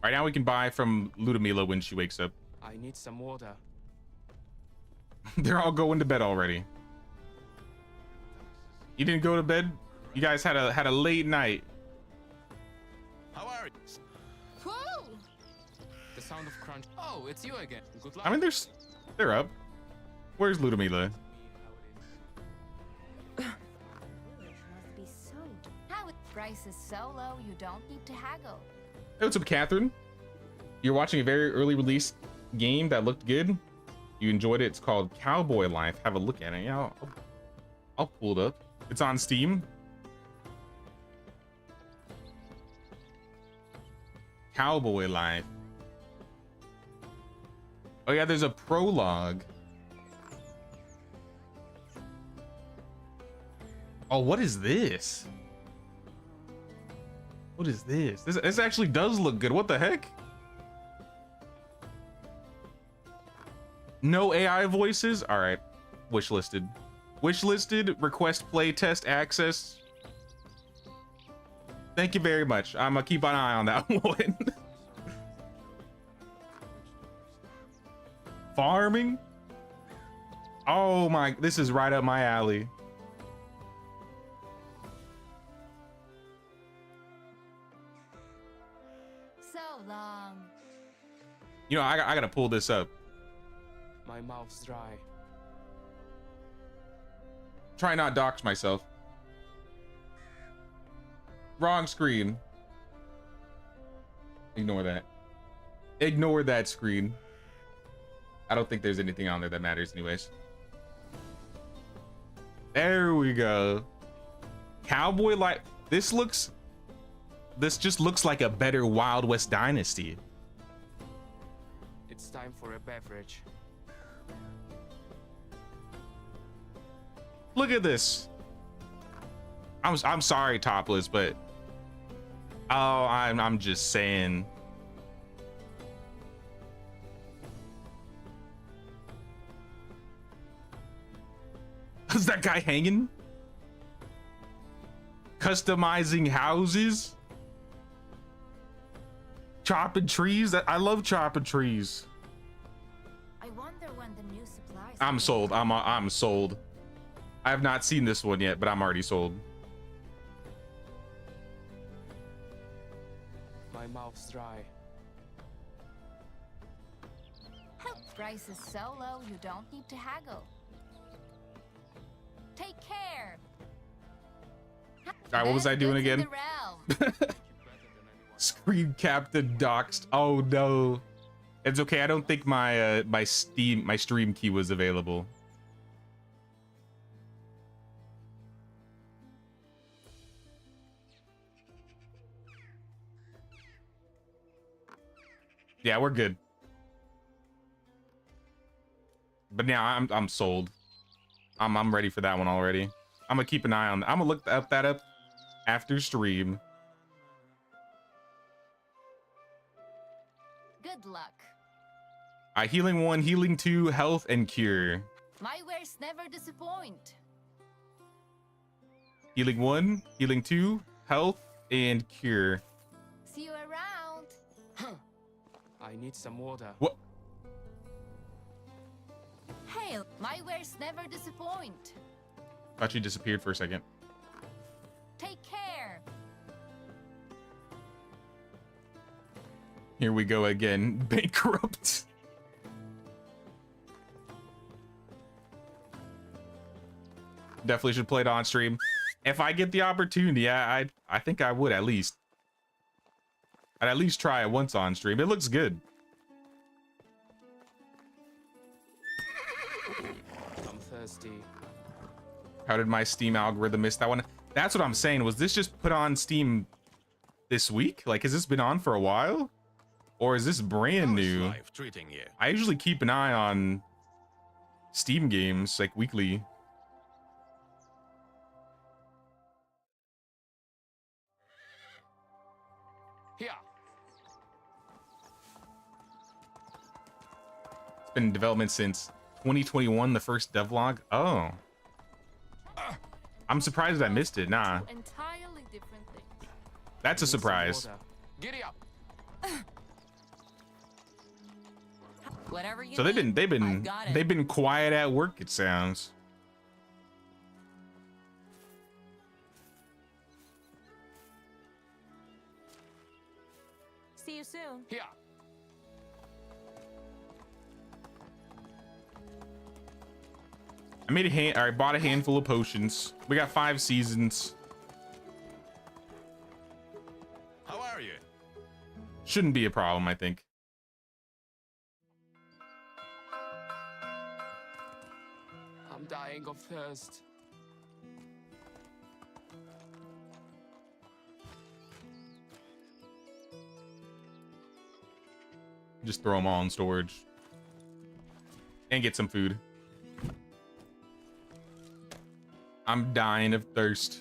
Right now we can buy from Ludmila when she wakes up. I need some water. They're all going to bed already. You didn't go to bed? You guys had a late night. How are you? Whoa! The sound of crunch. Oh, it's you again. Good luck. I mean, they're up. Where's Ludmila? Must be so. How the price is so low, you don't need to haggle. Hey, what's up, Catherine? You're watching a very early release game that looked good. You enjoyed it. It's called Cowboy Life. Have a look at it. Yeah, I'll pull it up. It's on Steam. Cowboy Life. Oh yeah, there's a prologue. Oh, what is this? What is this? This actually does look good. What the heck? No AI voices? All right. Wishlisted. Wishlisted. Request playtest access. Thank you very much. I'm gonna keep an eye on that one. Farming? Oh my, this is right up my alley. So long. You know, I gotta pull this up. My mouth's dry. Try not dox myself. Wrong screen. Ignore that. Ignore that screen. I don't think there's anything on there that matters anyways. There we go. Cowboy Life. This just looks like a better Wild West Dynasty. It's time for a beverage. Look at this. I'm sorry, Topless, but oh, I'm just saying. that guy hanging? Customizing houses? Chopping trees? I love chopping trees. I wonder when the new supplies. I'm sold. I'm sold. I have not seen this one yet, but I'm already sold. My mouth's dry. Price is so low, you don't need to haggle. Take care. All right, what was I doing again? Screen captain doxed. Oh no, it's okay. I don't think my my stream key was available. Yeah, we're good. But now I'm sold. I'm ready for that one already. I'm gonna keep an eye on. I'm gonna look that up after stream. Good luck. Healing 1, healing 2, health and cure. My wares never disappoint. Healing 1, healing 2, health and cure. See you around. I need some water. What? Hail. My wares never disappoint. Thought you disappeared for a second. Take care. Here we go again. Bankrupt. Definitely should play it on stream. If I get the opportunity, I think I would at least. I'd at least try it once on stream. It looks good. I'm thirsty. How did my Steam algorithm miss that one? That's what I'm saying. Was this just put on Steam this week? Like, has this been on for a while? Or is this brand How's new? life treating you? I usually keep an eye on Steam games, like, weekly. Here. It's been in development since 2021, the first devlog. Oh. I'm surprised I missed it. Nah, Two entirely different things. that's a Need some surprise. water. Giddy up. Whatever you So need, they've I've got it. been quiet at work, it sounds. See you soon. Here. I bought a handful of potions. We got 5 seasons. How are you? Shouldn't be a problem, I think. I'm dying of thirst. Just throw them all in storage. And get some food. I'm dying of thirst.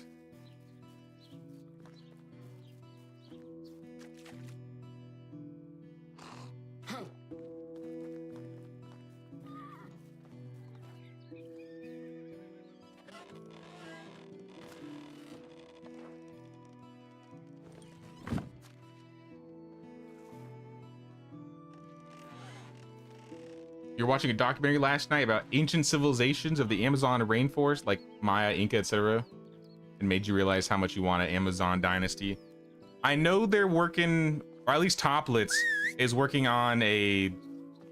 You're watching a documentary last night about ancient civilizations of the Amazon rainforest, like Maya, Inca, etc., and made you realize how much you want an Amazon Dynasty. I know they're working, or at least Toplets is working on a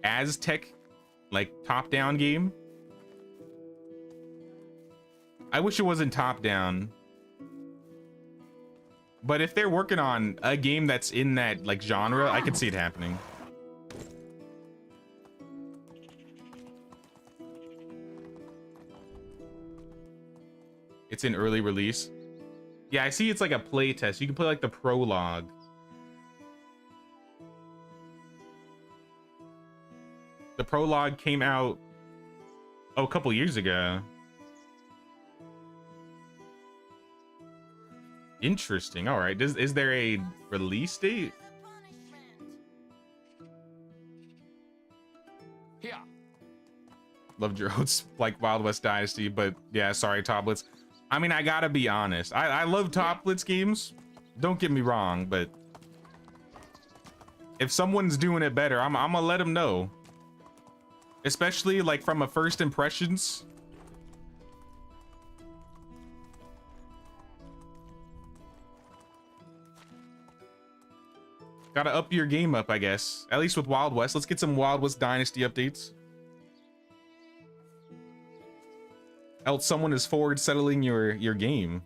Aztec, like, top-down game. I wish it wasn't top-down. But if they're working on a game that's in that, like, genre, I could see it happening. It's in early release. Yeah, I see it's like a play test. You can play like the prologue. The prologue came out a couple years ago. Interesting. All right. Is there a release date? Here. Loved your oats like Wild West Dynasty, but yeah, sorry, Toplets. I mean, I gotta be honest. I love Toplets games. Don't get me wrong, but if someone's doing it better, I'm gonna let them know. Especially like from a first impressions. Gotta up your game up, I guess. At least with Wild West. Let's get some Wild West Dynasty updates. Else someone is forward settling your game.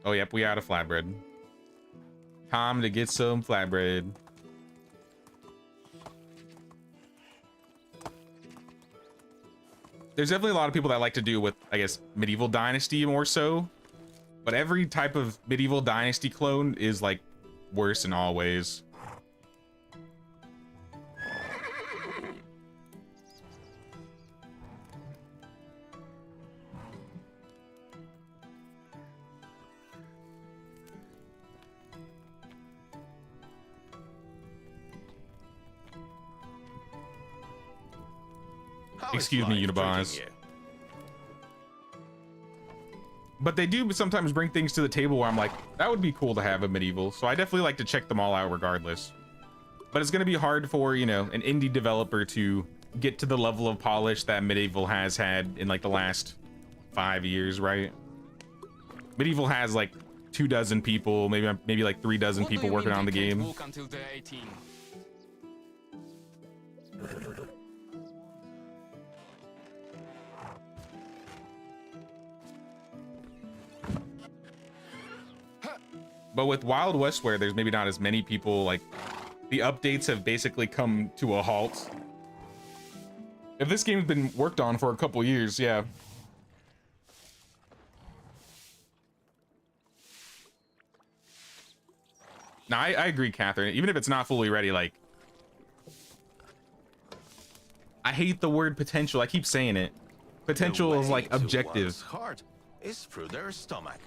Oh, yep, we out of flatbread. Time to get some flatbread. There's definitely a lot of people that like to do with, I guess, Medieval Dynasty more so. But every type of Medieval Dynasty clone is like worse in all ways. How is Excuse me, life Unibars. treating you? But they do sometimes bring things to the table where I'm like, that would be cool to have a medieval. So I definitely like to check them all out regardless. But it's going to be hard for, you know, an indie developer to get to the level of polish that medieval has had in like the last 5 years, right? Medieval has like 24 people, maybe like 36 people working on the game. Walk until they're 18. But with Wild West, where there's maybe not as many people, like the updates have basically come to a halt. If this game's been worked on for a couple years, yeah. No, I agree, Catherine. Even if it's not fully ready, like, I hate the word potential. I keep saying it. Potential The is like way to objective, one's heart is through their stomach.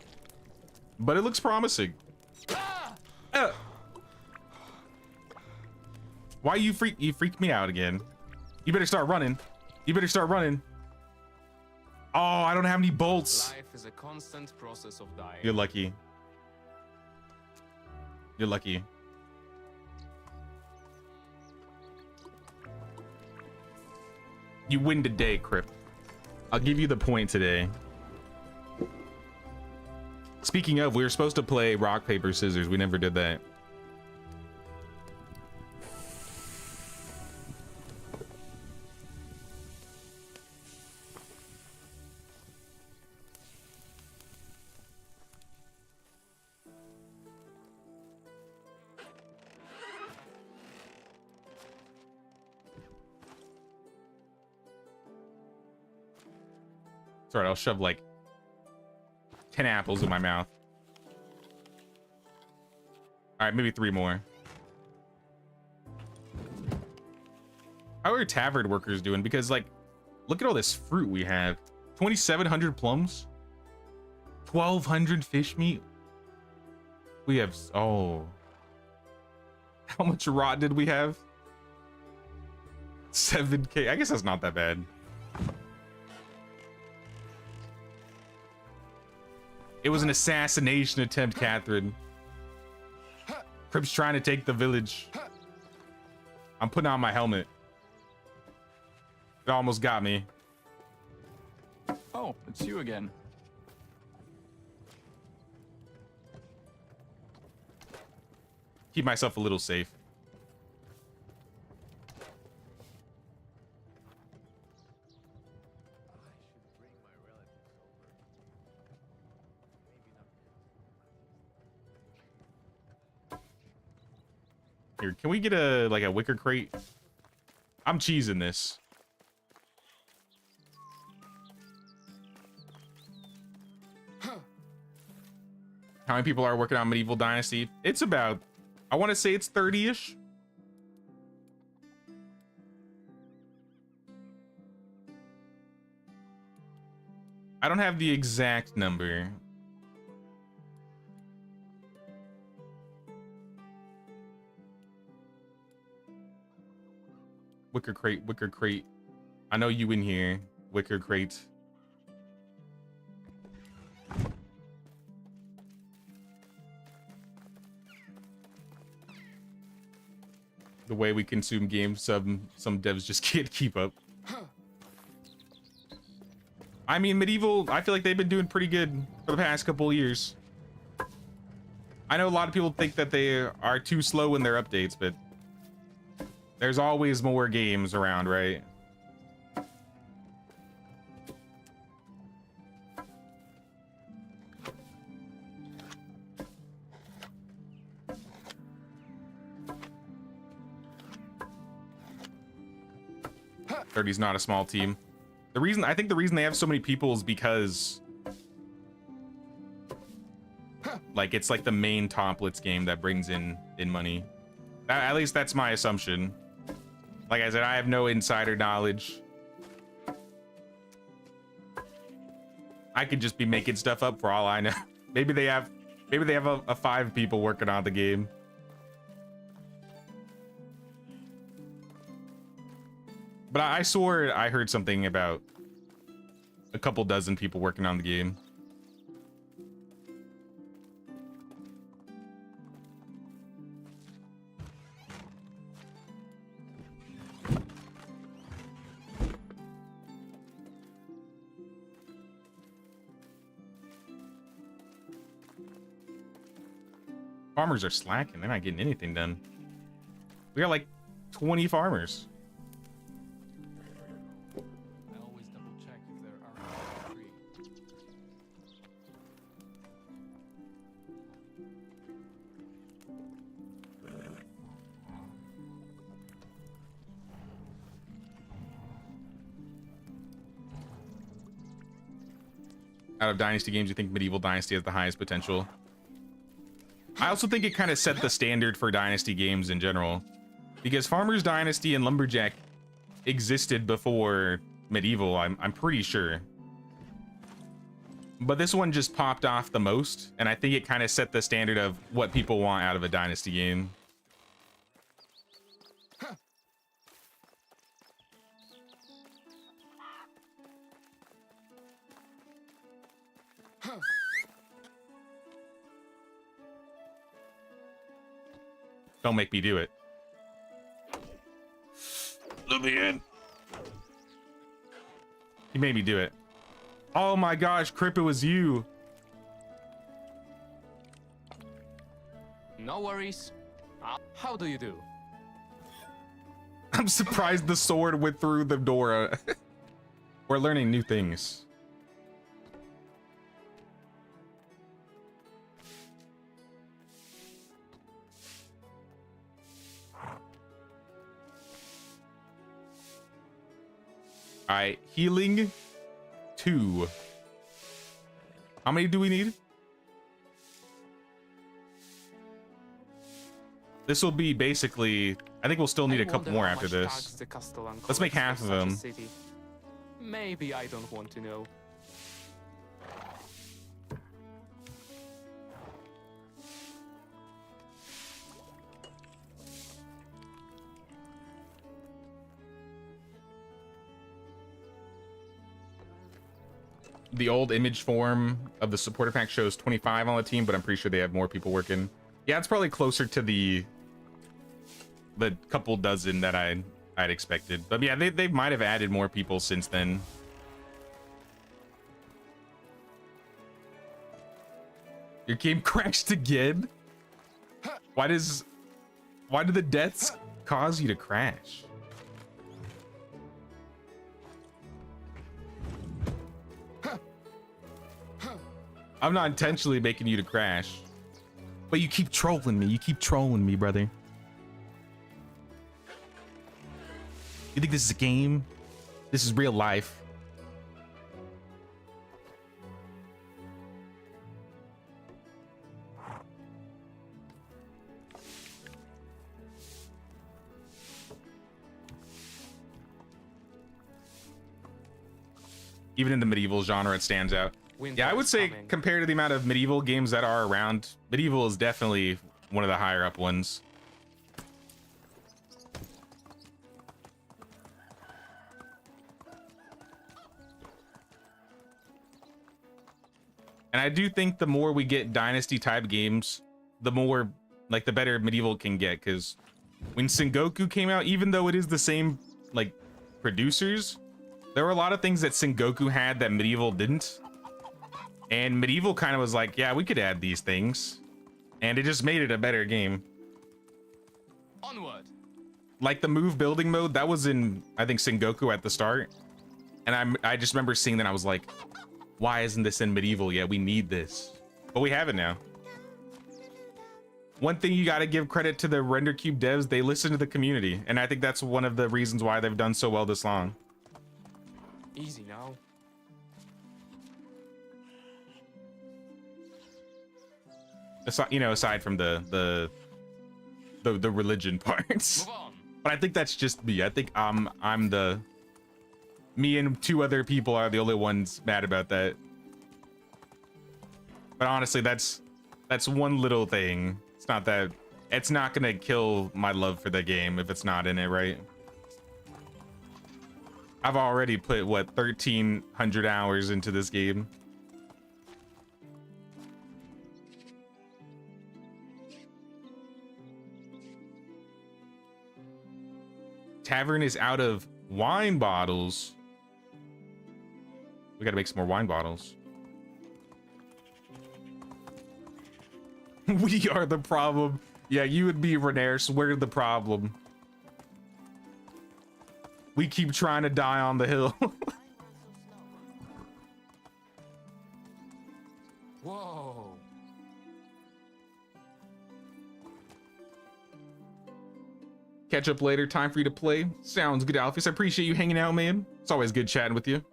but it looks promising. Why you freaked me out again? You better start running. You better start running. Oh, I don't have any bolts. Life is a constant process of dying. You're lucky. You're lucky. You win today, Crip. I'll give you the point today. Speaking of, we were supposed to play rock, paper, scissors. We never did that. It's alright, I'll shove like 10 apples in my mouth. All right, maybe 3 more. How are tavern workers doing? Because like, look at all this fruit we have. 2,700 plums. 1,200 fish meat. We have, oh. How much rot did we have? 7K. I guess that's not that bad. It was an assassination attempt, Catherine. Crip's trying to take the village. I'm putting on my helmet. It almost got me. Oh, it's you again. Keep myself a little safe. Here, can we get a like a wicker crate? I'm cheesing this. How many people are working on Medieval Dynasty? It's about, I want to say it's 30-ish. I don't have the exact number. Wicker crate, wicker crate. I know you in here. Wicker crate. The way we consume games, some devs just can't keep up. I mean, Medieval, I feel like they've been doing pretty good for the past couple of years. I know a lot of people think that they are too slow in their updates, but there's always more games around, right? .30's not a small team. I think the reason they have so many people is because like it's like the main Tomplets game that brings in money. At least that's my assumption. Like I said, I have no insider knowledge. I could just be making stuff up for all I know. Maybe they have a 5 people working on the game. But I swore I heard something about a couple dozen people working on the game. Farmers are slacking. They're not getting anything done. We got like 20 farmers. I always double check if there are free. Out of Dynasty games, you think Medieval Dynasty has the highest potential? I also think it kind of set the standard for Dynasty games in general, because Farmers Dynasty and Lumberjack existed before Medieval, I'm pretty sure. But this one just popped off the most, and I think it kind of set the standard of what people want out of a Dynasty game. Don't make me do it. Let me in. He made me do it. Oh my gosh, Crip, it was you. No worries. How do you do? I'm surprised the sword went through the door. We're learning new things. All right, healing 2. How many do we need? This will be basically, I think we'll still need a couple more after this. Let's make half of them. Maybe I don't want to know. The old image form of the supporter pack shows 25 on the team, but I'm pretty sure they have more people working. Yeah, it's probably closer to the couple dozen that I'd expected. But yeah, they might have added more people since then. Your game crashed again? Why do the deaths cause you to crash? I'm not intentionally making you to crash. But you keep trolling me. You keep trolling me, brother. You think this is a game? This is real life. Even in the medieval genre, it stands out. Yeah, I would say compared to the amount of medieval games that are around, medieval is definitely one of the higher up ones. And I do think the more we get Dynasty type games, the more, like, the better medieval can get. Because when Sengoku came out, even though it is the same, like, producers, there were a lot of things that Sengoku had that medieval didn't. And medieval kind of was like, yeah, we could add these things. And it just made it a better game. Onward. Like the move building mode, that was in, I think, Sengoku at the start. And I just remember seeing that, I was like, why isn't this in medieval yet? We need this. But we have it now. One thing you got to give credit to the Render Cube devs, they listen to the community. And I think that's one of the reasons why they've done so well this long. Easy now. Aside, you know, aside from the religion parts. Move on. But I think that's just me. I think me and two other people are the only ones mad about that. But honestly, that's one little thing. It's not gonna kill my love for the game if it's not in it, right? I've already put, what, 1,300 hours into this game. Tavern is out of wine bottles. We gotta make some more wine bottles. We are the problem. Yeah, you and me, Renaris, we're the problem. We keep trying to die on the hill. Whoa. Catch up later. Time for you to play. Sounds good, Alphys. I appreciate you hanging out, man. It's always good chatting with you.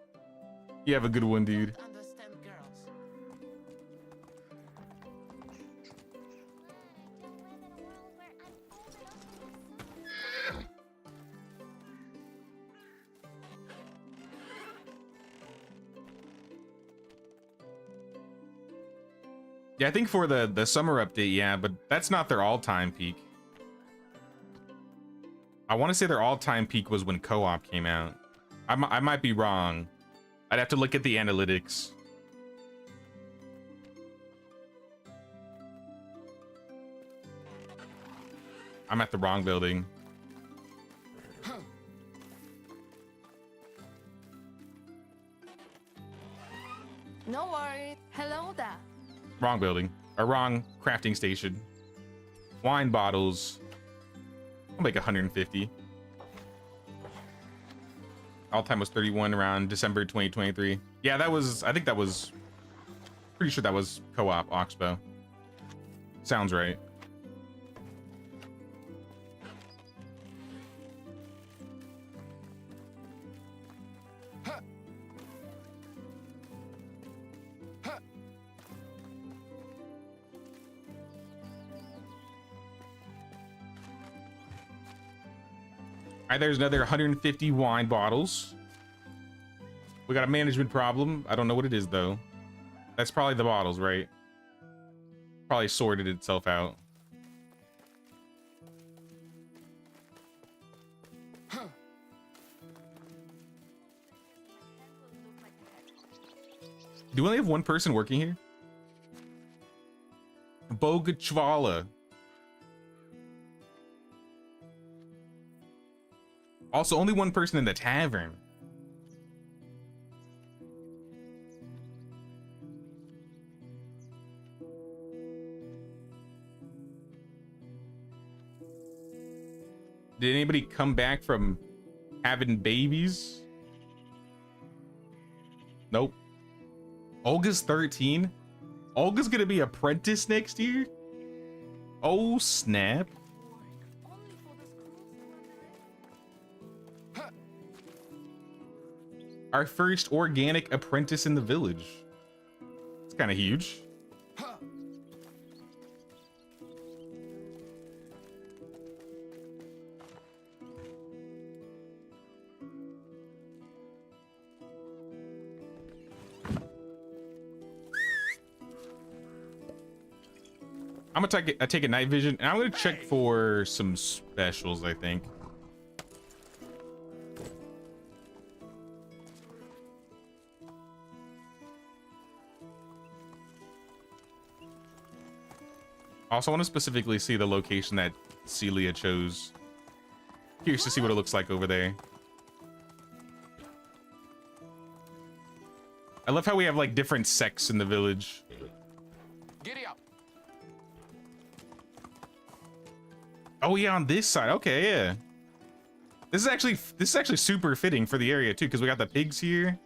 You have a good one, dude. Understand girls. Yeah, I think for the summer update, yeah, but that's not their all-time peak. I want to say their all-time peak was when co-op came out. I might be wrong. I'd have to look at the analytics. I'm at the wrong building. No worries. Hello there. Wrong building. Or wrong crafting station. Wine bottles. I'll make 150. All time was 31 around December 2023. Yeah, that was, I think that was, pretty sure that was co-op Oxbow. Sounds right. All right, there's another 150 wine bottles. We got a management problem. I don't know what it is though. That's probably the bottles, right? Probably sorted itself out. Do we only have one person working here? Bogachvala. Also, only one person in the tavern. Did anybody come back from having babies? Nope. Olga's 13? Olga's gonna be apprentice next year? Oh, snap. Only for the schools. Our first organic apprentice in the village. It's kind of huge. I'm gonna take a night vision, and I'm gonna check for some specials, I think. Also, I want to specifically see the location that Celia chose. Curious to see what it looks like over there. I love how we have like different sects in the village. Giddy up. Oh yeah, on this side. Okay, yeah. This is actually super fitting for the area too, because we got the pigs here.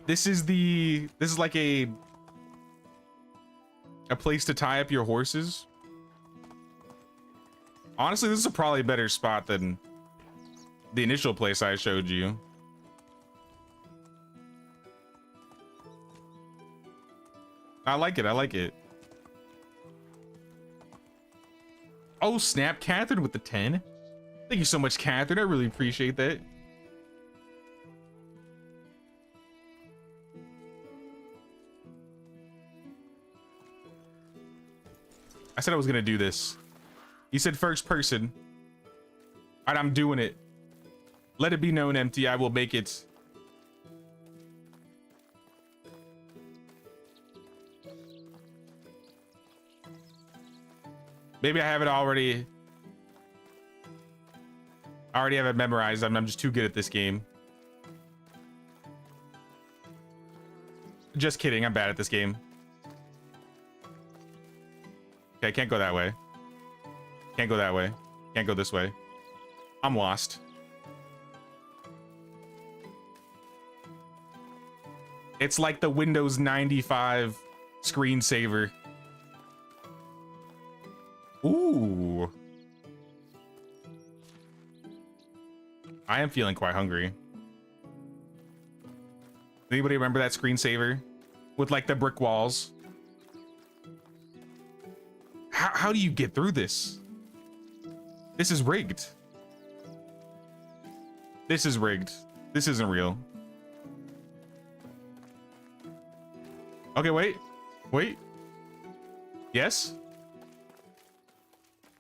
This is like a place to tie up your horses. Honestly, this is probably a better spot than the initial place I showed you. I like it. I like it. Oh, snap. Catherine with the 10. Thank you so much, Catherine. I really appreciate that. I said I was going to do this. You said first person. All right, I'm doing it. Let it be known, Empty. I will make it. Maybe I have it already. I already have it memorized. I'm just too good at this game. Just kidding. I'm bad at this game. Okay, I can't go that way. Can't go that way. Can't go this way. I'm lost. It's like the Windows 95 screensaver. Ooh. I am feeling quite hungry. Anybody remember that screensaver with like the brick walls? How do you get through this? This is rigged. This is rigged. This isn't real. Okay, wait. Wait. Yes?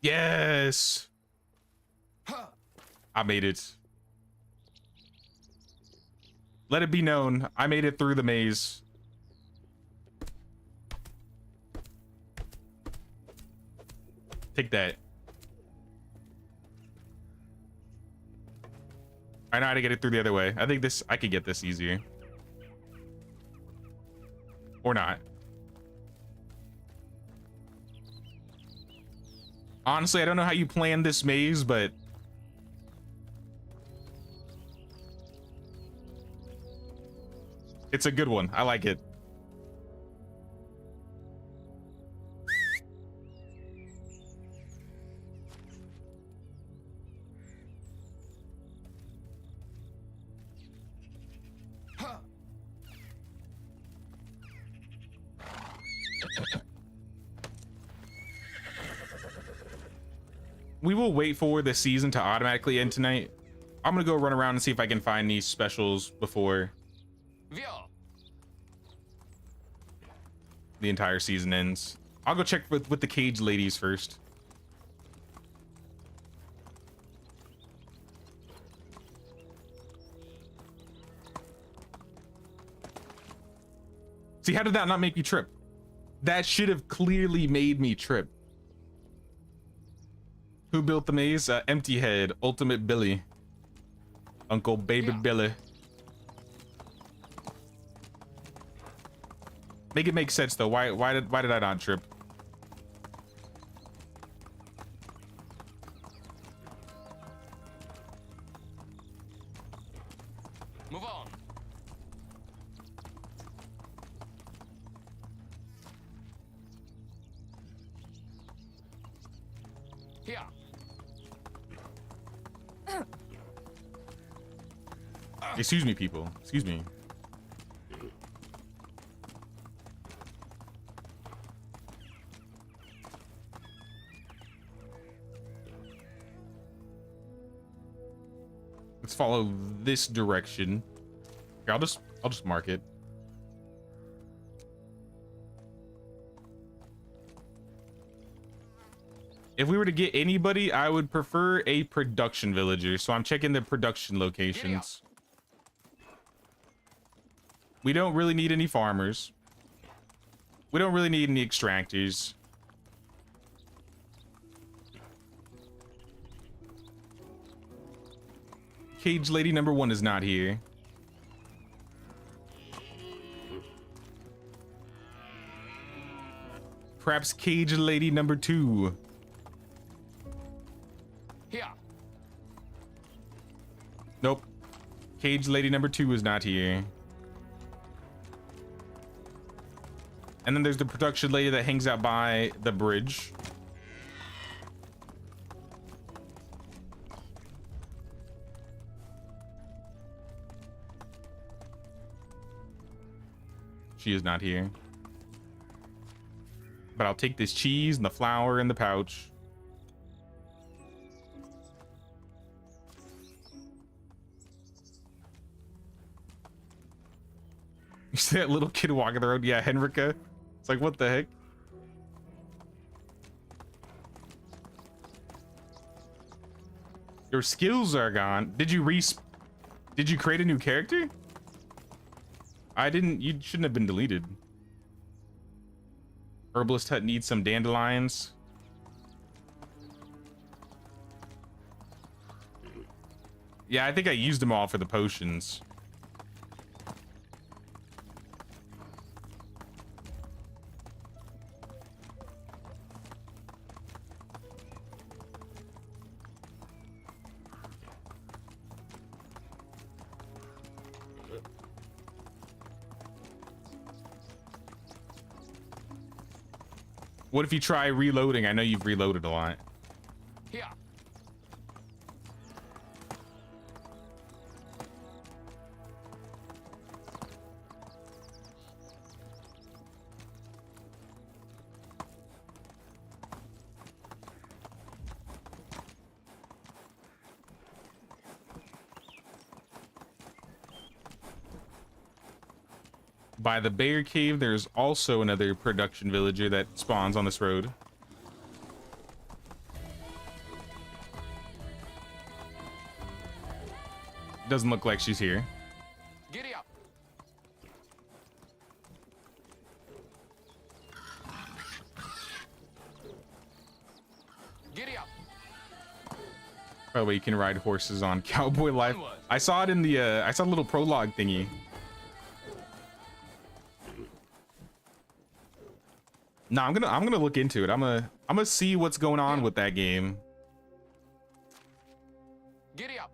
Yes! I made it. Let it be known, I made it through the maze. Take that. I know how to get it through the other way. I think I could get this easier. Or not. Honestly, I don't know how you planned this maze, but it's a good one. I like it. We will wait for the season to automatically end tonight. I'm gonna go run around and see if I can find these specials before the entire season ends. I'll go check with the cage ladies first. See, how did that not make me trip? That should have clearly made me trip. Who built the maze? Empty Head, Ultimate Billy, Uncle Baby Billy. Make it make sense though. Why did I not trip? Move on. Here. Excuse me, people. Excuse me. Let's follow this direction. Here, I'll just mark it. If we were to get anybody, I would prefer a production villager. So I'm checking the production locations. We don't really need any farmers. We don't really need any extractors. Cage Lady number 1 is not here. Perhaps Cage Lady number 2. Here. Nope. Cage Lady number 2 is not here. And then there's the production lady that hangs out by the bridge. She is not here. But I'll take this cheese and the flour and the pouch. You see that little kid walking the road? Yeah, Henrika. It's like, what the heck? Your skills are gone. Did you create a new character? I didn't. You shouldn't have been deleted. Herbalist hut needs some dandelions. Yeah, I think I used them all for the potions. What if you try reloading? I know you've reloaded a lot. Here. By the bear cave, there's also another production villager that spawns on this road. Doesn't look like she's here. Giddy up. Giddy up. By the way, you can ride horses on Cowboy Life. Onward. I saw it in the I saw a little prologue thingy. No, I'm gonna look into it. I'm gonna see what's going on with that game. Giddy up.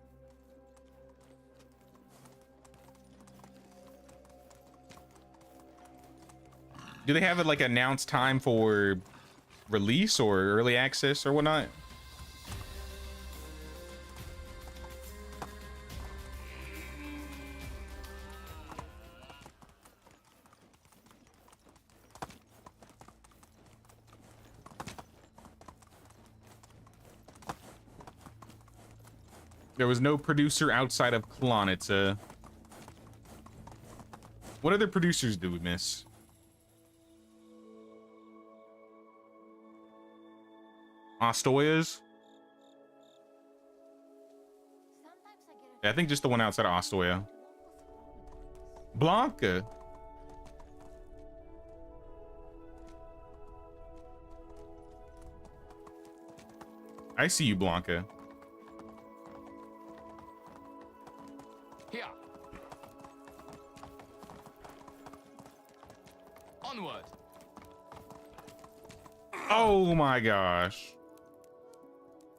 Do they have it like announced time for release or early access or whatnot? There was no producer outside of Klonitsa. What other producers do we miss? Ostoya's? Yeah, I think just the one outside of Ostoya. Blanca. I see you, Blanca. Here. Onward. Oh my gosh.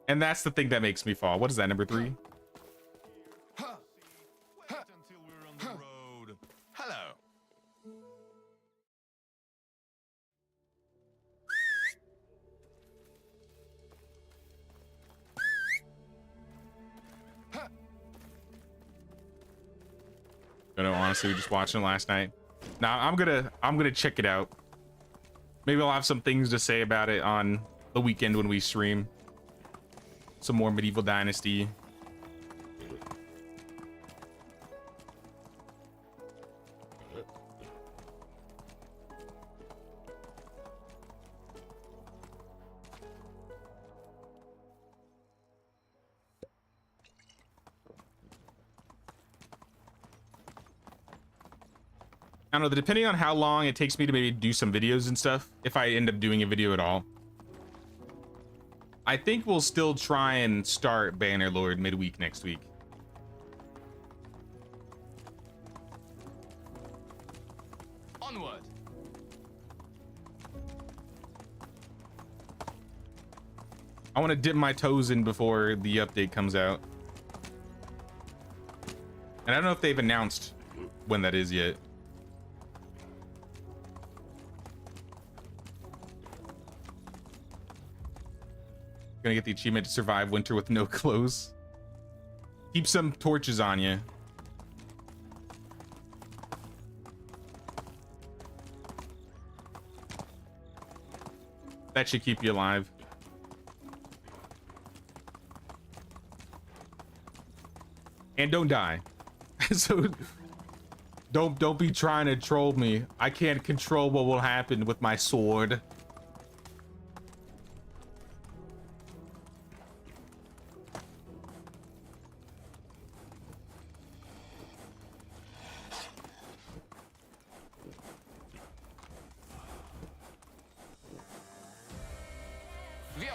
And that's the thing that makes me fall. What is that, number 3? Wait until we're on the road. Hello. I know, honestly, we just watching it last night. Now I'm gonna check it out. Maybe I'll have some things to say about it on the weekend when we stream some more Medieval Dynasty. I don't know, depending on how long it takes me to maybe do some videos and stuff, if I end up doing a video at all, I think we'll still try and start Bannerlord midweek next week. I want to dip my toes in before the update comes out. And I don't know if they've announced when that is yet. Gonna get the achievement to survive winter with no clothes. Keep some torches on you. That should keep you alive. And don't die. So don't be trying to troll me. I can't control what will happen with my sword. Vio!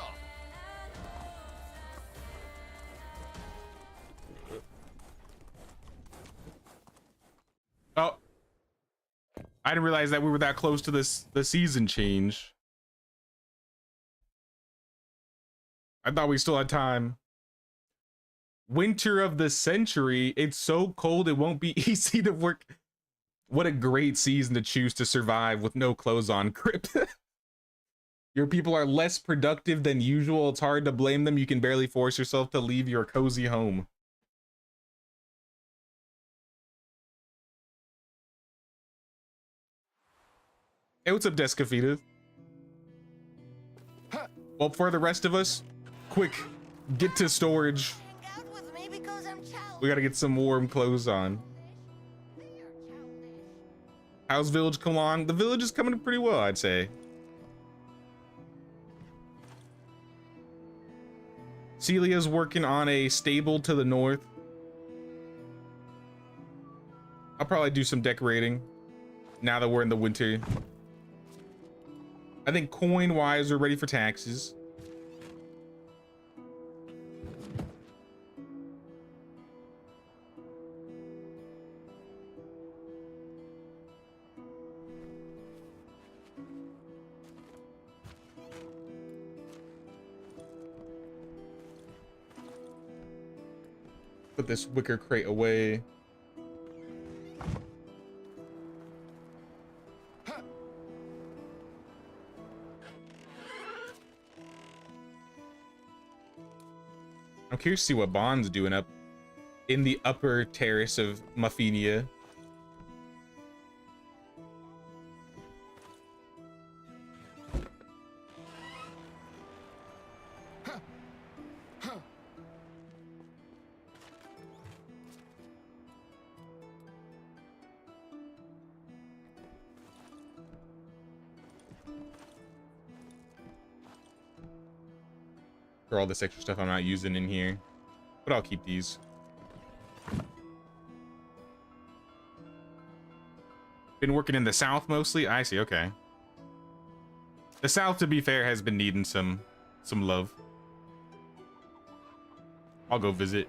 Oh, I didn't realize that we were that close to the season change. I thought we still had time. Winter of the century. It's so cold it won't be easy to work. What a great season to choose to survive with no clothes on, Crypt. Your people are less productive than usual. It's hard to blame them. You can barely force yourself to leave your cozy home. Hey, what's up, Descafita? Well, for the rest of us, quick, get to storage. Hang out with me because I'm childish. We gotta get some warm clothes on. They are childish. How's village come along? The village is coming pretty well, I'd say. Celia's working on a stable to the north. I'll probably do some decorating now that we're in the winter. I think coin-wise, we're ready for taxes. Put this wicker crate away. I'm curious to see what Bond's doing up in the upper terrace of Mafia. For all this extra stuff I'm not using in here, but I'll keep these. Been working in the south mostly. I see. Okay. The south, to be fair, has been needing some love. I'll go visit.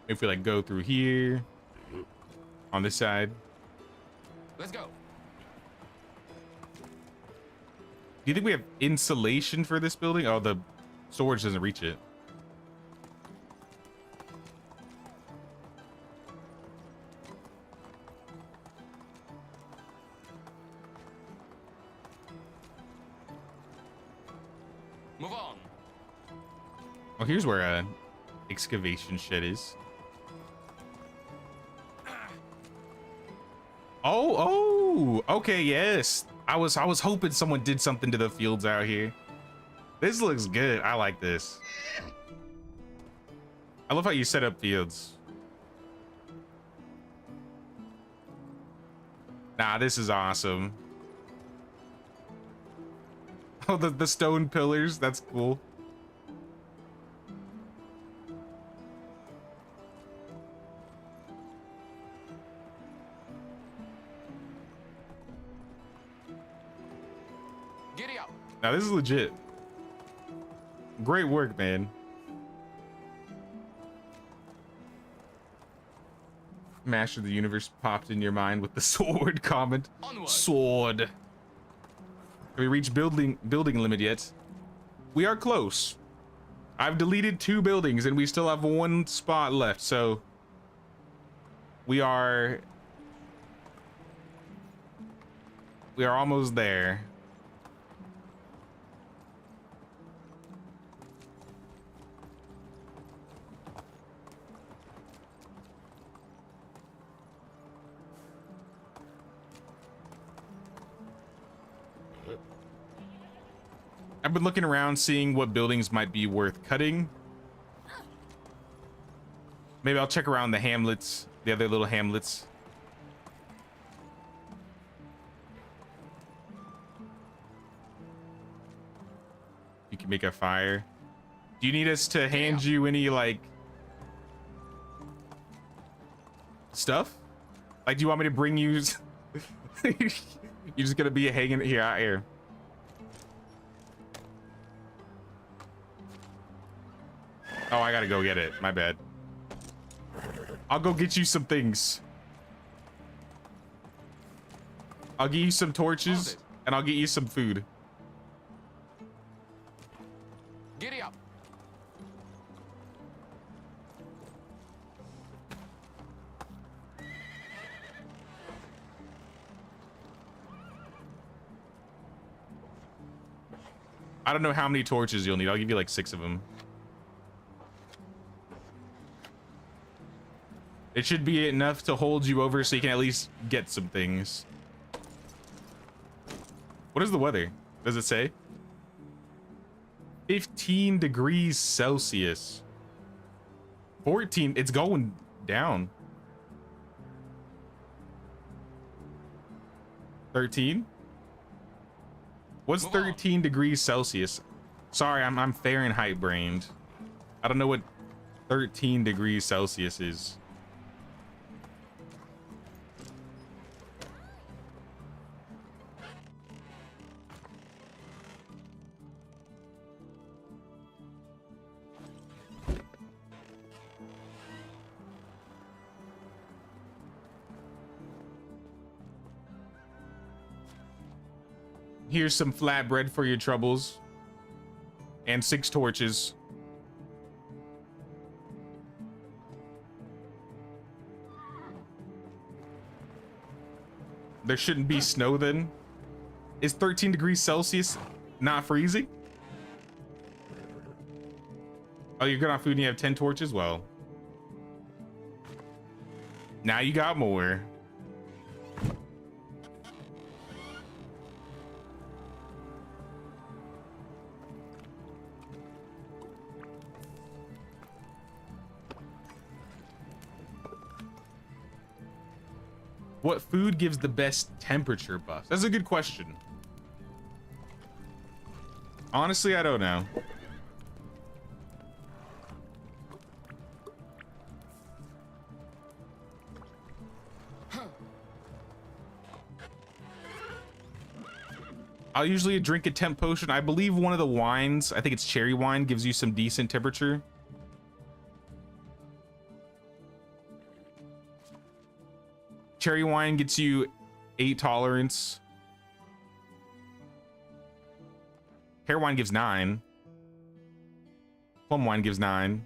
If we like go through here on this side. Let's go. Do you think we have insulation for this building? Oh, the storage doesn't reach it. Move on. Oh, here's where excavation shed is. Oh, okay, yes. I was hoping someone did something to the fields out here. This looks good. I like this. I love how you set up fields. Nah, this is awesome. Oh, the stone pillars. That's cool. Giddy up. Now this is legit. Great work, man. Master of the Universe popped in your mind with the sword comment. Onward. Sword. Have we reached building limit yet? We are close. I've deleted 2 buildings and we still have 1 spot left, so we are almost there. I've been looking around, seeing what buildings might be worth cutting. Maybe I'll check around the hamlets, the other little hamlets. You can make a fire. Do you need us to hand you any, like, stuff? Like, do you want me to bring you? You're just gonna be hanging here out here. Oh, I gotta go get it. My bad. I'll go get you some things. I'll get you some torches and I'll get you some food. Giddy up. I don't know how many torches you'll need. I'll give you like 6 of them. It should be enough to hold you over so you can at least get some things. What is the weather? Does it say? 15 degrees Celsius. 14. It's going down. 13. What's 13 degrees Celsius? Sorry, I'm Fahrenheit brained. I don't know what 13 degrees Celsius is. Here's some flatbread for your troubles. And 6 torches. There shouldn't be snow then. Is 13 degrees Celsius not freezing? Oh, you're good on food and you have 10 torches? Well, now you got more. What food gives the best temperature buff? That's a good question. Honestly, I don't know. I'll usually drink a temp potion. I believe one of the wines, I think it's cherry wine, gives you some decent temperature. Cherry wine gets you 8 tolerance. Pear wine gives 9. Plum wine gives 9.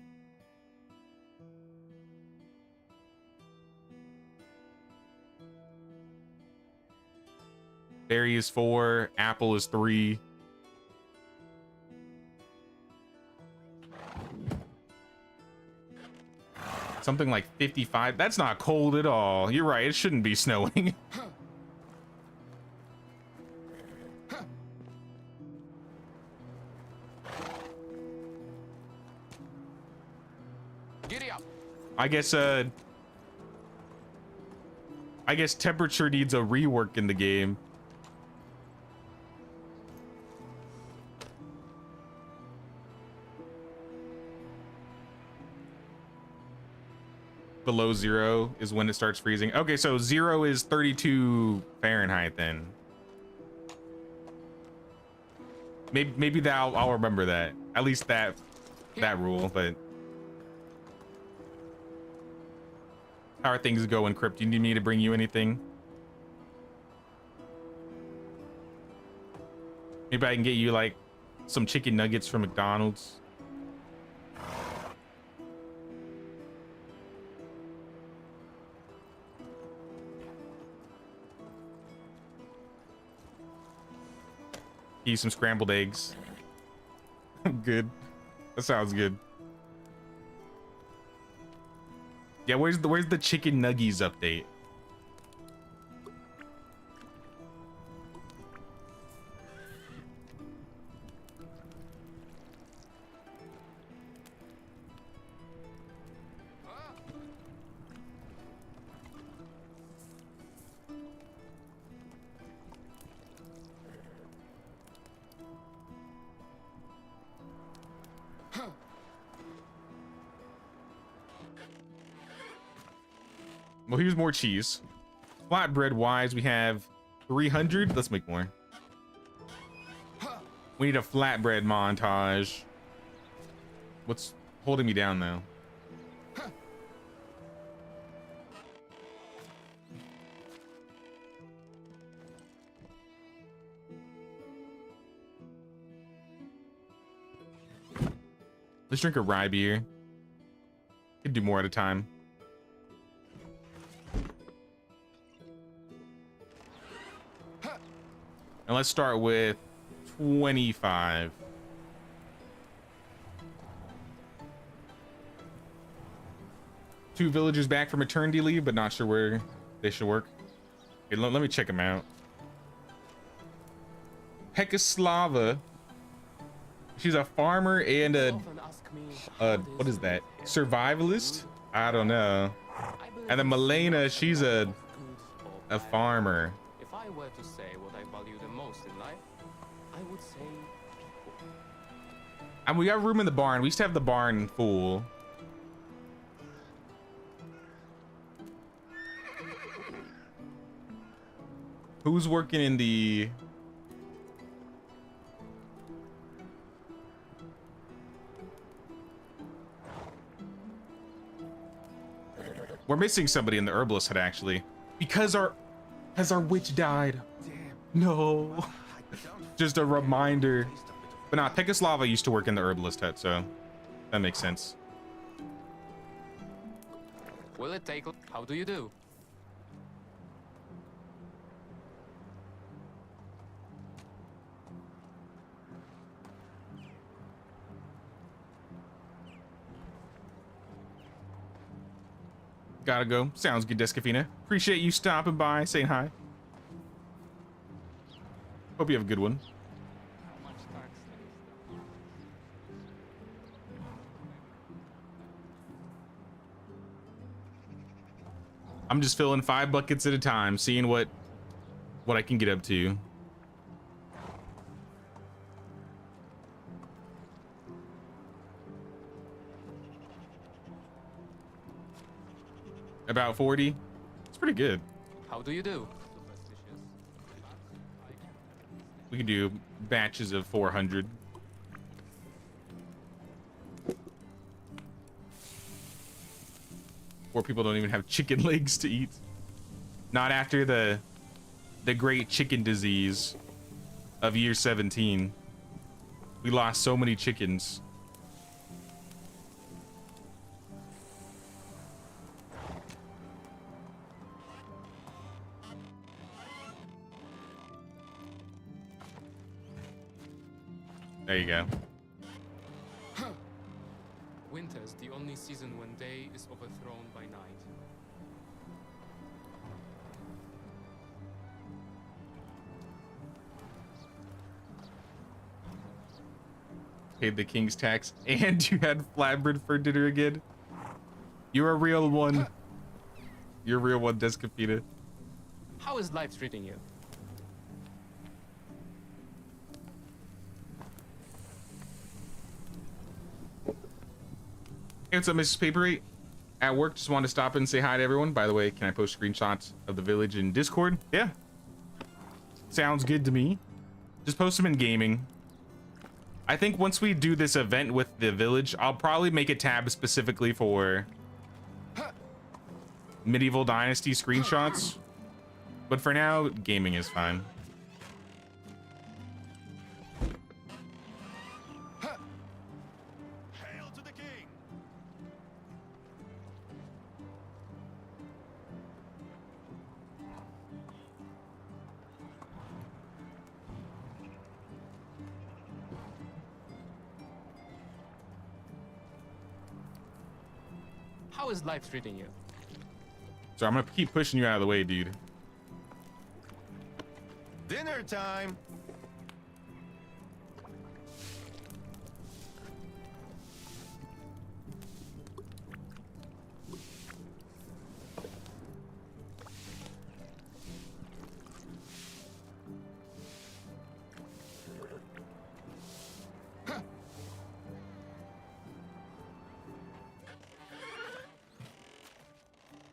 Berry is 4. Apple is 3. Something like 55. That's not cold at all. You're right. It shouldn't be snowing. Giddy up. I guess temperature needs a rework in the game. Below 0 is when it starts freezing. Okay, so 0 is 32 Fahrenheit then. Maybe that I'll remember that. At least that rule. But how are things going, Crypt? You need me to bring you anything? Maybe I can get you like some chicken nuggets from McDonald's. Eat some scrambled eggs. Good. That sounds good. Yeah, where's the chicken nuggies update? Well, here's more cheese. Flatbread wise, we have 300. Let's make more. We need a flatbread montage. What's holding me down though? Let's drink a rye beer. Could do more at a time. And let's start with 25. Two villagers back from maternity leave, but not sure where they should work. Okay, let me check them out. Hekoslava. She's a farmer and a what is that? Survivalist? I don't know. And then Milena, she's a farmer. If I were to say what I value the most in life, I would say And we got room in the barn. We used to have the barn full. Who's working in the... We're missing somebody in the herbalist hut actually. Because our witch died. No. Just a reminder. But nah, Hekoslava used to work in the herbalist hut, so that makes sense. will it take? How do you do? Gotta go. Sounds good, Descafina. Appreciate you stopping by, saying hi. Hope you have a good one. I'm just filling 5 buckets at a time, seeing what I can get up to. About 40. It's pretty good. How do you do? We can do batches of 400. Poor people don't even have chicken legs to eat. Not after the great chicken disease of year 17. We lost so many chickens. There you go. Winter's the only season when day is overthrown by night. Paid the king's tax and you had flatbread for dinner again. You're a real one. You're a real one, Descafina. How is life treating you? Hey, what's up, Mrs. Paper 8? At work, just wanted to stop and say hi to everyone. By the way, can I post screenshots of the village in Discord? Yeah. Sounds good to me. Just post them in gaming. I think once we do this event with the village, I'll probably make a tab specifically for medieval dynasty screenshots. But for now, gaming is fine. Hail to the king! How is life treating you? So I'm gonna keep pushing you out of the way, dude. Dinner time!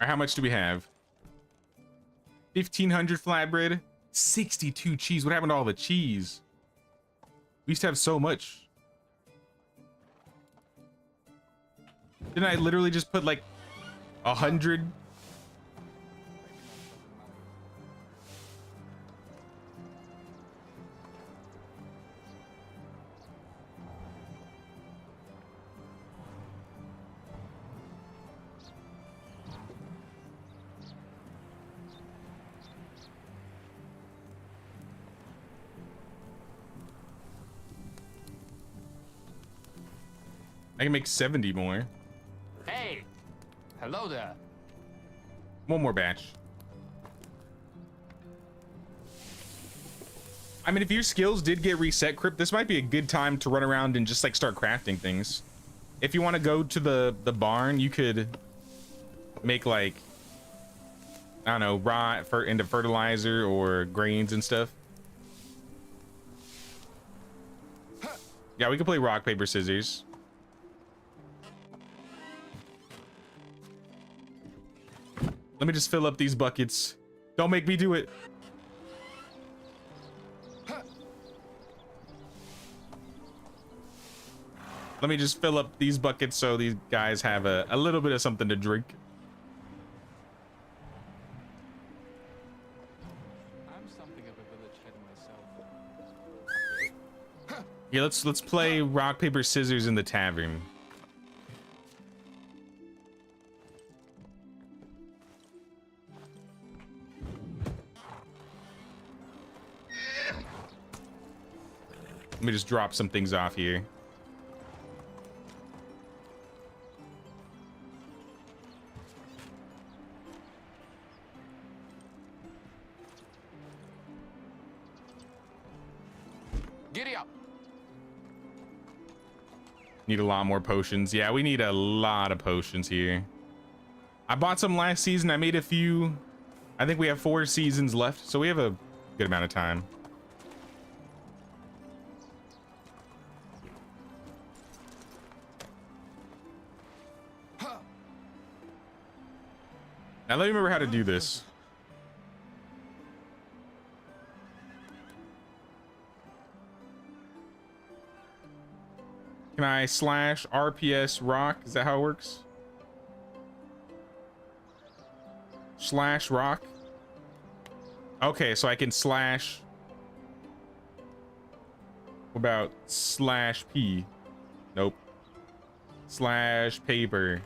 Or how much do we have? 1,500 flatbread, 62 cheese. What happened to all the cheese? We used to have so much. Didn't I literally just put like 100? I can make 70 more. Hey! Hello there. One more batch. I mean, if your skills did get reset, Crypt, this might be a good time to run around and just like start crafting things. If you want to go to the barn, you could make like, I don't know, raw into fertilizer or grains and stuff. Yeah, we could play rock, paper, scissors. Let me just fill up these buckets. Don't make me do it. Let me just fill up these buckets so these guys have a little bit of something to drink. I'm something of a village head myself. Yeah, let's play rock, paper, scissors in the tavern. Let me just drop some things off here. Giddy up. Need a lot more potions. Yeah, we need a lot of potions here. I bought some last season. I made a few. I think we have 4 seasons left, so we have a good amount of time. Now let me remember how to do this. Can I slash RPS rock? Is that how it works? Slash rock? Okay, so I can slash. What about slash P? Nope. Slash paper.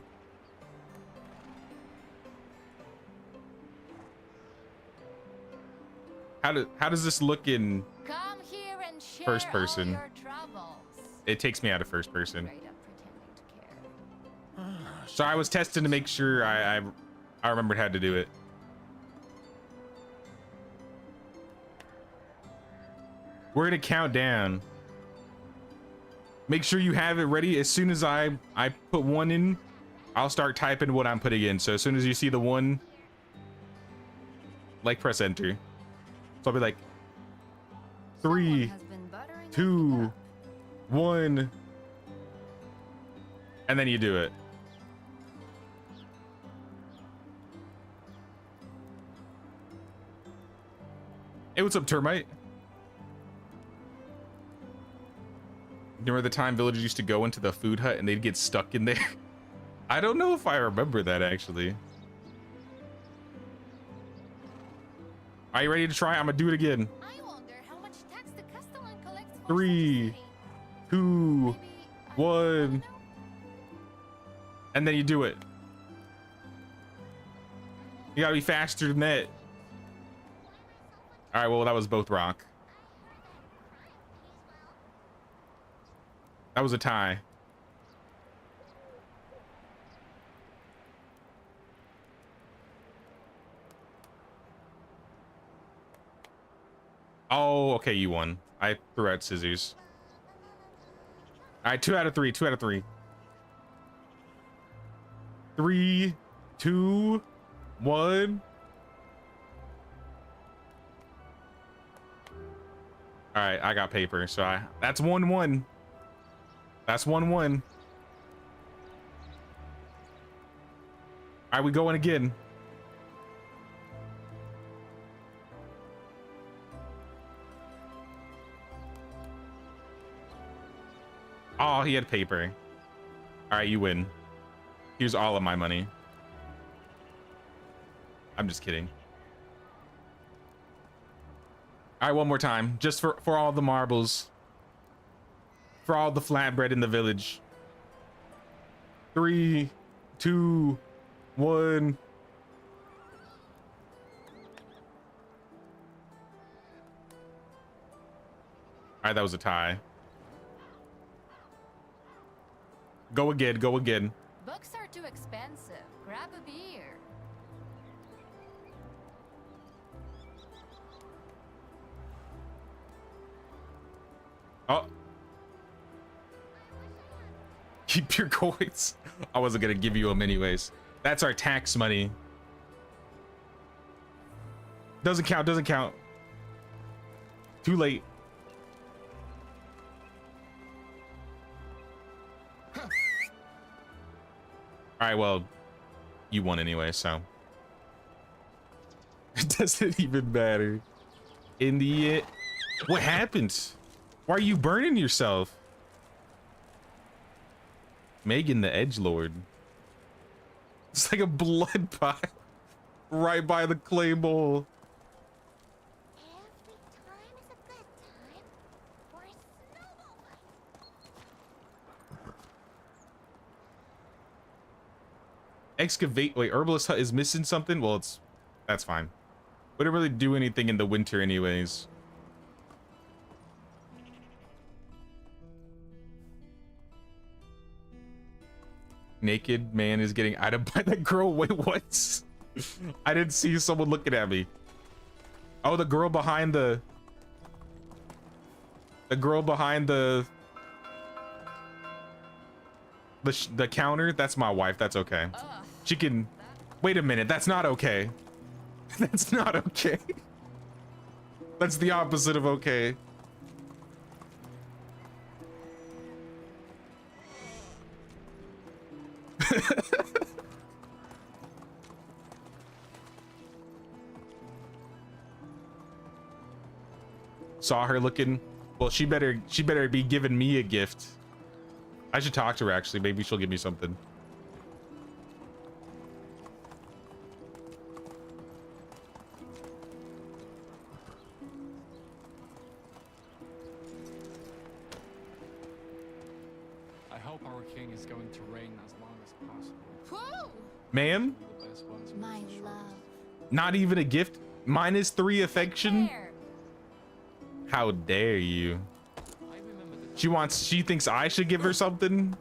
How does this look in Come here and share first person? all your troubles. It takes me out of first person. Straight up pretending to care. So I was testing to make sure I remembered how to do it. We're gonna count down. Make sure you have it ready. As soon as I put 1 in, I'll start typing what I'm putting in. So as soon as you see the 1, like press enter. So I'll be like 3, Someone has been buttering 2, up. 1, and then you do it. Hey, what's up, termite? Remember the time villagers used to go into the food hut and they'd get stuck in there? I don't know if I remember that actually. Are you ready to try? I'm gonna do it again. I wonder how much tax the Castellan collects for 3, such a city. 2, Maybe I 1, don't know. and then you do it. You gotta be faster than that. All right, well, that was both rock. That was a tie. Oh, okay, you won. I threw out scissors. All right, 2 out of 3, 2 out of 3. 3, 2, 1. All right, I got paper, so that's 1-1. That's 1-1. All right, we going again. Oh, he had paper. All right, you win. Here's all of my money. I'm just kidding. All right, one more time, just for all the marbles, for all the flatbread in the village. 3, 2, 1. All right, that was a tie. Go again, go again. Books are too expensive. Grab a beer. Oh. Keep your coins. I wasn't gonna give you them anyways. That's our tax money. Doesn't count, doesn't count. Too late. All right, well, you won anyway, so. It doesn't even matter. In the end, what happened? Why are you burning yourself? Megan the Edgelord. It's like a blood pot right by the clay bowl. Every time is a good time for a snowball fight. Excavate. Wait, herbalist hut is missing something? Well, that's fine. We don't really do anything in the winter anyways. Naked man is getting itemized by that girl. Wait, what? I didn't see someone looking at me. Oh, the girl behind the counter. That's my wife. That's okay. She can. Wait a minute. That's not okay. That's not okay. That's the opposite of okay. Saw her looking. Well, she better be giving me a gift. I should talk to her actually. Maybe she'll give me something. I hope our king is going to reign as long as possible. Whoa! Ma'am, The best ones will My be the shortest. love. not even a gift. -3 affection. There. How dare you? I remember the She thinks I should give her something.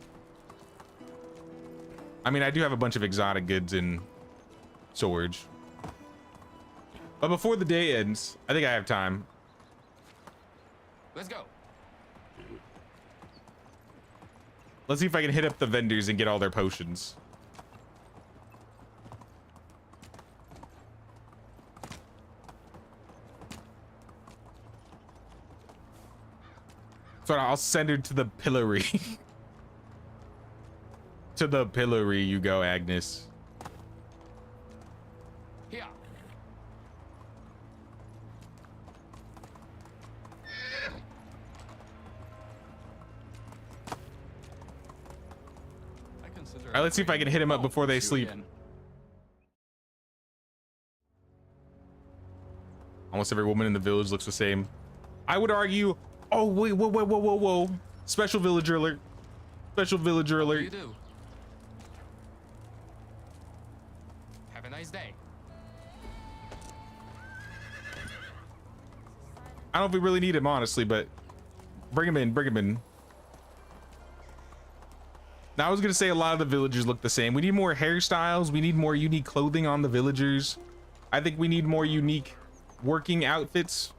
I mean, I do have a bunch of exotic goods in storage. But before the day ends, I think I have time. Let's go. Let's see if I can hit up the vendors and get all their potions. So I'll send her to the pillory. To the pillory you go, Agnes. Here. right, let's see if I can hit him up before they It's you sleep. again. Almost every woman in the village looks the same. I would argue. Oh wait, whoa! Special villager alert! Special villager What do alert! you do? Have a nice day. I don't know if we really need him, honestly, but bring him in, bring him in. Now, I was gonna say a lot of the villagers look the same. We need more hairstyles. We need more unique clothing on the villagers. I think we need more unique working outfits.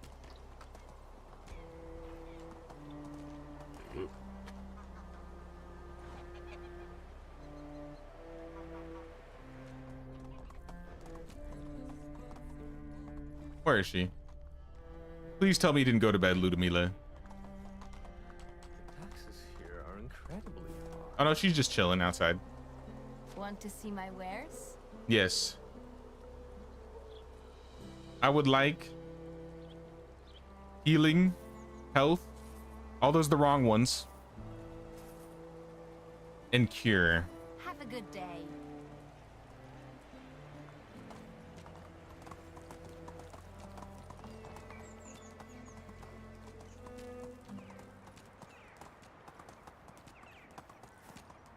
Where is she? Please tell me you didn't go to bed, Ludmila. Taxes here are incredibly high. Oh no, she's just chilling outside. Want to see my wares? Yes. I would like healing, health, all those the wrong ones, and cure. Have a good day.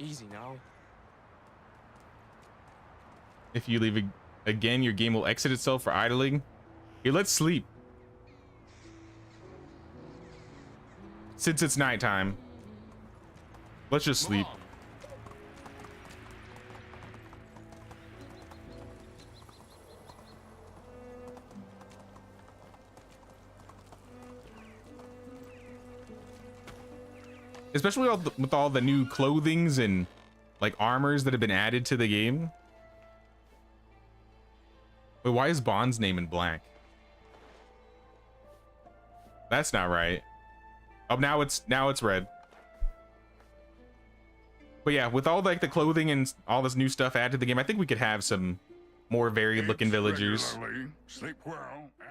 Easy now. If you leave again, your game will exit itself for idling. Here, let's sleep. Since it's nighttime, let's just sleep. Move on. Especially with all the new clothings and like armors that have been added to the game. Wait, why is Bond's name in black? That's not right. Oh, now it's red. But yeah, with all like the clothing and all this new stuff added to the game, I think we could have some more varied looking villagers. Regularly, sleep well, and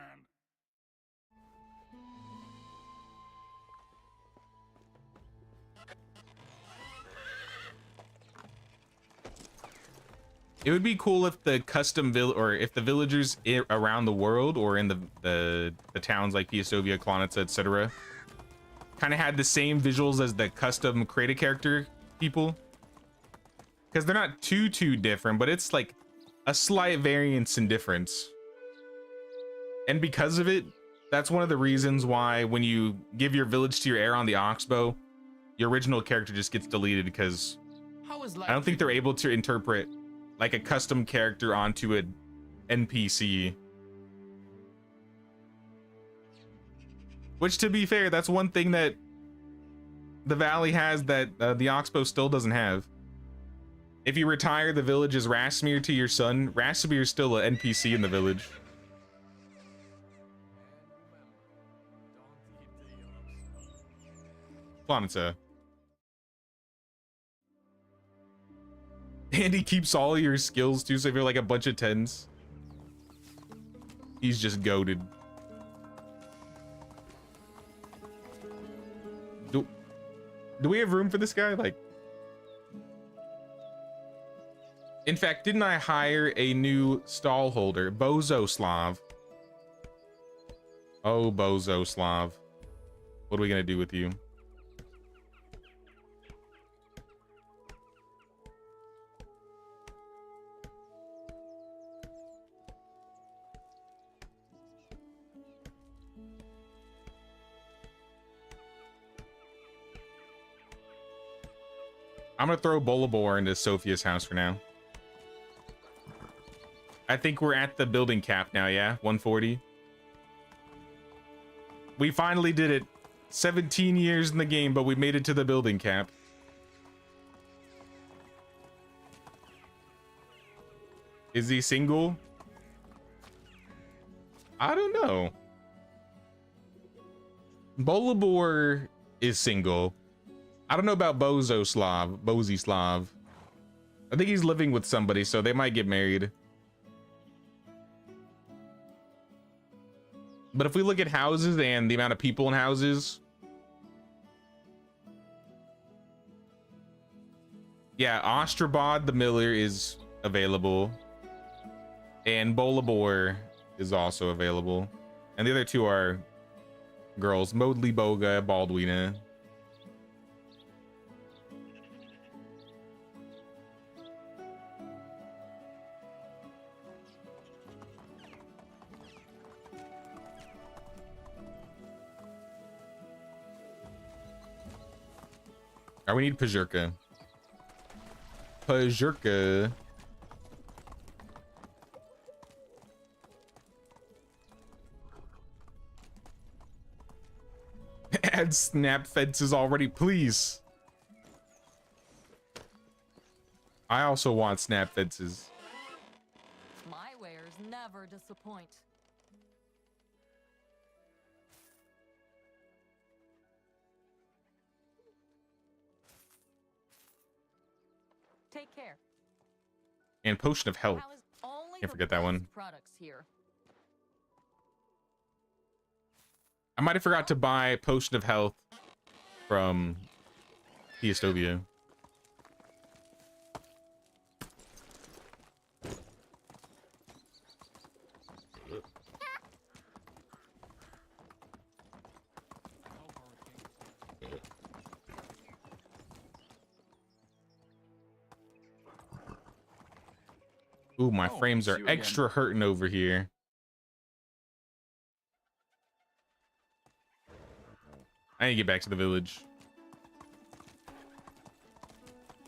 It would be cool if the custom or if the villagers around the world or in the towns like Piastovia, Klonitsa, etc. kind of had the same visuals as the custom create a character people. Because they're not too different, but it's like a slight variance in difference. And because of it, that's one of the reasons why when you give your village to your heir on the Oxbow, your original character just gets deleted because How is life? I don't think they're able to interpret like a custom character onto an NPC. Which, to be fair, that's one thing that the Valley has that the Oxbow still doesn't have. If you retire the village as Rasmir to your son, Rasmir is still an NPC in the village. Planeta. And he keeps all your skills too, so if you're like a bunch of 10s, he's just goated. Do we have room for this guy? Like, in fact, didn't I hire a new stall holder, Bozoslav? Oh, Bozoslav. What are we gonna do with you? I'm gonna throw Bolibor into Sophia's house for now. I think we're at the building cap now, yeah? 140. We finally did it. 17 years in the game, but we made it to the building cap. Is he single? I don't know. Bolibor is single. I don't know about Bozislav. I think he's living with somebody, so they might get married. But if we look at houses and the amount of people in houses, Yeah, Ostrabad the Miller is available. And Bolabor is also available. And the other two are girls, Modley Boga, Baldwina. Or we need Pajurka. Pajurka. Add snap fences already, please. I also want snap fences. My wares never disappoint. Take care. And potion of health. How is only Can't the forget that one. best products here. I might have forgot to buy potion of health from Piastovia. Ooh, my Oh, frames it's are you again. extra hurting over here. I need to get back to the village.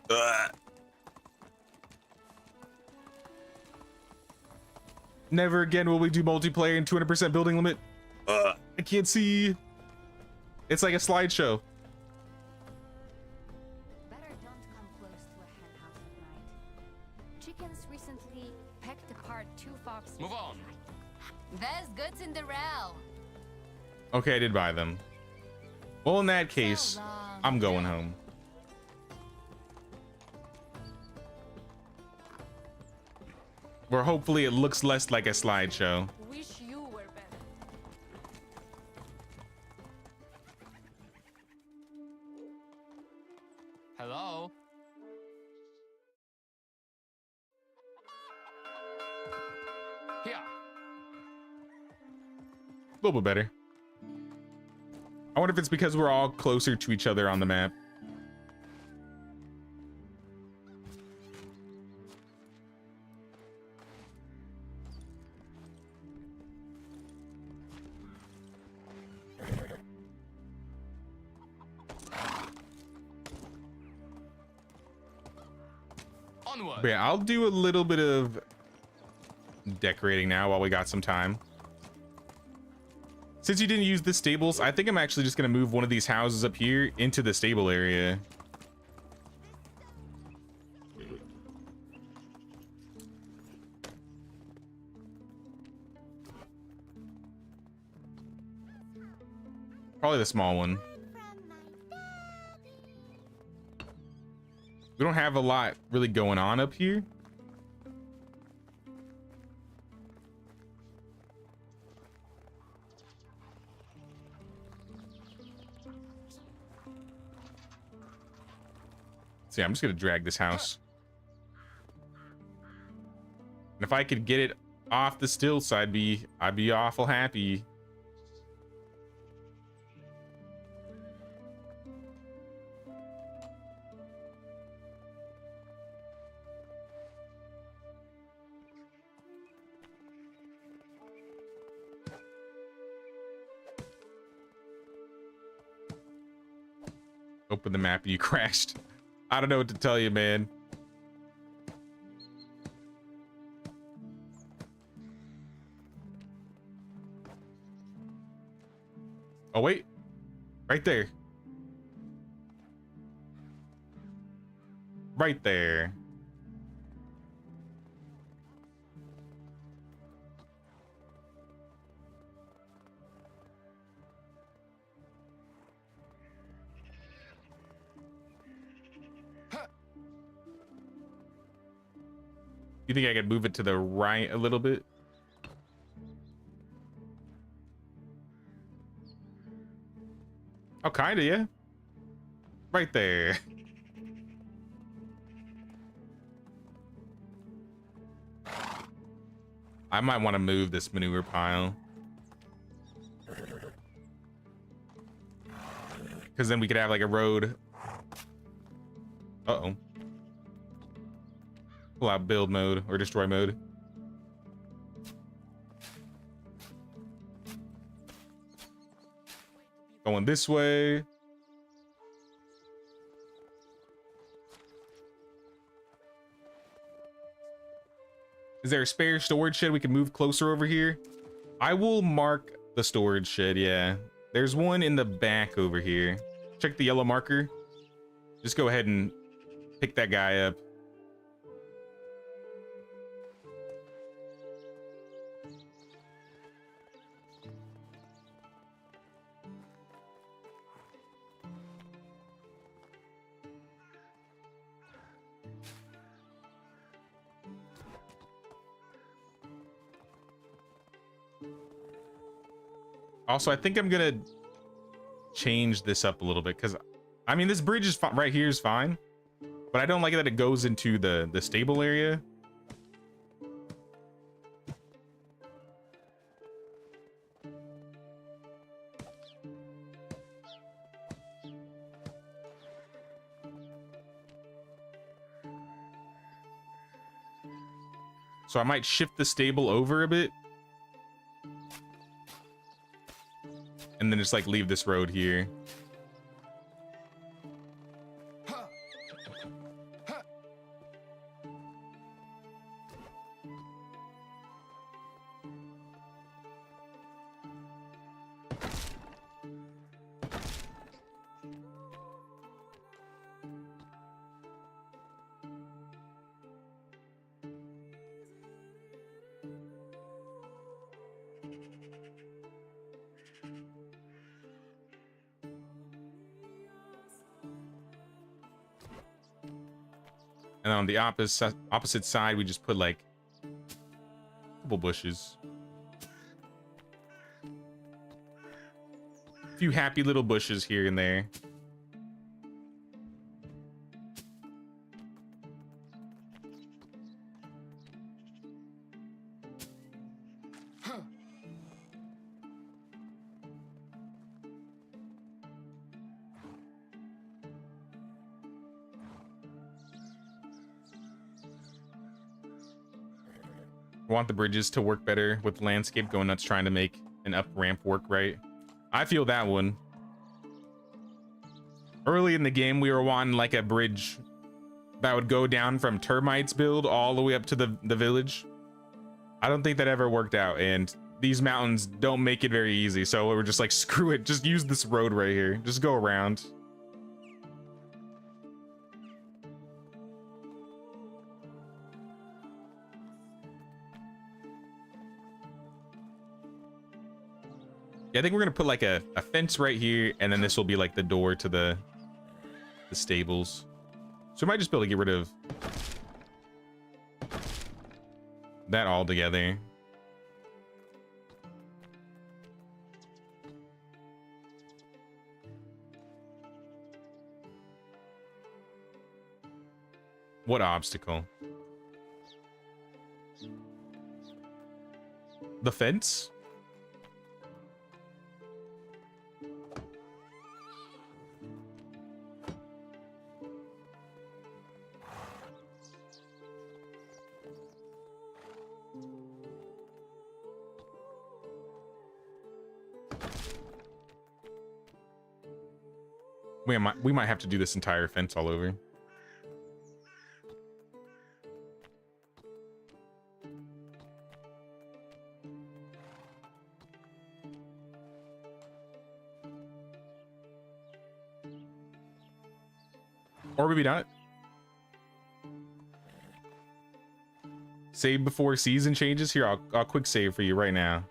Ugh. Never again will we do multiplayer and 200% building limit. I can't see. It's like a slideshow. Better don't come close to a hen house at night. Chickens recently pecked apart 2 foxes. Move on. Best goods in the realm. Okay, I did buy them. Well, in that case, So long. I'm going home. Where hopefully it looks less like a slideshow. Wish you were better. Hello? Here. A little bit better. I wonder if it's because we're all closer to each other on the map. Onward. But yeah, I'll do a little bit of decorating now while we got some time. Since you didn't use the stables, I think I'm actually just going to move one of these houses up here into the stable area. Probably the small one. We don't have a lot really going on up here. So yeah, I'm just gonna drag this house. And if I could get it off the stilts, I'd be awful happy. Open the map and you crashed. I don't know what to tell you, man. Oh, wait. Right there. Right there. You think I could move it to the right a little bit? Oh, kinda, yeah. Right there. I might want to move this manure pile. Because then we could have like a road. Uh-oh. Pull out build mode or destroy mode. Going this way. Is there a spare storage shed we can move closer over here? I will mark the storage shed, yeah. There's one in the back over here. Check the yellow marker. Just go ahead and pick that guy up. Also, I think I'm gonna change this up a little bit because, I mean, this bridge is right here is fine, but I don't like that it goes into the stable area. So I might shift the stable over a bit. And then just like leave this road here. And on the opposite side, we just put like a couple bushes. A few happy little bushes here and there. Want the bridges to work better with landscape going nuts trying to make an up ramp work right. I feel that one. Early in the game, we were wanting like a bridge that would go down from Termites build all the way up to the village. I don't think that ever worked out, and these mountains don't make it very easy, so we're just like, screw it, just use this road right here. Just go around. Yeah, I think we're gonna put like a fence right here, and then this will be like the door to the stables. So we might just be able to get rid of that altogether. What obstacle? The fence? We might have to do this entire fence all over. Or maybe not. Save before season changes. Here, I'll quick save for you right now.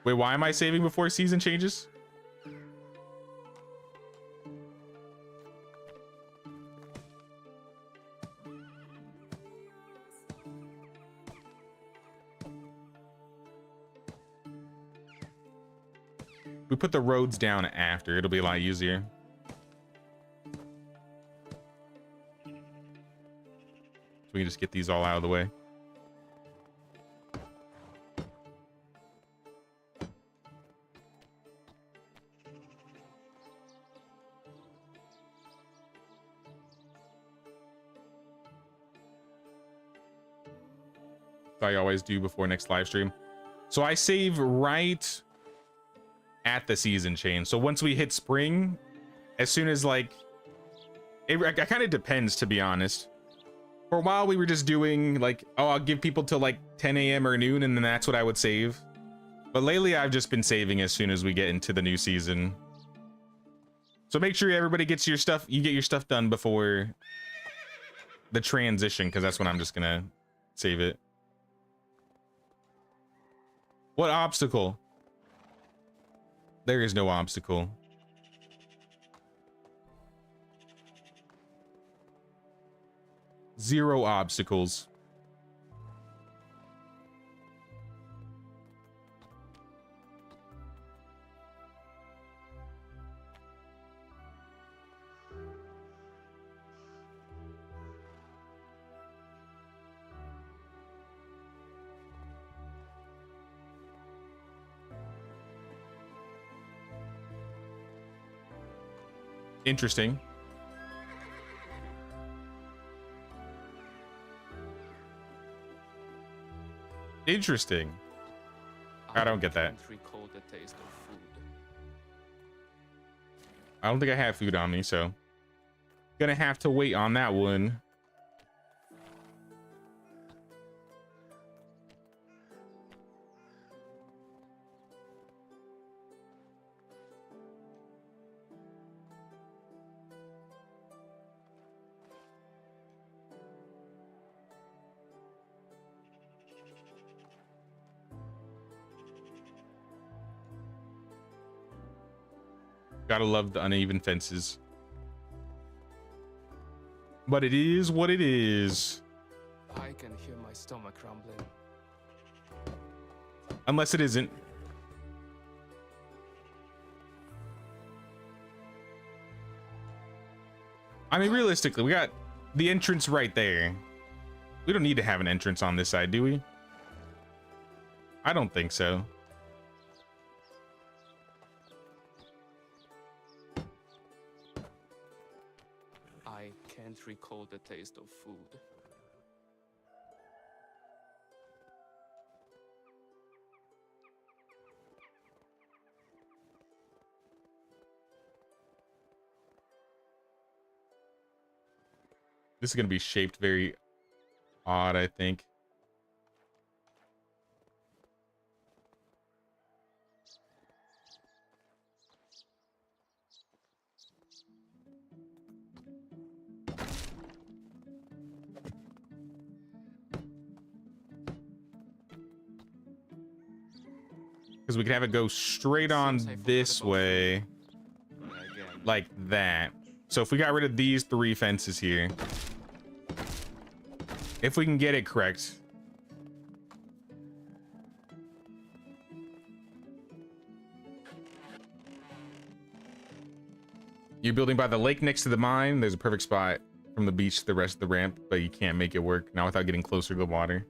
Wait, why am I saving before season changes? We put the roads down after. It'll be a lot easier. me just get these all out of the way. I always do before next live stream. So I save right at the season change. So once we hit spring, as soon as like, it kind of depends, to be honest. For a while we were just doing like, oh, I'll give people till like 10 a.m. or noon, and then that's what I would save. But lately I've just been saving as soon as we get into the new season. So make sure everybody gets your stuff, you get your stuff done before the transition, because that's when I'm just gonna save it. What obstacle? There is no obstacle. Zero obstacles. Interesting. Interesting. I don't get that. Can't recall the taste of food. I don't think I have food on me, so gonna have to wait on that one. Gotta love the uneven fences. But it is what it is. I can hear my stomach rumbling. Unless it isn't. I mean, realistically, we got the entrance right there. We don't need to have an entrance on this side, do we? I don't think so. I can't recall the taste of food. This is going to be shaped very odd, I think. Because we could have it go straight on Seems I forgot this about way, Again. like that. So if we got rid of these 3 fences here, if we can get it correct. You're building by the lake next to the mine. There's a perfect spot from the beach to the rest of the ramp, but you can't make it work now without getting closer to the water.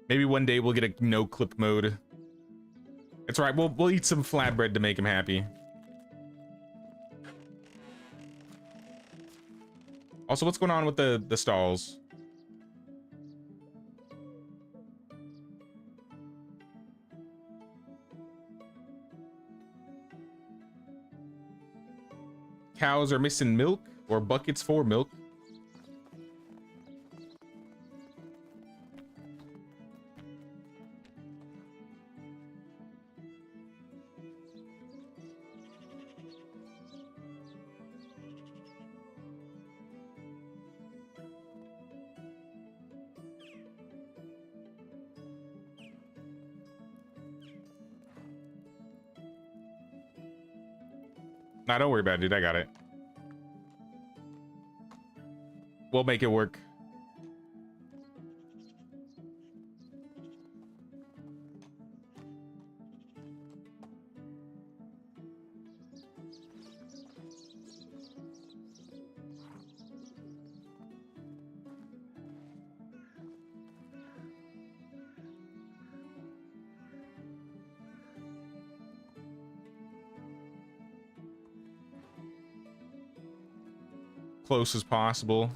Maybe one day we'll get a no clip mode. It's all right. We'll eat some flatbread to make him happy. Also, what's going on with the stalls? Cows are missing milk or buckets for milk. Nah, don't worry about it, dude. I got it. We'll make it work. close as possible.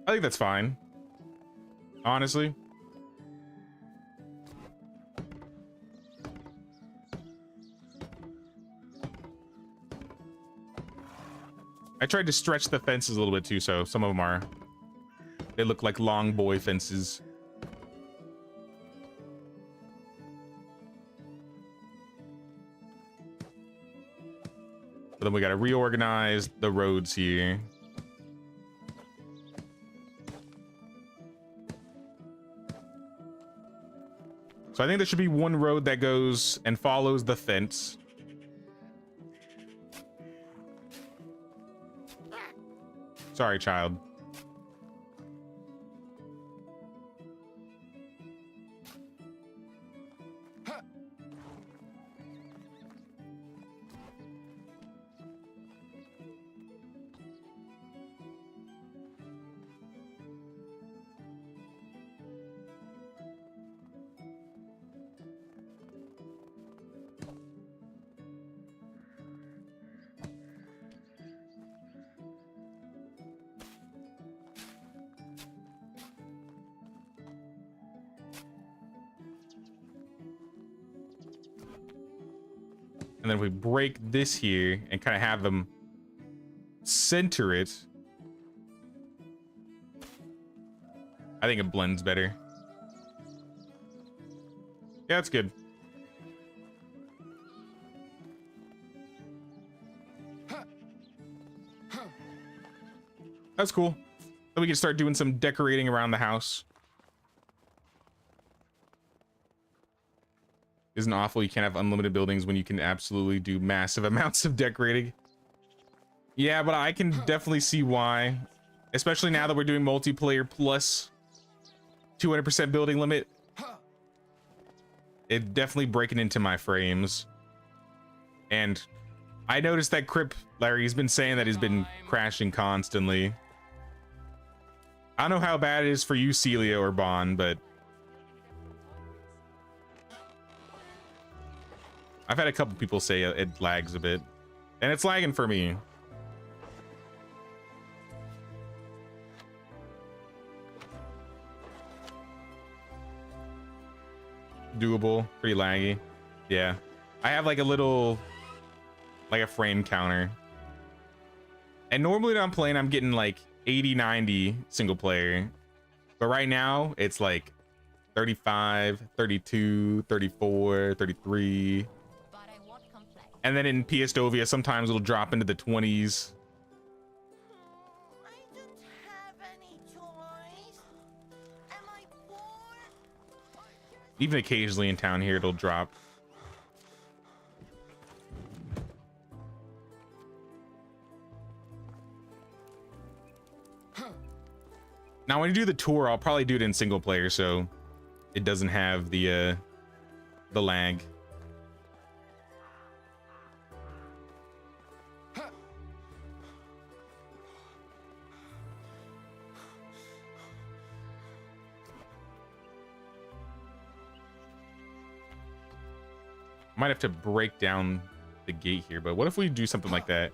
I think that's fine, honestly. I tried to stretch the fences a little bit too, so some of them they look like long boy fences. But then we got to reorganize the roads here. So I think there should be one road that goes and follows the fence. Sorry, child. And then if we break this here and kind of have them center it, I think it blends better. Yeah, that's good. That's cool. Then we can start doing some decorating around the house. Isn't awful. You can't have unlimited buildings when you can absolutely do massive amounts of decorating. Yeah, but I can definitely see why, especially now that we're doing multiplayer plus 200% building limit. It definitely breaking into my frames. And I noticed that Crip Larry's been saying that he's been crashing constantly. I don't know how bad it is for you, Celia or Bond, but I've had a couple people say it lags a bit, and it's lagging for me. Doable, pretty laggy. Yeah, I have like a little, like a frame counter, and normally when I'm playing, I'm getting like 80, 90 single player, but right now it's like 35, 32, 34, 33. And then in PS sometimes it'll drop into the 20s. I don't have any toys. Am I bored? Even occasionally in town here, it'll drop. Now, when you do the tour, I'll probably do it in single player, so it doesn't have the lag. Might have to break down the gate here, but what if we do something like that?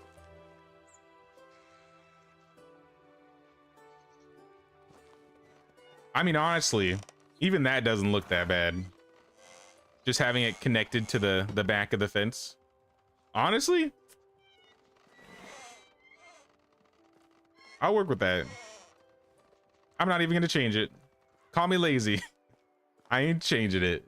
I mean, honestly, even that doesn't look that bad. Just having it connected to the back of the fence. Honestly, I'll work with that. I'm not even gonna change it. Call me lazy. I ain't changing it.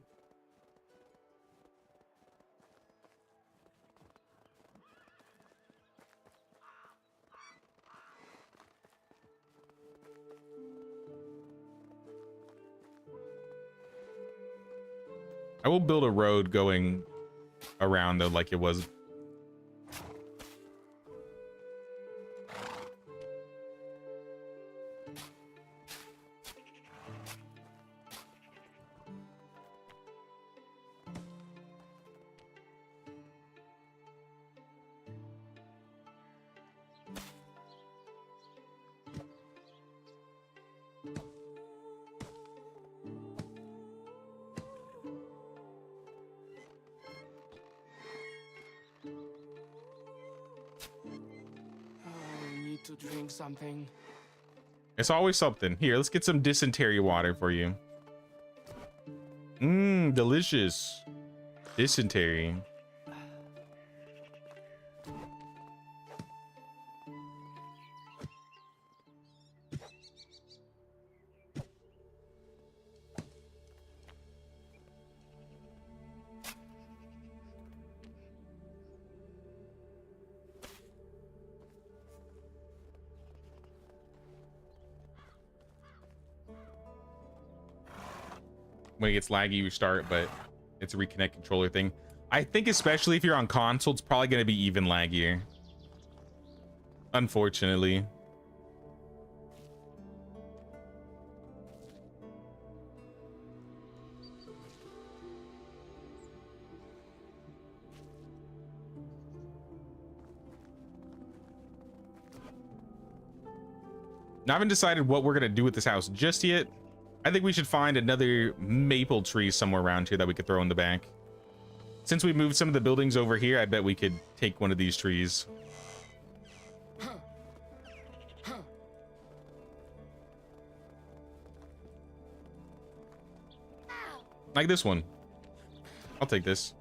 I will build a road going around though, like it was. to drink something? It's always something. Here, let's get some dysentery water for you. Mmm, delicious. Dysentery. When it gets laggy, you restart, but it's a reconnect controller thing. I think especially if you're on console, it's probably going to be even laggier. Unfortunately. Now, I haven't decided what we're going to do with this house just yet. I think we should find another maple tree somewhere around here that we could throw in the back. Since we moved some of the buildings over here, I bet we could take one of these trees. Like this one. I'll take this.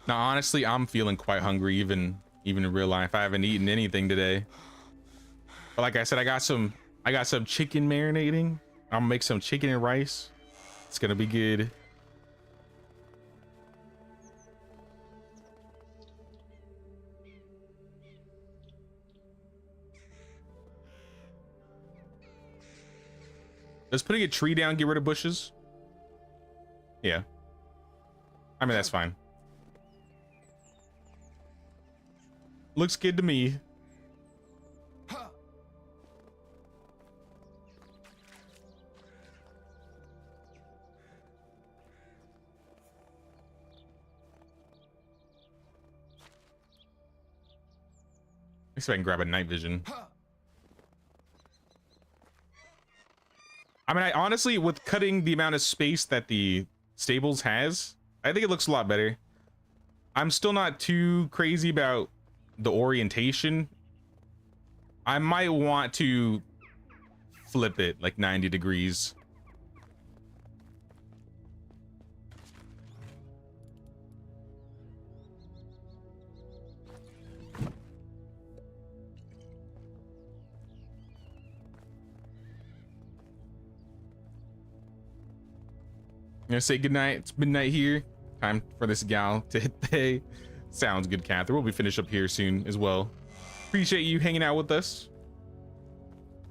Now, honestly, I'm feeling quite hungry, even in real life. I haven't eaten anything today. But like I said, I got some chicken marinating. I'm gonna make some chicken and rice. It's gonna be good. Does putting a tree down get rid of bushes? Yeah. I mean, that's fine. Looks good to me. Let's see if I can grab a night vision. I mean, I honestly, with cutting the amount of space that the stables has, I think it looks a lot better. I'm still not too crazy about the orientation. I might want to flip it like 90 degrees. I'm gonna say goodnight. It's midnight here. Time for this gal to hit the hay. Sounds good, Catherine. We'll be finished up here soon as well. Appreciate you hanging out with us.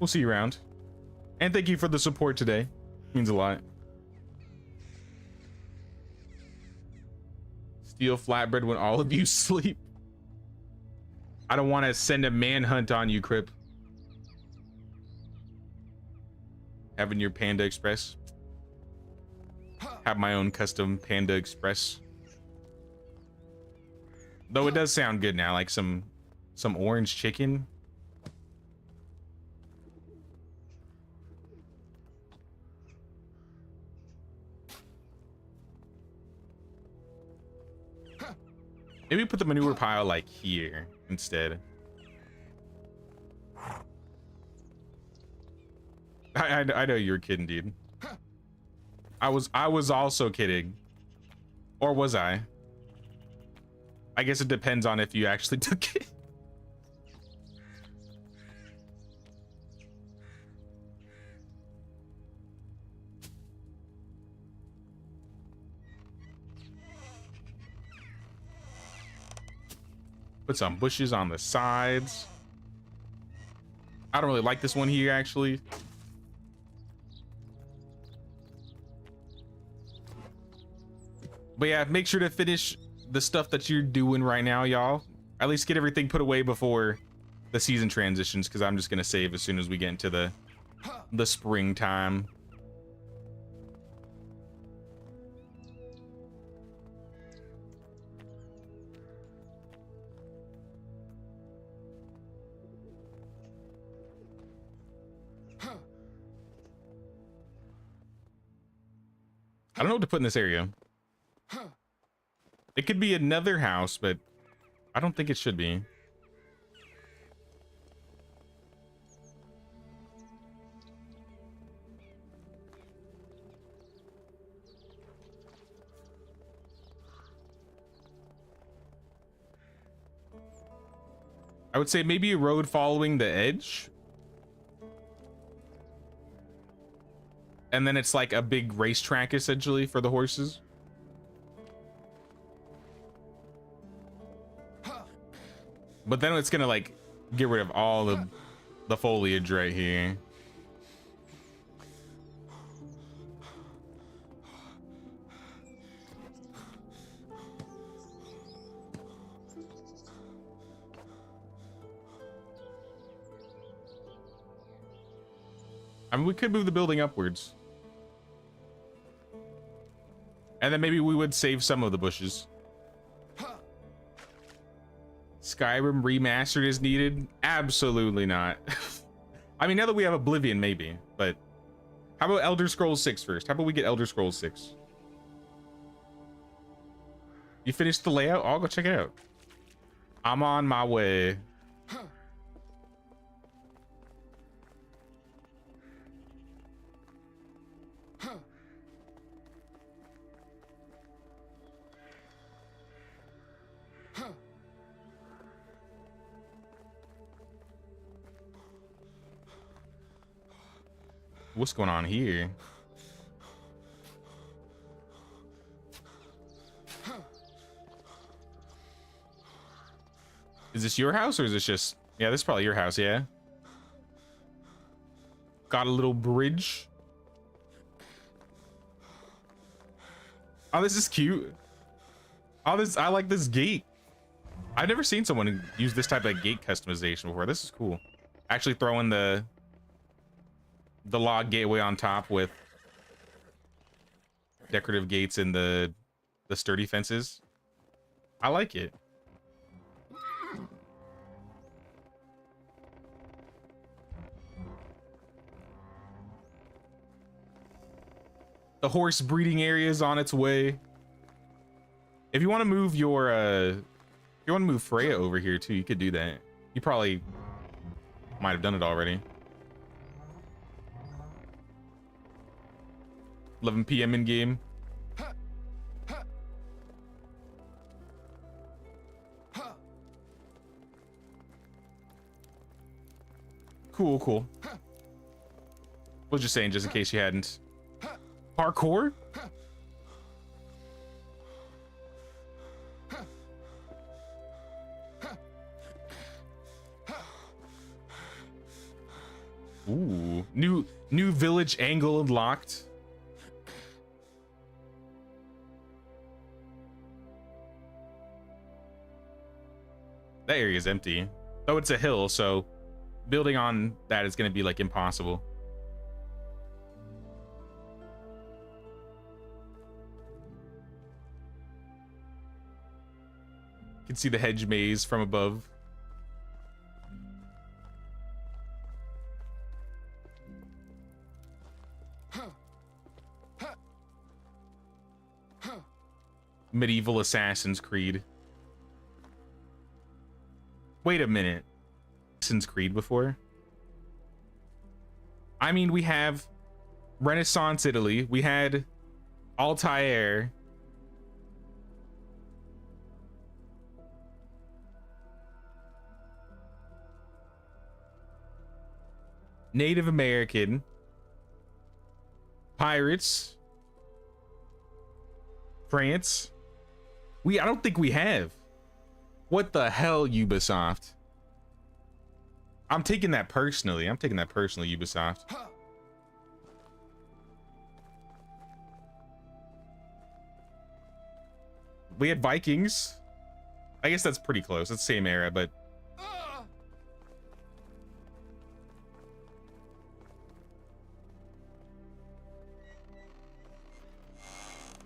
We'll see you around. And thank you for the support today. Means a lot. Steal flatbread when all of you sleep. I don't want to send a manhunt on you, Crip. Having your Panda Express. Have my own custom Panda Express. Though it does sound good now, like some orange chicken. Maybe put the manure pile like here instead. I know you're kidding, dude. I was also kidding. Or was I? I guess it depends on if you actually took it. Put some bushes on the sides. I don't really like this one here, actually. But yeah, make sure to finish the stuff that you're doing right now, y'all. At least get everything put away before the season transitions, because I'm just gonna save as soon as we get into the springtime. I don't know what to put in this area. It could be another house, but I don't think it should be. I would say maybe a road following the edge. And then it's like a big racetrack essentially for the horses. But then it's gonna like get rid of all the foliage right here. I mean, we could move the building upwards. And then maybe we would save some of the bushes. Skyrim remastered is needed? Absolutely not. I mean, now that we have Oblivion, maybe. But how about Elder Scrolls 6 first? How about we get Elder Scrolls 6? You finished the layout? I'll go check it out. I'm on my way. What's going on here? Is this your house or is this just... Yeah, this is probably your house, yeah. Got a little bridge. Oh, this is cute. Oh, this, I like this gate. I've never seen someone use this type of gate customization before. This is cool. Actually throwing the log gateway on top with decorative gates and the sturdy fences. I like it. The horse breeding area is on its way. If you want to move your if you want to move Freya over here too, you could do that. You probably might have done it already. 11 p.m. in game. Cool, cool. Was just saying, just in case you hadn't. Parkour? Ooh, new village angle unlocked. That area is empty. Oh, it's a hill, so building on that is going to be like impossible. You can see the hedge maze from above. Medieval Assassin's Creed. Wait a minute. Assassin's Creed before? I mean, we have Renaissance Italy. We had Altair. Native American. Pirates. France. I don't think we have. What the hell, Ubisoft? I'm taking that personally. Ubisoft. We had Vikings. I guess that's pretty close. It's the same era, but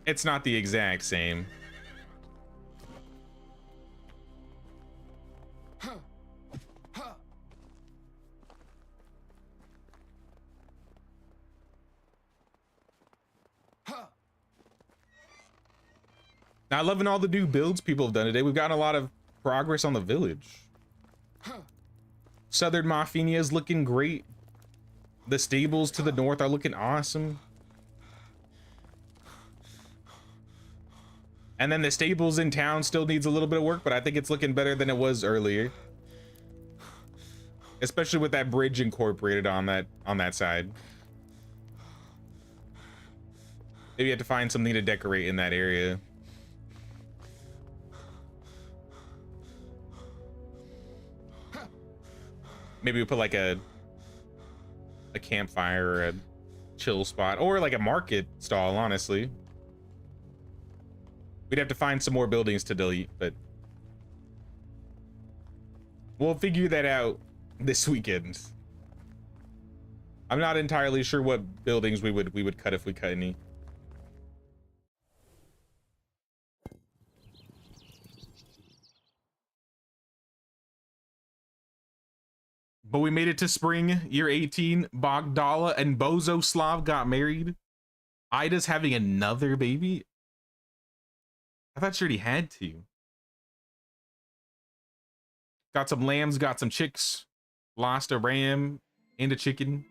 it's not the exact same. Now, loving all the new builds people have done today. We've gotten a lot of progress on the village. Southern Mafia is looking great. The stables to the north are looking awesome. And then the stables in town still needs a little bit of work, but I think it's looking better than it was earlier. Especially with that bridge incorporated on that side. Maybe you have to find something to decorate in that area. Maybe we put like a campfire or a chill spot, or like a market stall, honestly. We'd have to find some more buildings to delete, but we'll figure that out this weekend. I'm not entirely sure what buildings we would cut if we cut any. But we made it to spring, year 18. Bogdala and Bozoslav got married. Ida's having another baby. I thought she already had to. Got some lambs, got some chicks. Lost a ram and a chicken.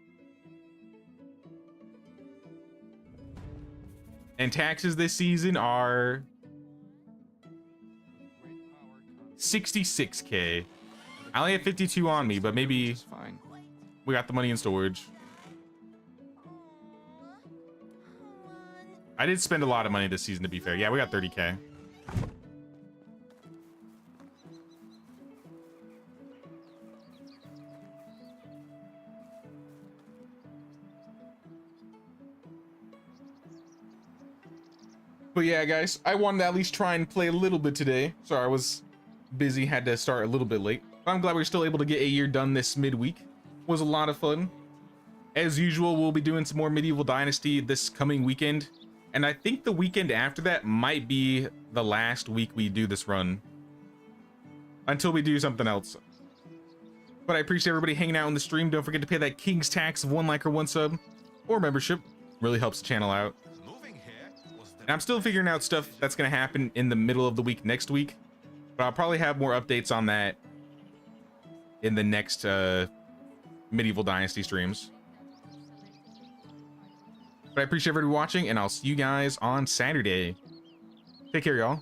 And taxes this season are 66K. I only have 52 on me, but maybe Fine. we got the money in storage. I did spend a lot of money this season, to be fair. Yeah, we got 30K. But yeah, guys, I wanted to at least try and play a little bit today. Sorry, I was busy, had to start a little bit late. But I'm glad we were still able to get a year done this midweek. Was a lot of fun. As usual, we'll be doing some more Medieval Dynasty this coming weekend. And I think the weekend after that might be the last week we do this run. Until we do something else. But I appreciate everybody hanging out in the stream. Don't forget to pay that King's tax of 1 like or 1 sub. Or membership. Really helps the channel out. And I'm still figuring out stuff that's going to happen in the middle of the week next week. But I'll probably have more updates on that in the next Medieval Dynasty streams. But I appreciate everybody watching, and I'll see you guys on Saturday. Take care, y'all.